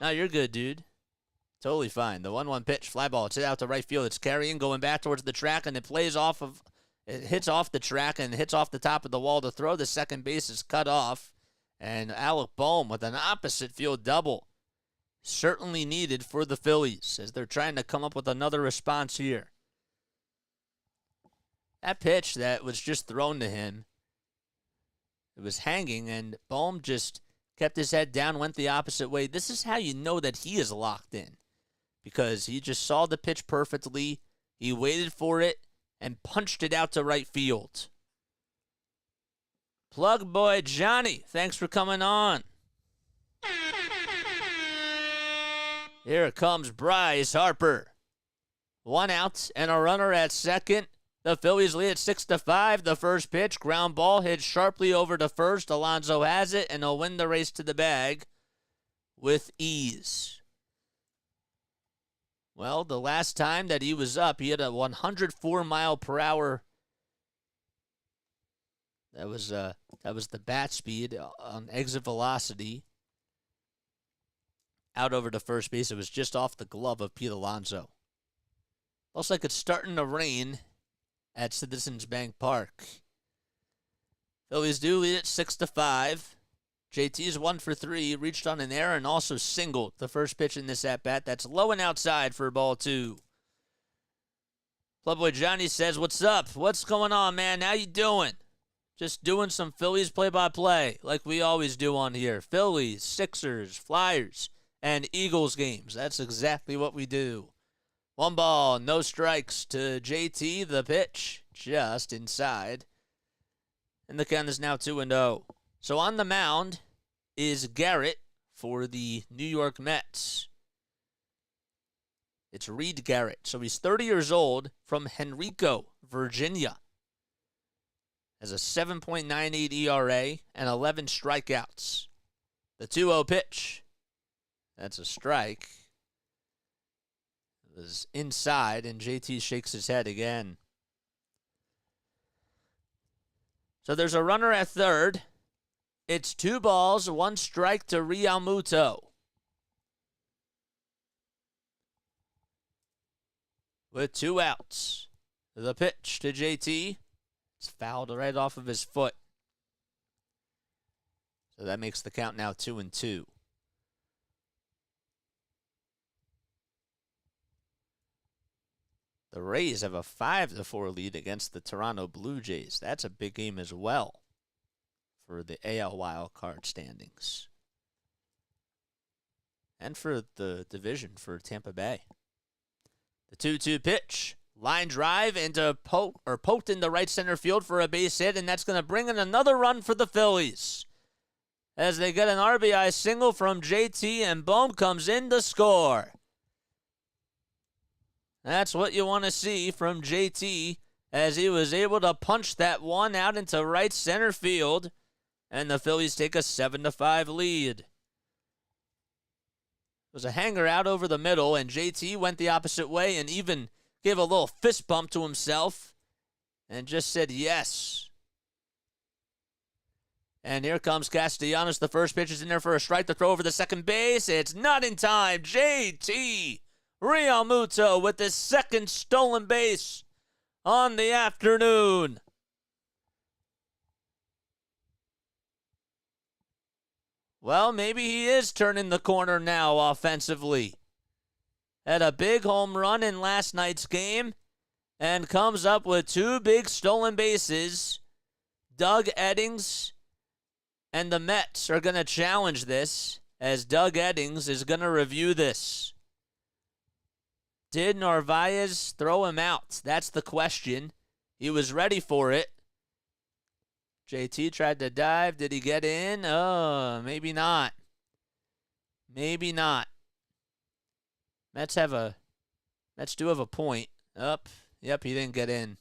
No, you're good, dude. Totally fine. The 1-1 pitch, fly ball. It's hit out to right field. It's carrying, going back towards the track, and it plays off of... It hits off the track and hits off the top of the wall to throw. The second base is cut off. And Alec Bohm with an opposite field double. Certainly needed for the Phillies as they're trying to come up with another response here. That pitch that was just thrown to him, it was hanging, and Bohm just kept his head down, went the opposite way. This is how you know that he is locked in, because he just saw the pitch perfectly. He waited for it and punched it out to right field. Plug boy Johnny, thanks for coming on. Here comes Bryce Harper. 1 out and a runner at second. The Phillies lead at 6-5. The first pitch, ground ball, hit sharply over to first. Alonso has it, and he'll win the race to the bag with ease. Well, the last time that he was up, he had a 104-mile-per-hour. That was the bat speed on exit velocity. Out over to first base. It was just off the glove of Pete Alonso. Looks like it's starting to rain at Citizens Bank Park. Phillies do lead at 6-5. JT's 1 for 3, reached on an error and also singled the first pitch in this at-bat. That's low and outside for ball 2. Clubboy Johnny says, what's up? What's going on, man? How you doing? Just doing some Phillies play-by-play like we always do on here. Phillies, Sixers, Flyers, and Eagles games. That's exactly what we do. 1 ball, no strikes to JT. The pitch just inside. And the count is now 2-0. So on the mound is Garrett for the New York Mets. It's Reed Garrett. So he's 30 years old, from Henrico, Virginia. Has a 7.98 ERA and 11 strikeouts. The 2-0 pitch. That's a strike. It was inside, and JT shakes his head again. So there's a runner at third. It's 2 balls, 1 strike to Realmuto. with 2 outs. The pitch to JT. It's fouled right off of his foot. So that makes the count now 2-2. The Rays have a 5-4 lead against the Toronto Blue Jays. That's a big game as well for the AL wildcard standings. And for the division for Tampa Bay. The 2-2 pitch. Line drive into poked into right center field for a base hit, and that's going to bring in another run for the Phillies. As they get an RBI single from JT, and Bohm comes in to score. That's what you want to see from JT, as he was able to punch that one out into right center field, and the Phillies take a 7-5 lead. It was a hanger out over the middle, and JT went the opposite way and even gave a little fist bump to himself and just said yes. And here comes Castellanos. The first pitch is in there for a strike to throw over the second base. It's not in time. JT Realmuto with his second stolen base on the afternoon. Well, maybe he is turning the corner now offensively. Had a big home run in last night's game and comes up with 2 big stolen bases. Doug Eddings and the Mets are going to challenge this, as Doug Eddings is going to review this. Did Narvaez throw him out? That's the question. He was ready for it. JT tried to dive. Did he get in? Oh, maybe not. Maybe not. Mets do have a point. Yep, he didn't get in.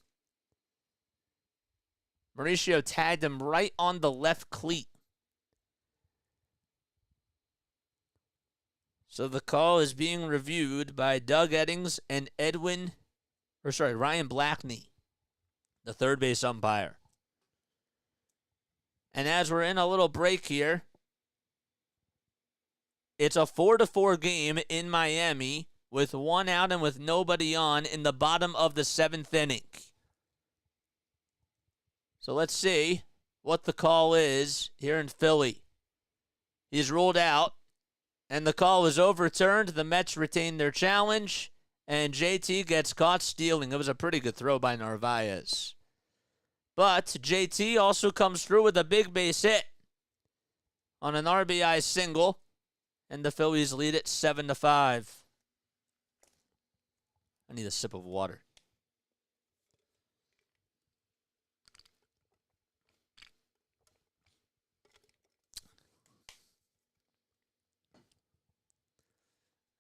Mauricio tagged him right on the left cleat. So the call is being reviewed by Doug Eddings and Ryan Blackney, the third base umpire. And as we're in a little break here, it's a 4-4 game in Miami with 1 out and with nobody on in the bottom of the 7th inning. So let's see what the call is here in Philly. He's ruled out, and the call was overturned. The Mets retain their challenge, and JT gets caught stealing. It was a pretty good throw by Narvaez. But JT also comes through with a big base hit on an RBI single, and the Phillies lead it 7-5. I need a sip of water.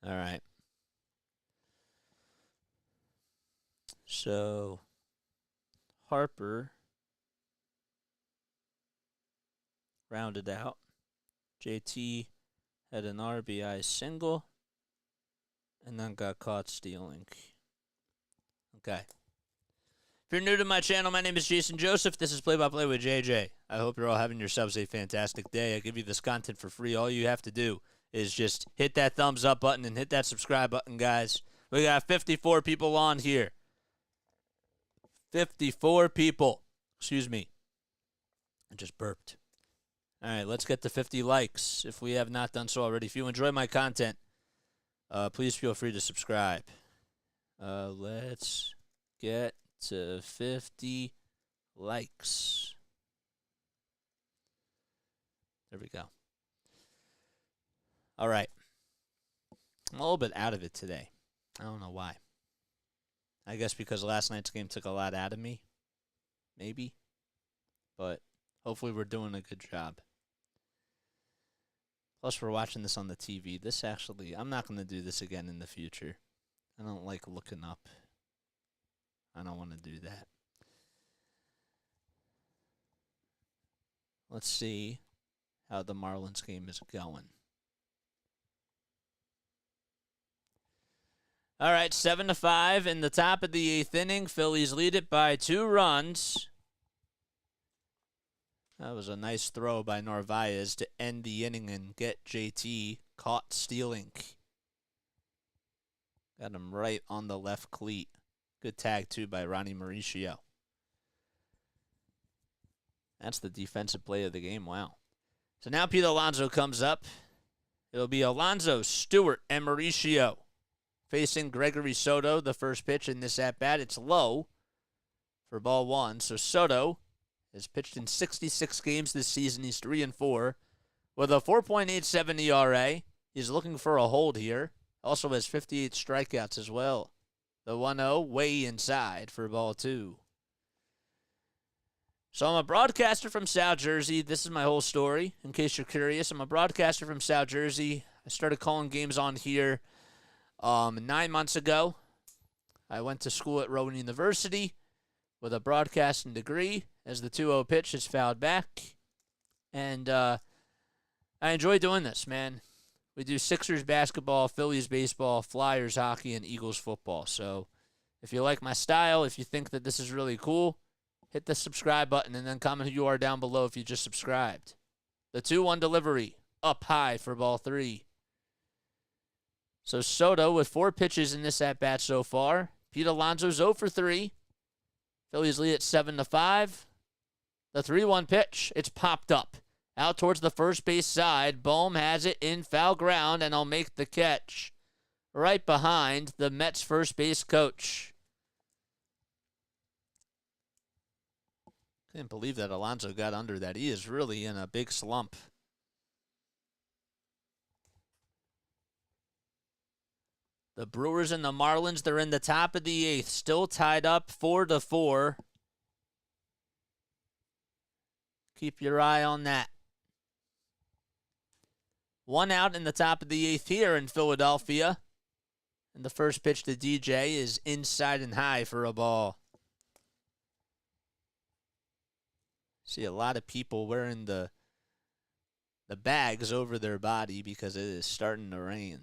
All right. So, Harper rounded out. JT had an RBI single and then got caught stealing. Okay. If you're new to my channel, my name is Jason Joseph. This is Play by Play with JJ. I hope you're all having yourselves a fantastic day. I give you this content for free. All you have to do is just hit that thumbs up button and hit that subscribe button, guys. We got 54 people on here. 54 people. Excuse me. I just burped. All right, let's get to 50 likes if we have not done so already. If you enjoy my content, please feel free to subscribe. Let's get to 50 likes. There we go. All right. I'm a little bit out of it today. I don't know why. I guess because last night's game took a lot out of me. Maybe. But hopefully we're doing a good job. Plus, we're watching this on the TV. This actually, I'm not going to do this again in the future. I don't like looking up. I don't want to do that. Let's see how the Marlins game is going. All right, 7-5 in the top of the 8th inning. Phillies lead it by 2 runs. That was a nice throw by Narvaez to end the inning and get JT caught stealing. Got him right on the left cleat. Good tag, too, by Ronnie Mauricio. That's the defensive play of the game. Wow. So now Pete Alonso comes up. It'll be Alonso, Stewart, and Mauricio facing Gregory Soto, the first pitch in this at-bat. It's low for ball one. So Soto has pitched in 66 games this season. He's 3-4 with a 4.87 ERA. He's looking for a hold here. Also has 58 strikeouts as well. The 1-0 way inside for ball two. So I'm a broadcaster from South Jersey. This is my whole story, in case you're curious. I'm a broadcaster from South Jersey. I started calling games on here 9 months ago. I went to school at Rowan University with a broadcasting degree as the 2-0 pitch is fouled back. And I enjoy doing this, man. We do Sixers basketball, Phillies baseball, Flyers hockey, and Eagles football. So if you like my style, if you think that this is really cool, hit the subscribe button and then comment who you are down below if you just subscribed. The 2-1 delivery, up high for ball three. So Soto with 4 pitches in this at-bat so far. Pete Alonso's 0 for 3. Phillies lead at 7-5. The 3-1 pitch, it's popped up. Out towards the first base side. Bohm has it in foul ground, and I'll make the catch. Right behind the Mets first base coach. Couldn't believe that Alonso got under that. He is really in a big slump. The Brewers and the Marlins, they're in the top of the 8th. Still tied up 4-4. Keep your eye on that. 1 out in the top of the 8th here in Philadelphia. And the first pitch to DJ is inside and high for a ball. See a lot of people wearing the bags over their body because it is starting to rain.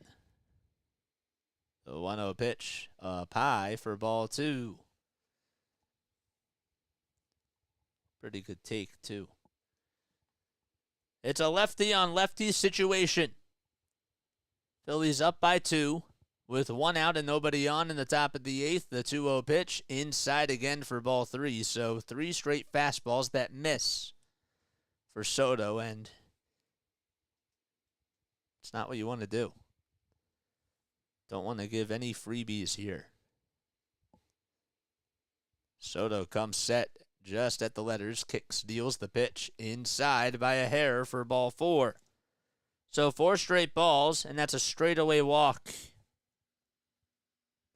The 1-0 pitch up high for ball two. Pretty good take, too. It's a lefty on lefty situation. Phillies up by 2 with 1 out and nobody on in the top of the 8th. The 2-0 pitch inside again for ball 3. So 3 straight fastballs that miss for Soto, and it's not what you want to do. Don't want to give any freebies here. Soto comes set just at the letters, kicks, deals the pitch inside by a hair for ball 4. So 4 straight balls, and that's a straightaway walk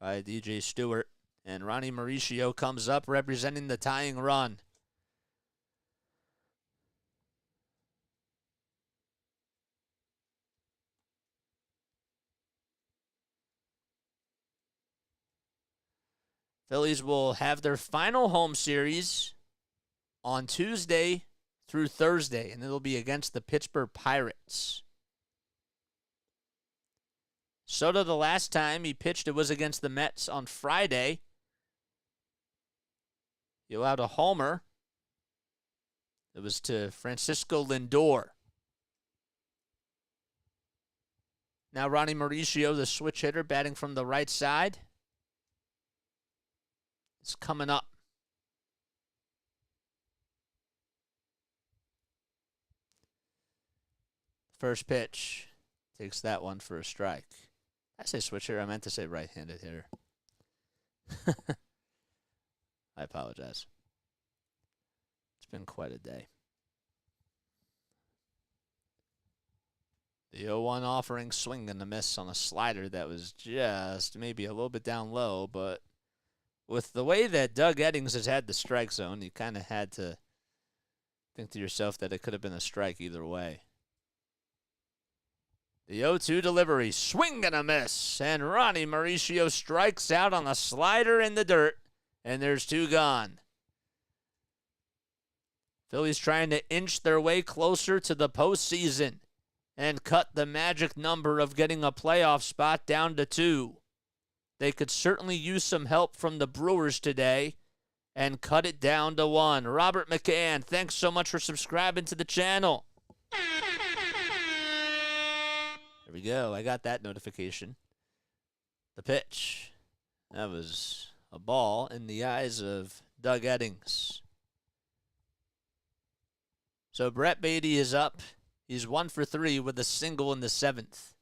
by DJ Stewart. And Ronnie Mauricio comes up representing the tying run. Phillies will have their final home series on Tuesday through Thursday, and it'll be against the Pittsburgh Pirates. Soto, the last time he pitched, it was against the Mets on Friday. He allowed a homer. It was to Francisco Lindor. Now Ronnie Mauricio, the switch hitter, batting from the right side. It's coming up. First pitch. Takes that one for a strike. I say switch hitter. I meant to say right-handed hitter. I apologize. It's been quite a day. The 0-1 offering, swing and a miss on a slider that was just maybe a little bit down low, but with the way that Doug Eddings has had the strike zone, you kind of had to think to yourself that it could have been a strike either way. The 0-2 delivery, swing and a miss, and Ronnie Mauricio strikes out on a slider in the dirt, and there's 2 gone. Phillies trying to inch their way closer to the postseason and cut the magic number of getting a playoff spot down to 2. They could certainly use some help from the Brewers today and cut it down to 1. Robert McCann, thanks so much for subscribing to the channel. There we go. I got that notification. The pitch. That was A ball in the eyes of Doug Eddings. So Brett Beatty is up. He's 1 for 3 with a single in the 7th.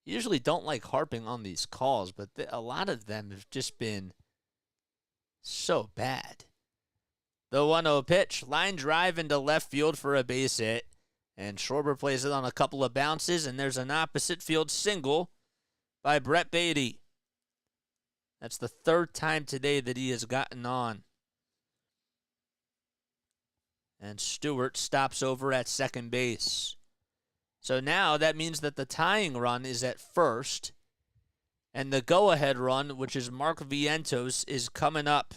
Usually don't like harping on these calls, but a lot of them have just been so bad. The 1-0 pitch, line drive into left field for a base hit. And Schwarber plays it on a couple of bounces, and there's an opposite field single by Brett Beatty. That's the 3rd time today that he has gotten on. And Stewart stops over at second base. So now that means that the tying run is at first, and the go-ahead run, which is Mark Vientos, is coming up.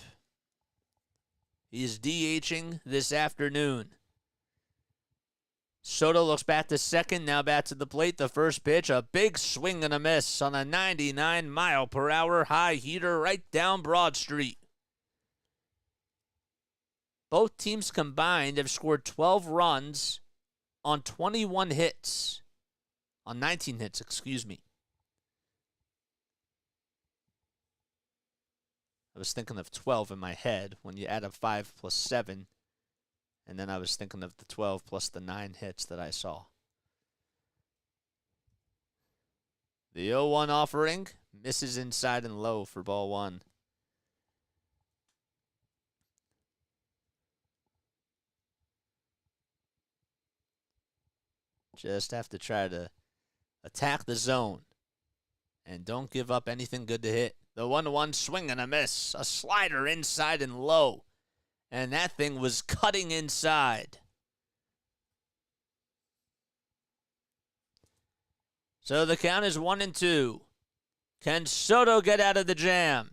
He's DHing this afternoon. Soto looks back to second, now back to the plate. The first pitch, a big swing and a miss on a 99-mile-per-hour high heater right down Broad Street. Both teams combined have scored 12 runs on 21 hits. On 19 hits, excuse me. I was thinking of 12 in my head when you add up 5 plus 7. And then I was thinking of the 12 plus the 9 hits that I saw. The 0-1 offering misses inside and low for ball 1. Just have to try to attack the zone. And don't give up anything good to hit. The 1-1 swing and a miss. A slider inside and low. And that thing was cutting inside. So the count is 1-2. Can Soto get out of the jam?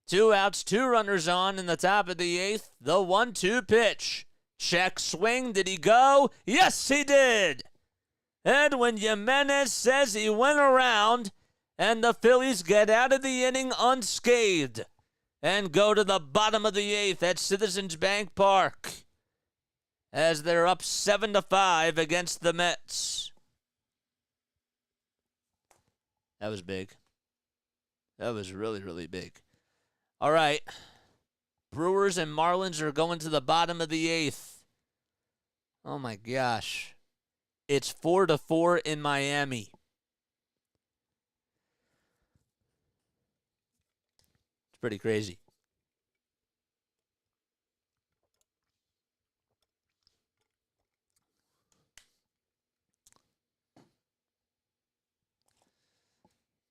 2 outs, 2 runners on in the top of the 8th. The 1-2 pitch. Check swing. Did he go? Yes, he did. Edwin Jimenez says he went around, and the Phillies get out of the inning unscathed and go to the bottom of the 8th at Citizens Bank Park as they're up 7-5 against the Mets. That was big. That was really, really big. All right. Brewers and Marlins are going to the bottom of the 8th. Oh, my gosh. It's 4-4 in Miami. It's pretty crazy.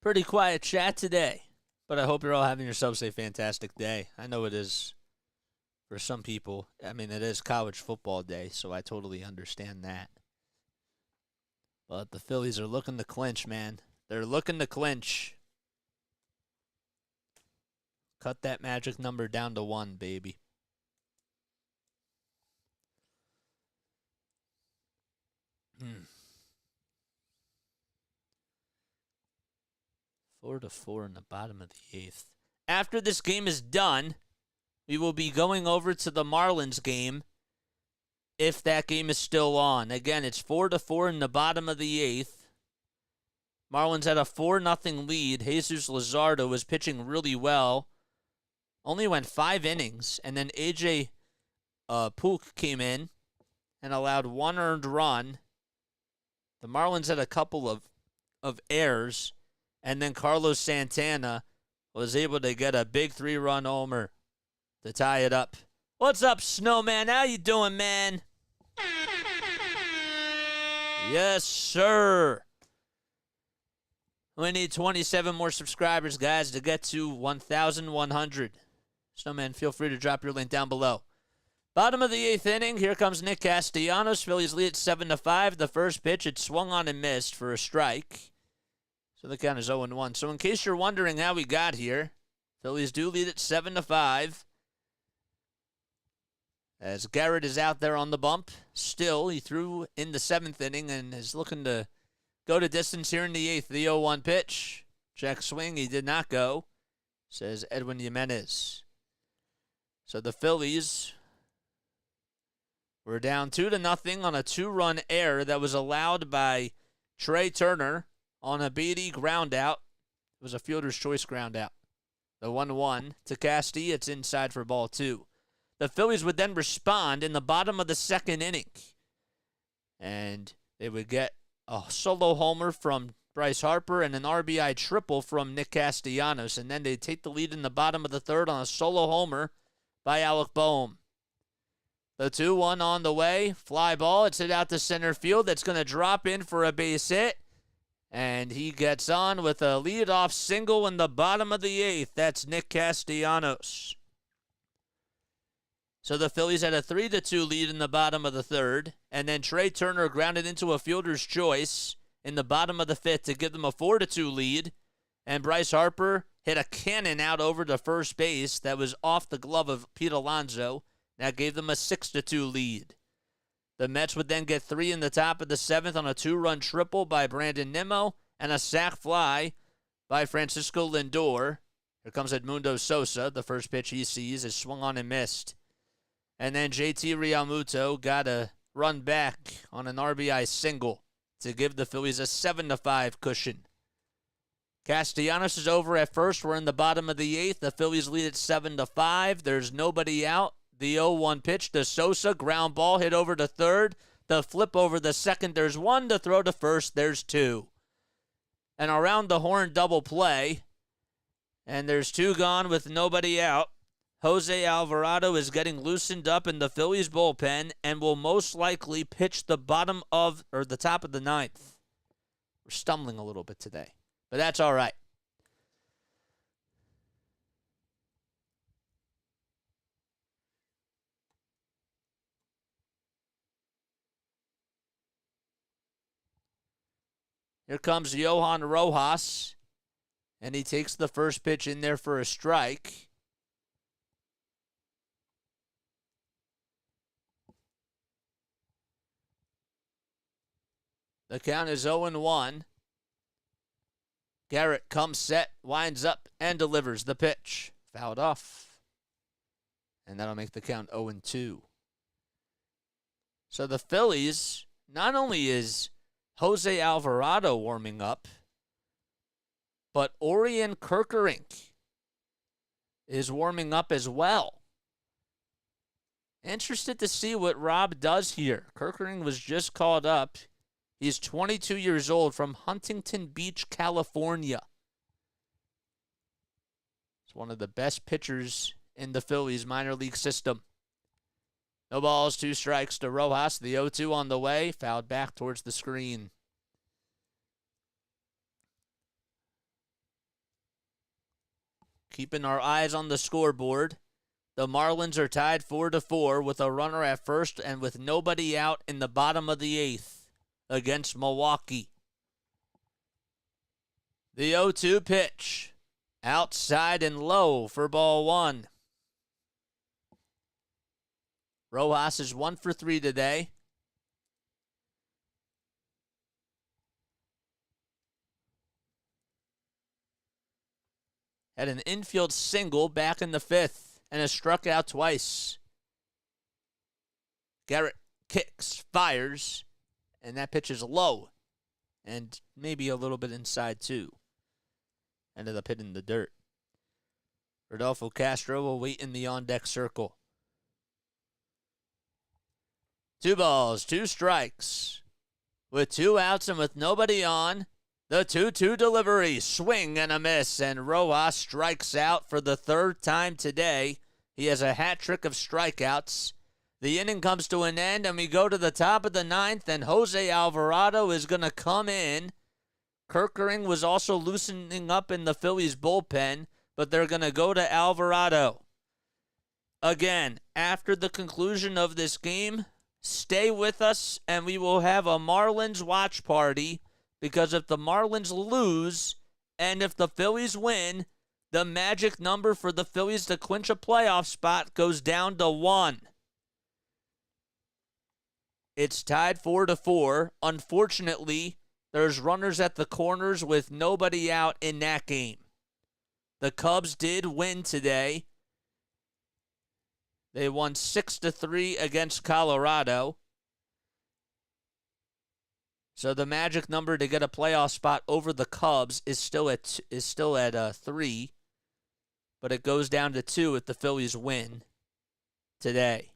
Pretty quiet chat today, but I hope you're all having yourselves a fantastic day. I know it is for some people. I mean, it is college football day, so I totally understand that. But the Phillies are looking to clinch, man. They're looking to clinch. Cut that magic number down to 1, baby. Hmm. 4-4 in the bottom of the 8th. After this game is done, we will be going over to the Marlins game if that game is still on. Again, it's 4-4 in the bottom of the 8th. Marlins had a 4-0 lead. Jesus Luzardo was pitching really well. Only went 5 innings, and then A.J. Pook came in and allowed 1 earned run. The Marlins had a couple of errors. And then Carlos Santana was able to get a big 3-run homer to tie it up. What's up, Snowman? How you doing, man? Yes, sir. We need 27 more subscribers, guys, to get to 1,100. Snowman, feel free to drop your link down below. Bottom of the 8th inning, here comes Nick Castellanos. Phillies lead 7-5. The first pitch, it swung on and missed for a strike. So the count is 0-1. So in case you're wondering how we got here, Phillies do lead at 7-5. As Garrett is out there on the bump. Still, he threw in the 7th inning and is looking to go to distance here in the 8th. The 0-1 pitch. Check swing. He did not go, says Edwin Jimenez. So the Phillies were down 2-0 on a 2-run error that was allowed by Trey Turner on a Beatty ground out. It was a fielder's choice ground out. The 1-1 to Casty. It's inside for ball 2. The Phillies would then respond in the bottom of the second inning. And they would get a solo homer from Bryce Harper and an RBI triple from Nick Castellanos. And then they'd take the lead in the bottom of the third on a solo homer by Alec Boehm. The 2-1 on the way. Fly ball. It's hit out to center field. That's going to drop in for a base hit. And he gets on with a leadoff single in the bottom of the 8th. That's Nick Castellanos. So the Phillies had a 3-2 lead in the bottom of the third. And then Trey Turner grounded into a fielder's choice in the bottom of the 5th to give them a 4-2 lead. And Bryce Harper hit a cannon out over to first base that was off the glove of Pete Alonso. That gave them a 6-2 lead. The Mets would then get 3 in the top of the 7th on a 2-run triple by Brandon Nimmo and a sac fly by Francisco Lindor. Here comes Edmundo Sosa. The first pitch he sees is swung on and missed. And then JT Realmuto got a run back on an RBI single to give the Phillies a 7-5 cushion. Castellanos is over at first. We're in the bottom of the 8th. The Phillies lead at 7-5. There's nobody out. The 0-1 pitch to Sosa. Ground ball hit over to third. The flip over the second. There's 1 to throw to first. There's 2. And around the horn double play. And there's 2 gone with nobody out. Jose Alvarado is getting loosened up in the Phillies bullpen and will most likely pitch the top of the 9th. We're stumbling a little bit today, but that's all right. Here comes Johan Rojas, and he takes the first pitch in there for a strike. The count is 0-1. Garrett comes set, winds up, and delivers the pitch. Fouled off. And that'll make the count 0-2. So the Phillies, not only is Jose Alvarado warming up, but Orion Kerkerink is warming up as well. Interested to see what Rob does here. Kerkerink was just called up. He's 22 years old from Huntington Beach, California. He's one of the best pitchers in the Phillies minor league system. No balls, 2 strikes to Rojas. The 0-2 on the way. Fouled back towards the screen. Keeping our eyes on the scoreboard. The Marlins are tied 4-4 with a runner at first and with nobody out in the bottom of the 8th. Against Milwaukee. The 0-2 pitch. Outside and low for ball 1. Rojas is 1 for 3 today. Had an infield single back in the 5th and has struck out twice. Garrett kicks, fires. And that pitch is low. And maybe a little bit inside, too. Ended up hitting the dirt. Rodolfo Castro will wait in the on-deck circle. 2 balls, 2 strikes. With 2 outs and with nobody on, the 2-2 delivery. Swing and a miss. And Rojas strikes out for the 3rd time today. He has a hat trick of strikeouts. The inning comes to an end, and we go to the top of the 9th, and Jose Alvarado is going to come in. Kerkering was also loosening up in the Phillies bullpen, but they're going to go to Alvarado. Again, after the conclusion of this game, stay with us, and we will have a Marlins watch party, because if the Marlins lose, and if the Phillies win, the magic number for the Phillies to clinch a playoff spot goes down to 1. It's tied 4-4. Unfortunately, there's runners at the corners with nobody out in that game. The Cubs did win today. They won 6-3 against Colorado. So the magic number to get a playoff spot over the Cubs is still at 3. but it goes down to 2 if the Phillies win today.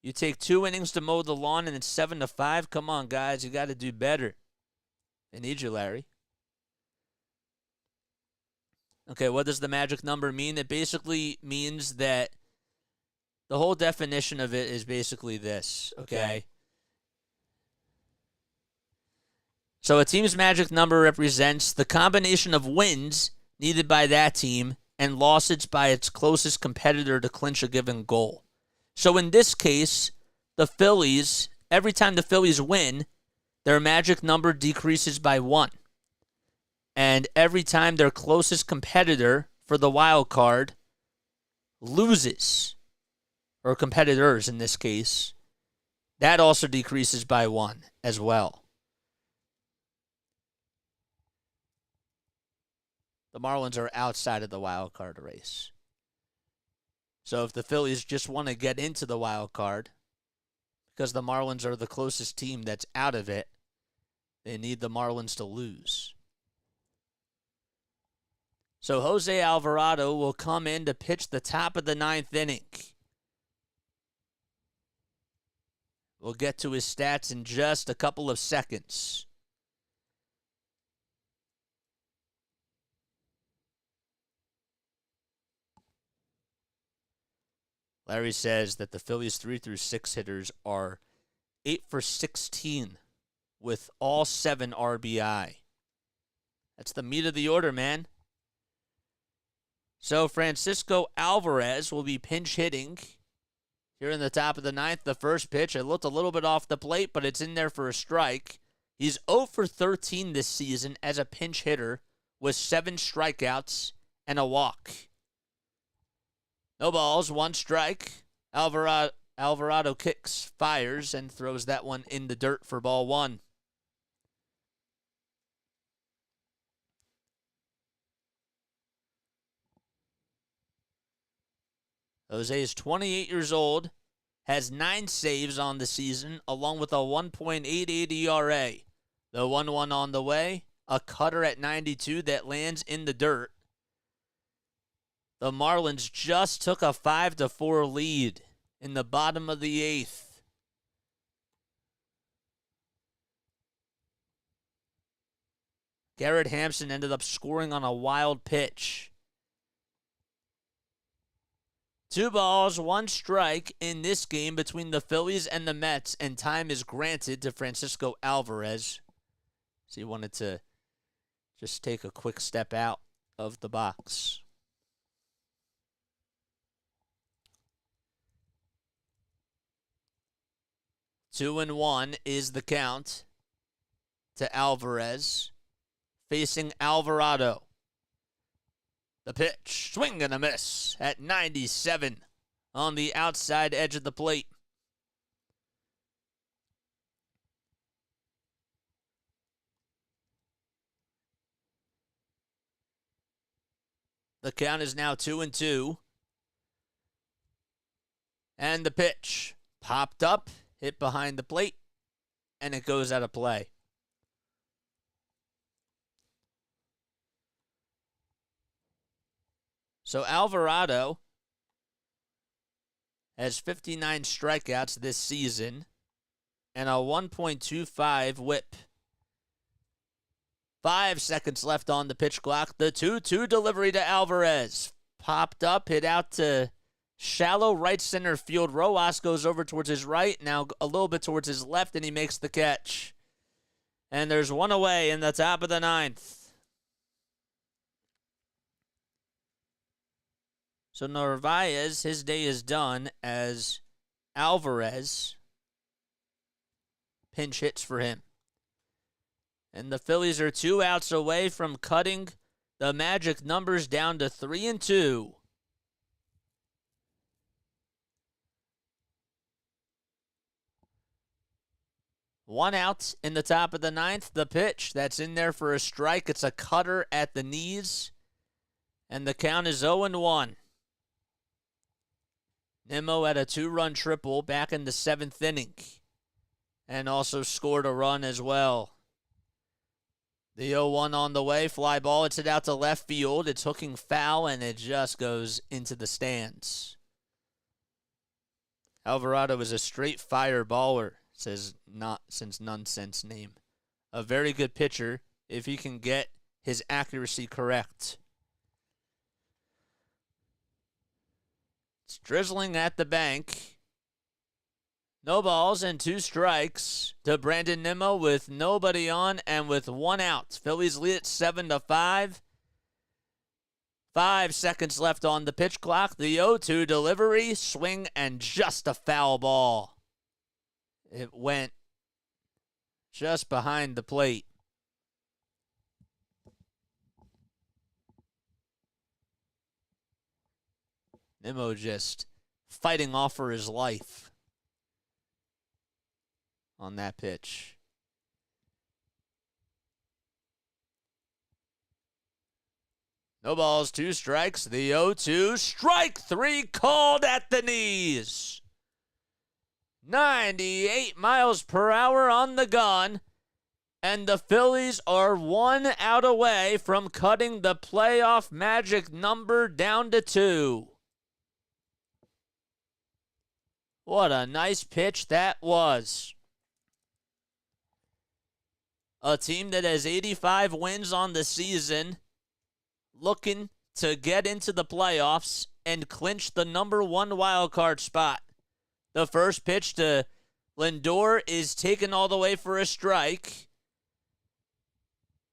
You take 2 innings to mow the lawn and it's 7-5. Come on, guys. You got to do better. I need you, Larry. Okay, what does the magic number mean? It basically means that the whole definition of it is basically this, okay? So a team's magic number represents the combination of wins needed by that team and losses by its closest competitor to clinch a given goal. So in this case, the Phillies, every time the Phillies win, their magic number decreases by 1. And every time their closest competitor for the wild card loses, or competitors in this case, that also decreases by 1 as well. The Marlins are outside of the wild card race. So if the Phillies just want to get into the wild card, because the Marlins are the closest team that's out of it, they need the Marlins to lose. So Jose Alvarado will come in to pitch the top of the 9th inning. We'll get to his stats in just a couple of seconds. Larry says that the Phillies' 3 through 6 hitters are 8 for 16 with all 7 RBI. That's the meat of the order, man. So Francisco Alvarez will be pinch hitting here in the top of the 9th. The first pitch, it looked a little bit off the plate, but it's in there for a strike. He's 0 for 13 this season as a pinch hitter with 7 strikeouts and a walk. No balls, 1 strike. Alvarado kicks, fires, and throws that one in the dirt for ball 1. Jose is 28 years old, has 9 saves on the season, along with a 1.88 ERA. The 1-1 on the way, a cutter at 92 that lands in the dirt. The Marlins just took a 5-4 lead in the bottom of the 8th. Garrett Hampson ended up scoring on a wild pitch. 2 balls, 1 strike in this game between the Phillies and the Mets, and time is granted to Francisco Alvarez. So he wanted to just take a quick step out of the box. 2-1 is the count to Alvarez, facing Alvarado. The pitch, swing and a miss at 97 on the outside edge of the plate. The count is now 2-2. And the pitch popped up, hit behind the plate, and it goes out of play. So Alvarado has 59 strikeouts this season and a 1.25 whip. 5 seconds left on the pitch clock. The 2-2 delivery to Alvarez. Popped up, hit out to shallow right center field. Rojas goes over towards his right, now a little bit towards his left, and he makes the catch. And there's one away in the top of the 9th. So Narvaez, his day is done as Alvarez pinch hits for him. And the Phillies are 2 outs away from cutting the magic numbers down to 3-2. One out in the top of the 9th. The pitch that's in there for a strike. It's a cutter at the knees. And the count is 0-1. Nimmo had a 2-run triple back in the 7th inning. And also scored a run as well. The 0-1 on the way. Fly ball. It's hit out to left field. It's hooking foul, and it just goes into the stands. Alvarado is a straight fire baller, says not since nonsense name. A very good pitcher if he can get his accuracy correct. It's drizzling at the bank. No balls and 2 strikes to Brandon Nimmo with nobody on and with 1 out. Phillies lead it 7-5. 5 seconds left on the pitch clock. The 0-2 delivery, swing, and just a foul ball. It went just behind the plate. Nimmo just fighting off for his life on that pitch. No balls, 2 strikes. The 0-2. Strike 3 called at the knees. 98 miles per hour on the gun. And the Phillies are 1 out away from cutting the playoff magic number down to 2. What a nice pitch that was. A team that has 85 wins on the season, looking to get into the playoffs and clinch the number 1 wild card spot. The first pitch to Lindor is taken all the way for a strike.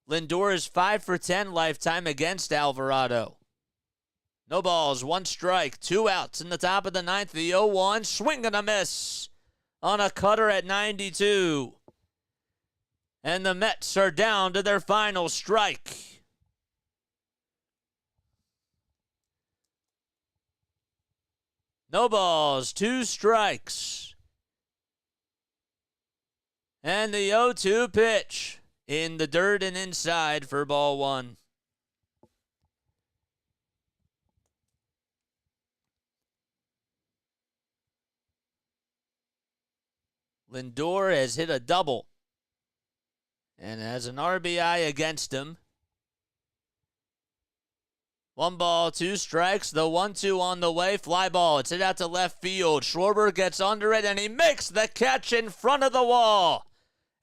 Lindor is 5 for 10 lifetime against Alvarado. No balls, 1 strike, 2 outs in the top of the 9th. The 0-1, swing and a miss on a cutter at 92. And the Mets are down to their final strike. No balls, 2 strikes. And the 0-2 pitch in the dirt and inside for ball 1. Lindor has hit a double and has an RBI against him. 1 ball, 2 strikes. The 1-2 on the way. Fly ball. It's hit out to left field. Schwarber gets under it, and he makes the catch in front of the wall.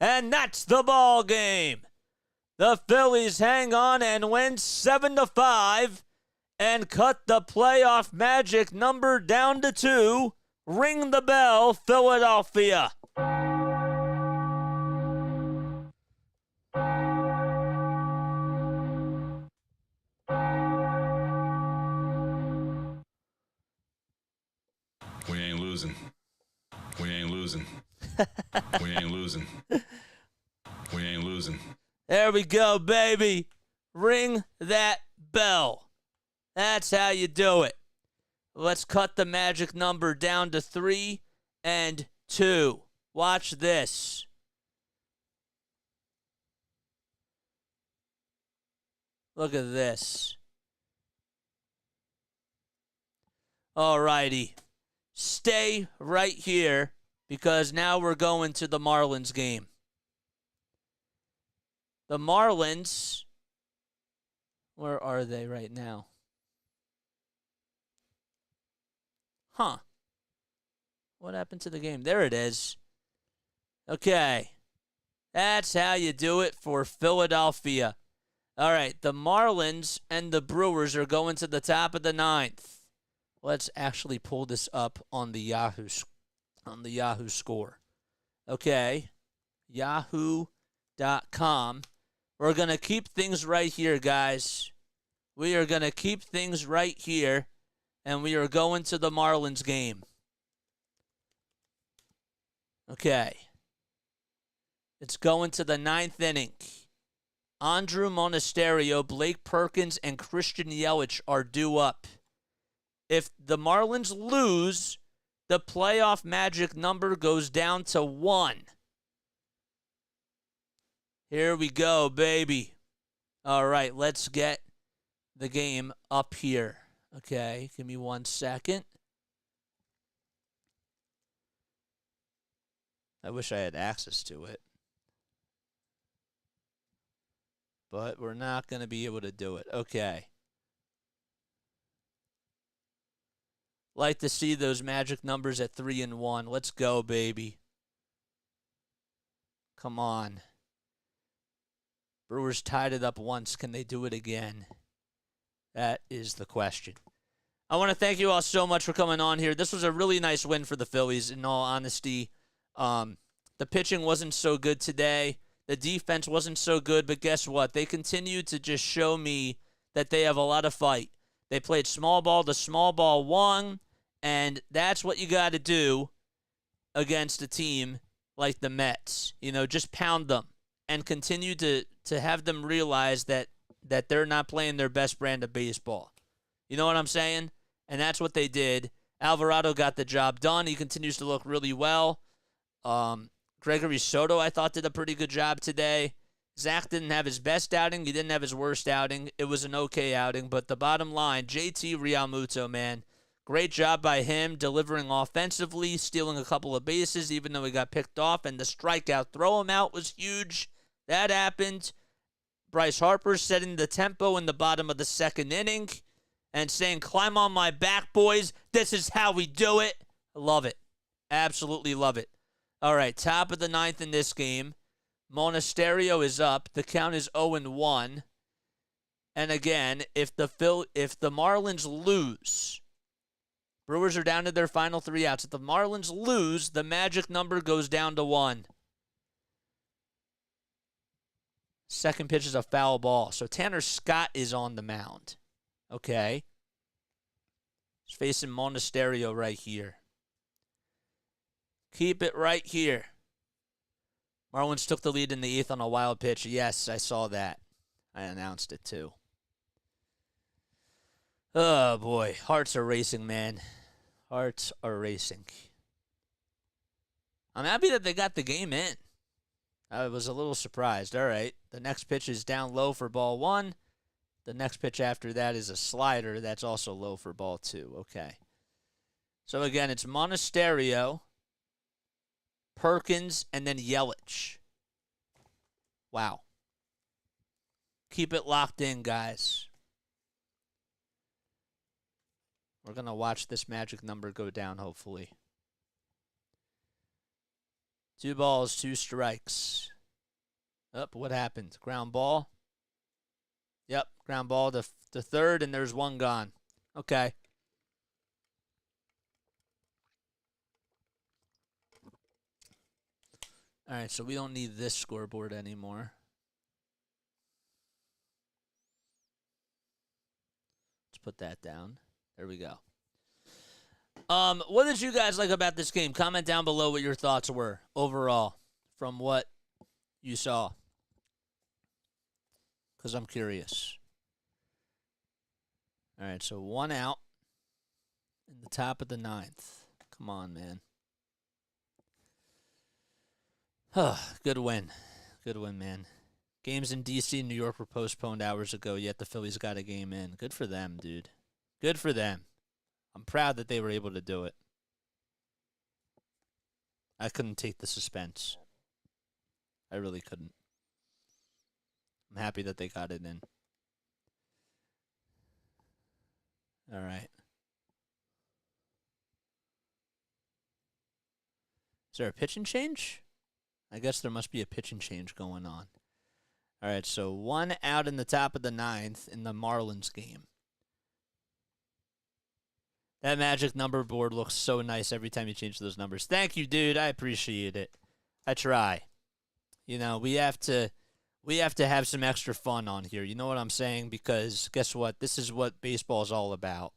And that's the ball game. The Phillies hang on and win 7-5 and cut the playoff magic number down to 2. Ring the bell, Philadelphia. We ain't losing. We ain't losing. We ain't losing. We ain't losing. There we go, baby. Ring that bell. That's how you do it. Let's cut the magic number down to 3 and 2. Watch this. Look at this. All righty. Stay right here because now we're going to the Marlins game. The Marlins, where are they right now? Huh. What happened to the game? There it is. Okay. That's how you do it for Philadelphia. All right, the Marlins and the Brewers are going to the top of the 9th. Let's actually pull this up on the Yahoo score. Okay. Yahoo.com. We're going to keep things right here, guys. We are going to keep things right here, and we are going to the Marlins game. Okay. It's going to the 9th inning. Andrew Monasterio, Blake Perkins, and Christian Yelich are due up. If the Marlins lose, the playoff magic number goes down to 1. Here we go, baby. All right, let's get the game up here. Okay, give me 1 second. I wish I had access to it. but we're not going to be able to do it. Okay. Like to see those magic numbers at 3 and 1. Let's go, baby. Come on. Brewers tied it up once. Can they do it again? That is the question. I want to thank you all so much for coming on here. This was a really nice win for the Phillies, in all honesty. The pitching wasn't so good today. The defense wasn't so good, but guess what? They continue to just show me that they have a lot of fight. They played small ball. The small ball won, and that's what you got to do against a team like the Mets. You know, just pound them and continue to have them realize that they're not playing their best brand of baseball. You know what I'm saying? And that's what they did. Alvarado got the job done. He continues to look really well. Gregory Soto, I thought, did a pretty good job today. Zach didn't have his best outing. He didn't have his worst outing. It was an okay outing. But the bottom line, JT Realmuto, man, great job by him delivering offensively, stealing a couple of bases, even though he got picked off. And the strikeout, throw him out was huge. That happened. Bryce Harper setting the tempo in the bottom of the second inning and saying, climb on my back, boys. This is how we do it. I love it. Absolutely love it. All right, top of the ninth in this game. Monasterio is up. The count is 0-1. And again, if the Marlins lose, Brewers are down to their final 3 outs. If the Marlins lose, the magic number goes down to 1. Second pitch is a foul ball. So Tanner Scott is on the mound. Okay. He's facing Monasterio right here. Keep it right here. Marlins took the lead in the 8th on a wild pitch. Yes, I saw that. I announced it too. Oh, boy. Hearts are racing, man. Hearts are racing. I'm happy that they got the game in. I was a little surprised. All right. The next pitch is down low for ball 1. The next pitch after that is a slider. That's also low for ball 2. Okay. So, again, it's Monasterio, Perkins, and then Yelich. Wow. Keep it locked in, guys. We're going to watch this magic number go down, hopefully. 2 balls, 2 strikes. Up, what happened? Ground ball? Yep, ground ball to third, and there's 1 gone. Okay. All right, so we don't need this scoreboard anymore. Let's put that down. There we go. What did you guys like about this game? Comment down below what your thoughts were overall from what you saw, because I'm curious. All right, so 1 out in the top of the 9th. Come on, man. Good win. Good win, man. Games in D.C. and New York were postponed hours ago, yet the Phillies got a game in. Good for them, dude. Good for them. I'm proud that they were able to do it. I couldn't take the suspense. I really couldn't. I'm happy that they got it in. All right. Is there a pitching change? I guess there must be a pitching change going on. All right, so 1 out in the top of the 9th in the Marlins game. That magic number board looks so nice every time you change those numbers. Thank you, dude. I appreciate it. I try. You know, we have to have some extra fun on here. You know what I'm saying? Because guess what? This is what baseball is all about.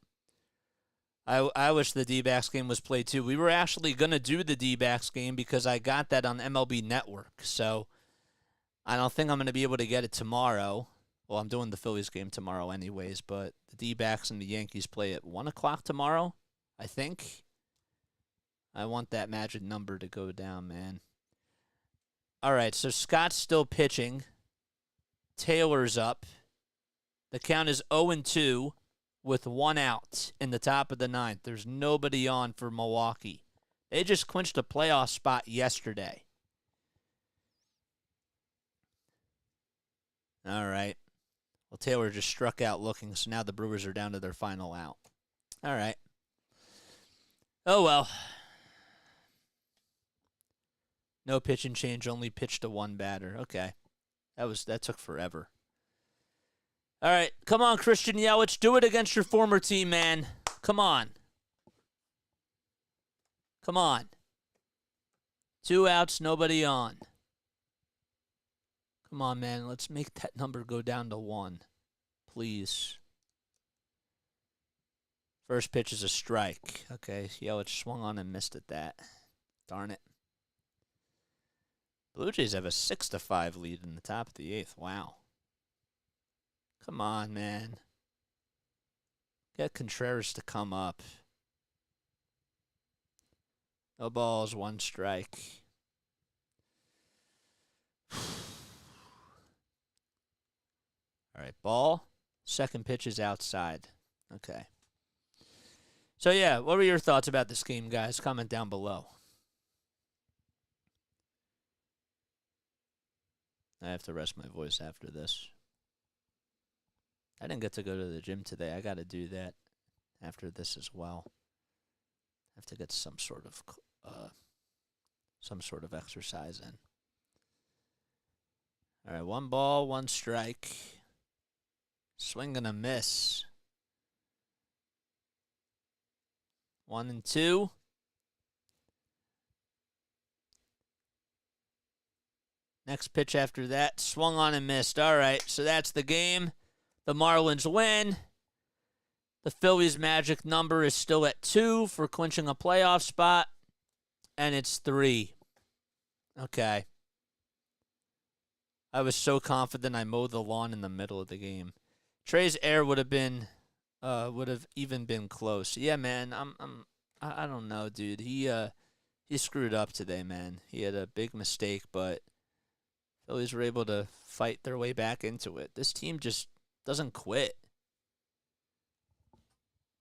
I wish the D-backs game was played too. We were actually going to do the D-backs game because I got that on MLB Network. So I don't think I'm going to be able to get it tomorrow. Well, I'm doing the Phillies game tomorrow anyways, but the D-backs and the Yankees play at 1 o'clock tomorrow, I think. I want that magic number to go down, man. All right, so Scott's still pitching. Taylor's up. The count is 0-2 with 1 out in the top of the 9th. There's nobody on for Milwaukee. They just clinched a playoff spot yesterday. All right. Well, Taylor just struck out looking, so now the Brewers are down to their final out. All right. Oh, well. No pitch and change, only pitch to one batter. Okay. That took forever. All right. Come on, Christian Yelich. Do it against your former team, man. Come on. Come on. 2 outs, nobody on. Come on, man. Let's make that number go down to 1. Please. First pitch is a strike. Okay, Yelich swung on and missed at that. Darn it. Blue Jays have a 6-5 lead in the top of the 8th. Wow. Come on, man. Get Contreras to come up. No balls, 1 strike. All right, ball. Second pitch is outside. Okay. So, yeah, what were your thoughts about this game, guys? Comment down below. I have to rest my voice after this. I didn't get to go to the gym today. I got to do that after this as well. I have to get some sort of exercise in. All right, 1 ball, 1 strike. Swing and a miss. 1 and 2. Next pitch after that, swung on and missed. All right, so that's the game. The Marlins win. The Phillies' magic number is still at 2 for clinching a playoff spot, and it's 3. Okay. I was so confident I mowed the lawn in the middle of the game. Trey's error would have even been close. Yeah, man, I don't know, dude. He screwed up today, man. He had a big mistake, but Phillies were able to fight their way back into it. This team just doesn't quit.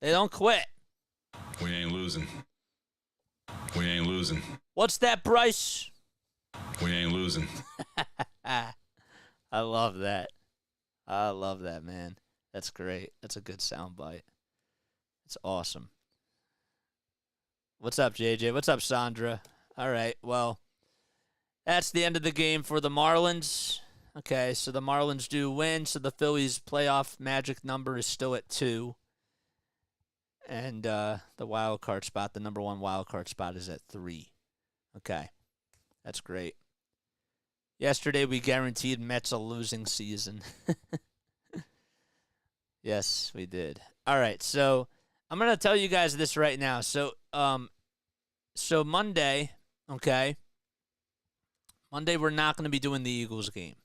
They don't quit. We ain't losing. We ain't losing. What's that, Bryce? We ain't losing. I love that. I love that, man. That's great. That's a good soundbite. It's awesome. What's up, JJ? What's up, Sandra? All right, well, that's the end of the game for the Marlins. Okay, so the Marlins do win, so the Phillies' playoff magic number is still at 2. And the wild card spot, the number 1 wild card spot, is at 3. Okay, that's great. Yesterday we guaranteed Mets a losing season. Yes, we did. All right, so I'm gonna tell you guys this right now. So Monday, okay. Monday we're not gonna be doing the Eagles game.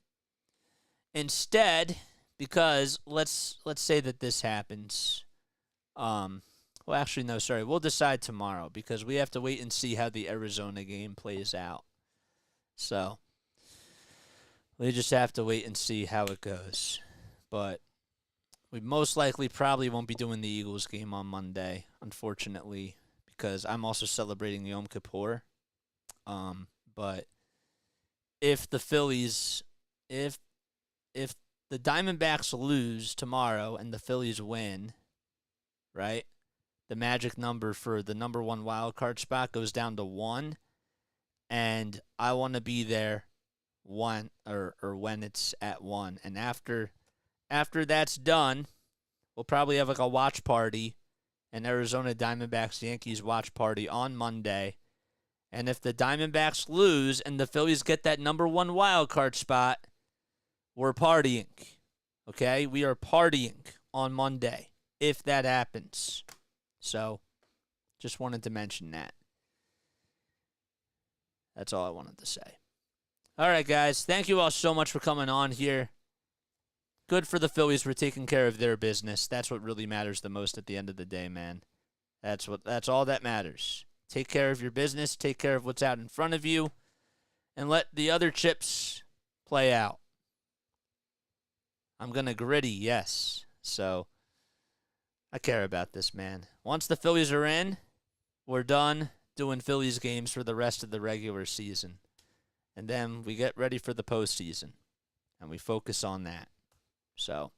Instead, because let's say that this happens. Well, actually, no, sorry. We'll decide tomorrow because we have to wait and see how the Arizona game plays out. So we just have to wait and see how it goes. But we most likely probably won't be doing the Eagles game on Monday, unfortunately, because I'm also celebrating Yom Kippur. But if the Phillies, if the Diamondbacks lose tomorrow and the Phillies win, right, the magic number for the number 1 wild card spot goes down to 1, and I want to be there when it's at 1. And after that's done, we'll probably have like a watch party, an Arizona Diamondbacks Yankees watch party on Monday. And if the Diamondbacks lose and the Phillies get that number 1 wild card spot, we're partying. Okay? We are partying on Monday if that happens. So, just wanted to mention that. That's all I wanted to say. All right, guys. Thank you all so much for coming on here. Good for the Phillies for taking care of their business. That's what really matters the most at the end of the day, man. That's all that matters. Take care of your business, take care of what's out in front of you, and let the other chips play out. I'm going to gritty, yes. So, I care about this, man. Once the Phillies are in, we're done doing Phillies games for the rest of the regular season. And then we get ready for the postseason. and we focus on that. So,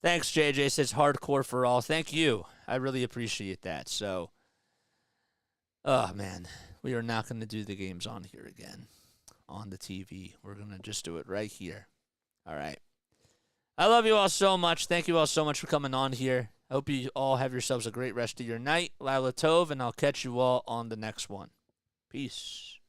thanks, JJ. Says hardcore for all. Thank you. I really appreciate that. So, oh, man, we are not going to do the games on here again on the TV. We're going to just do it right here. All right. I love you all so much. Thank you all so much for coming on here. I hope you all have yourselves a great rest of your night. Lila Tov, and I'll catch you all on the next one. Peace.